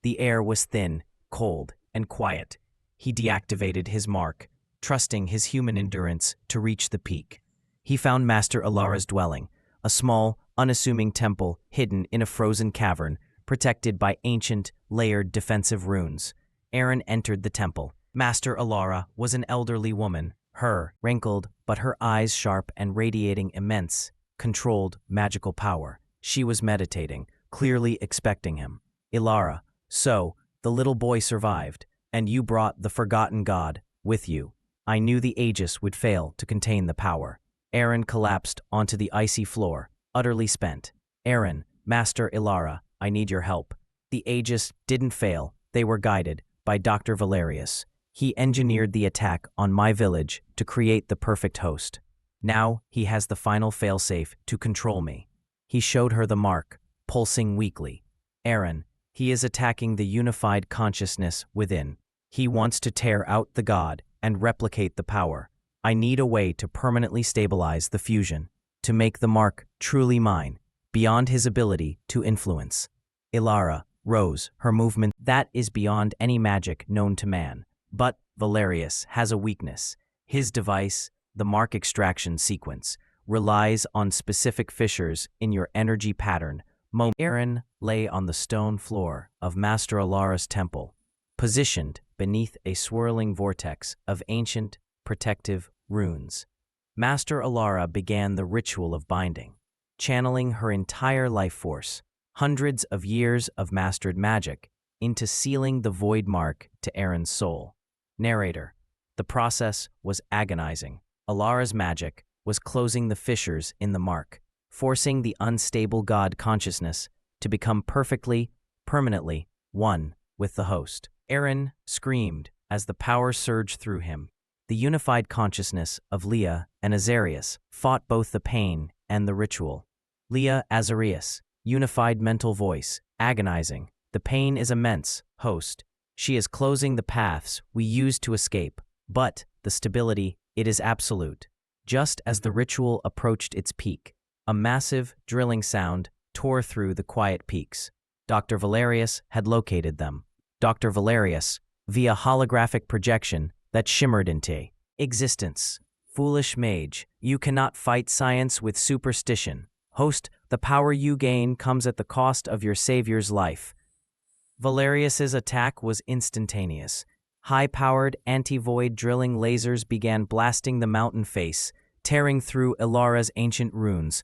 S1: The air was thin, cold, and quiet. He deactivated his mark, trusting his human endurance to reach the peak. He found Master Alara's dwelling, a small, unassuming temple hidden in a frozen cavern, protected by ancient, layered defensive runes. Eren entered the temple. Master Alara was an elderly woman, her wrinkled, but her eyes sharp and radiating immense, controlled magical power. She was meditating, clearly expecting him. Alara, so, the little boy survived, and you brought the forgotten god with you. I knew the Aegis would fail to contain the power. Eren collapsed onto the icy floor, utterly spent. Eren, Master Alara, I need your help. The Aegis didn't fail. They were guided by Dr. Valerius. He engineered the attack on my village to create the perfect host. Now he has the final failsafe to control me. He showed her the mark, pulsing weakly. Eren, he is attacking the unified consciousness within. He wants to tear out the god and replicate the power. I need a way to permanently stabilize the fusion, to make the mark truly mine, beyond his ability to influence. Alara rose, her movement that is beyond any magic known to man. But Valerius has a weakness. His device, the mark extraction sequence, relies on specific fissures in your energy pattern. Eren lay on the stone floor of Master Alara's temple, positioned beneath a swirling vortex of ancient, protective runes. Master Alara began the ritual of binding, channeling her entire life force, hundreds of years of mastered magic, into sealing the void mark to Eren's soul. Narrator. The process was agonizing. Alara's magic was closing the fissures in the mark, forcing the unstable god consciousness to become perfectly, permanently, one with the host. Eren screamed as the power surged through him. The unified consciousness of Leah and Azarius fought both the pain and the ritual. Leah, Azarius, unified mental voice, agonizing. The pain is immense, host. She is closing the paths we used to escape, but the stability, it is absolute. Just as the ritual approached its peak, a massive drilling sound tore through the quiet peaks. Dr. Valerius had located them. Dr. Valerius, via holographic projection that shimmered into existence. Foolish mage, you cannot fight science with superstition. Host, the power you gain comes at the cost of your savior's life. Valerius's attack was instantaneous. High-powered anti-void drilling lasers began blasting the mountain face, tearing through Ilara's ancient runes.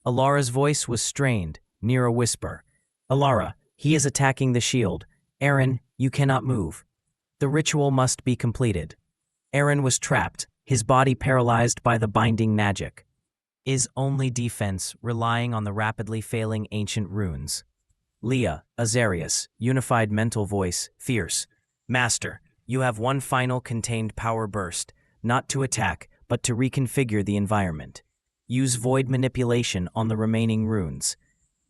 S1: Ilara's voice was strained, near a whisper. Ilara, he is attacking the shield. Eren, you cannot move. The ritual must be completed. Eren was trapped, his body paralyzed by the binding magic. His only defense relying on the rapidly failing ancient runes. Leah, Azarius, unified mental voice, fierce. Master, you have one final contained power burst, not to attack, but to reconfigure the environment. Use void manipulation on the remaining runes.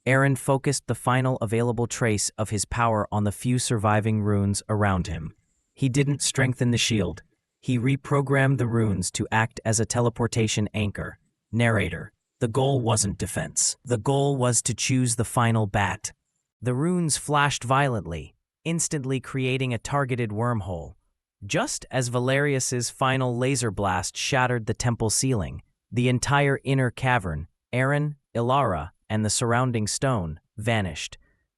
S1: Eren focused the final available trace of his power on the few surviving runes around him. He didn't strengthen the shield. He reprogrammed the runes to act as a teleportation anchor. Narrator, the goal wasn't defense. The goal was to choose the final bat. The runes flashed violently, instantly creating a targeted wormhole. Just as Valerius's final laser blast shattered the temple ceiling, the entire inner cavern, Eren, Ilara, and the surrounding stone, vanished.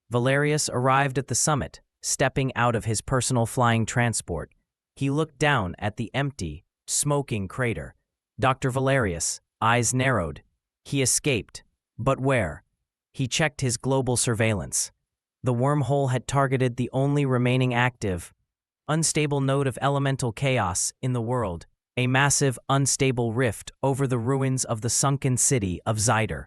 S1: Valerius arrived at the summit, stepping out of his personal flying transport. He looked down at the empty, smoking crater. Dr. Valerius, eyes narrowed. He escaped. But where? He checked his global surveillance. The wormhole had targeted the only remaining active, unstable node of elemental chaos in the world, a massive, unstable rift over the ruins of the sunken city of Zyder.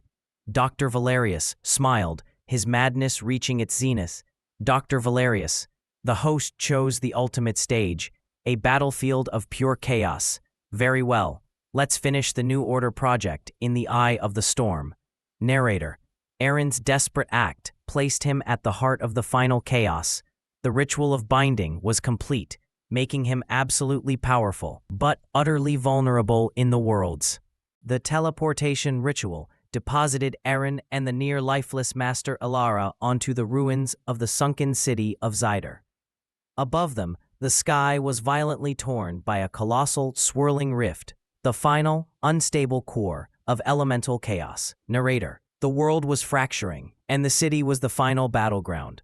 S1: Dr. Valerius smiled, his madness reaching its zenith. Dr. Valerius, the host chose the ultimate stage, a battlefield of pure chaos. Very well, let's finish the New Order project in the eye of the storm. Narrator, Eren's desperate act placed him at the heart of the final chaos. The ritual of binding was complete, making him absolutely powerful, but utterly vulnerable in the worlds. The teleportation ritual deposited Eren and the near-lifeless Master Ilara onto the ruins of the sunken city of Zyder. Above them, the sky was violently torn by a colossal, swirling rift, the final, unstable core of elemental chaos. Narrator, the world was fracturing, and the city was the final battleground.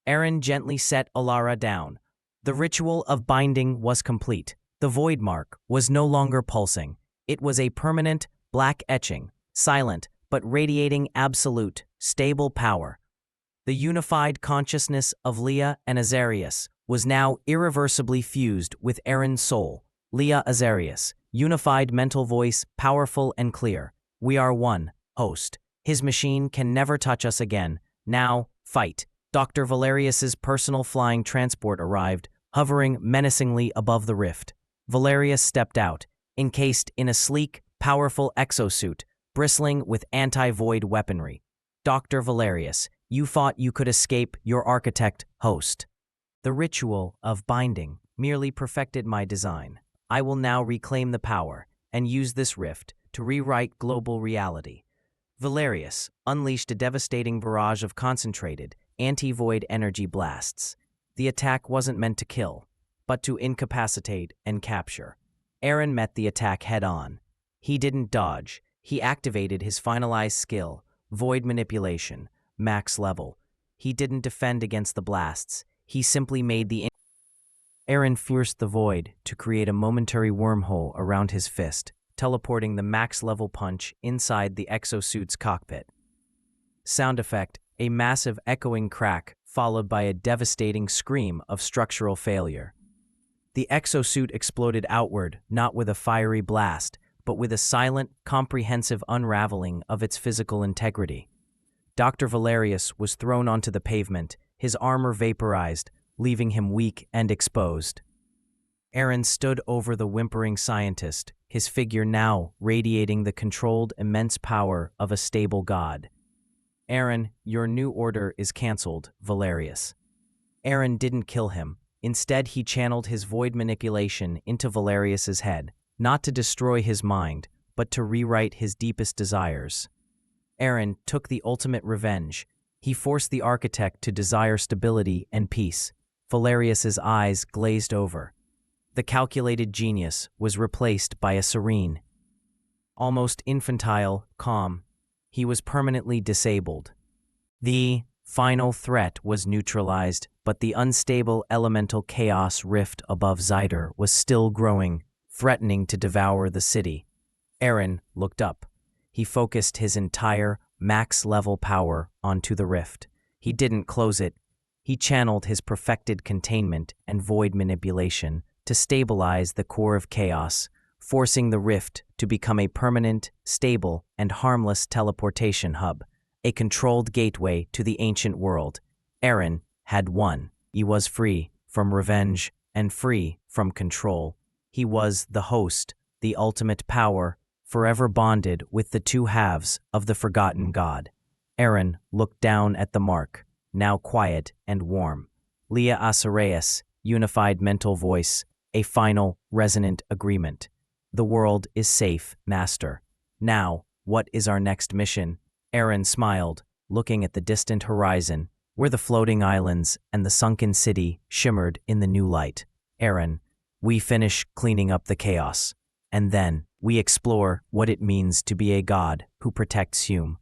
S1: Eren gently set Ilara down. The ritual of binding was complete. The void mark was no longer pulsing. It was a permanent, black etching, silent, but radiating absolute, stable power. The unified consciousness of Leah and Azarius was now irreversibly fused with Eren's soul. Leah Azarius, unified mental voice, powerful and clear. We are one, host. His machine can never touch us again. Now, fight. Dr. Valerius's personal flying transport arrived, hovering menacingly above the rift. Valerius stepped out, encased in a sleek, powerful exosuit, bristling with anti-void weaponry. Dr. Valerius, you thought you could escape your architect, host. The ritual of binding merely perfected my design. I will now reclaim the power and use this rift to rewrite global reality. Valerius unleashed a devastating barrage of concentrated, anti-void energy blasts. The attack wasn't meant to kill, but to incapacitate and capture. Eren met the attack head-on. He didn't dodge. He activated his finalized skill, void manipulation, max level. He didn't defend against the blasts. He simply made the... Eren forced the void to create a momentary wormhole around his fist, teleporting the max-level punch inside the exosuit's cockpit. Sound effect, a massive echoing crack followed by a devastating scream of structural failure. The exosuit exploded outward, not with a fiery blast, but with a silent, comprehensive unraveling of its physical integrity. Dr. Valerius was thrown onto the pavement, his armor vaporized, leaving him weak and exposed. Eren stood over the whimpering scientist, his figure now radiating the controlled, immense power of a stable god. Eren, your new order is cancelled, Valerius. Eren didn't kill him. Instead, he channeled his void manipulation into Valerius's head, not to destroy his mind, but to rewrite his deepest desires. Eren took the ultimate revenge. He forced the architect to desire stability and peace. Valerius's eyes glazed over. The calculated genius was replaced by a serene, almost infantile, calm. He was permanently disabled. The final threat was neutralized, but the unstable elemental chaos rift above Zyder was still growing, threatening to devour the city. Eren looked up. He focused his entire max-level power onto the rift. He didn't close it. He channeled his perfected containment and void manipulation to stabilize the core of chaos, forcing the rift to become a permanent, stable, and harmless teleportation hub, a controlled gateway to the ancient world. Eren had won. He was free from revenge and free from control. He was the host, the ultimate power, forever bonded with the two halves of the forgotten god. Eren looked down at the mark, now quiet and warm. Leah Asareus, unified mental voice, a final, resonant agreement. The world is safe, Master. Now, what is our next mission? Eren smiled, looking at the distant horizon, where the floating islands and the sunken city shimmered in the new light. Eren, we finish cleaning up the chaos, and then we explore what it means to be a god who protects Hume.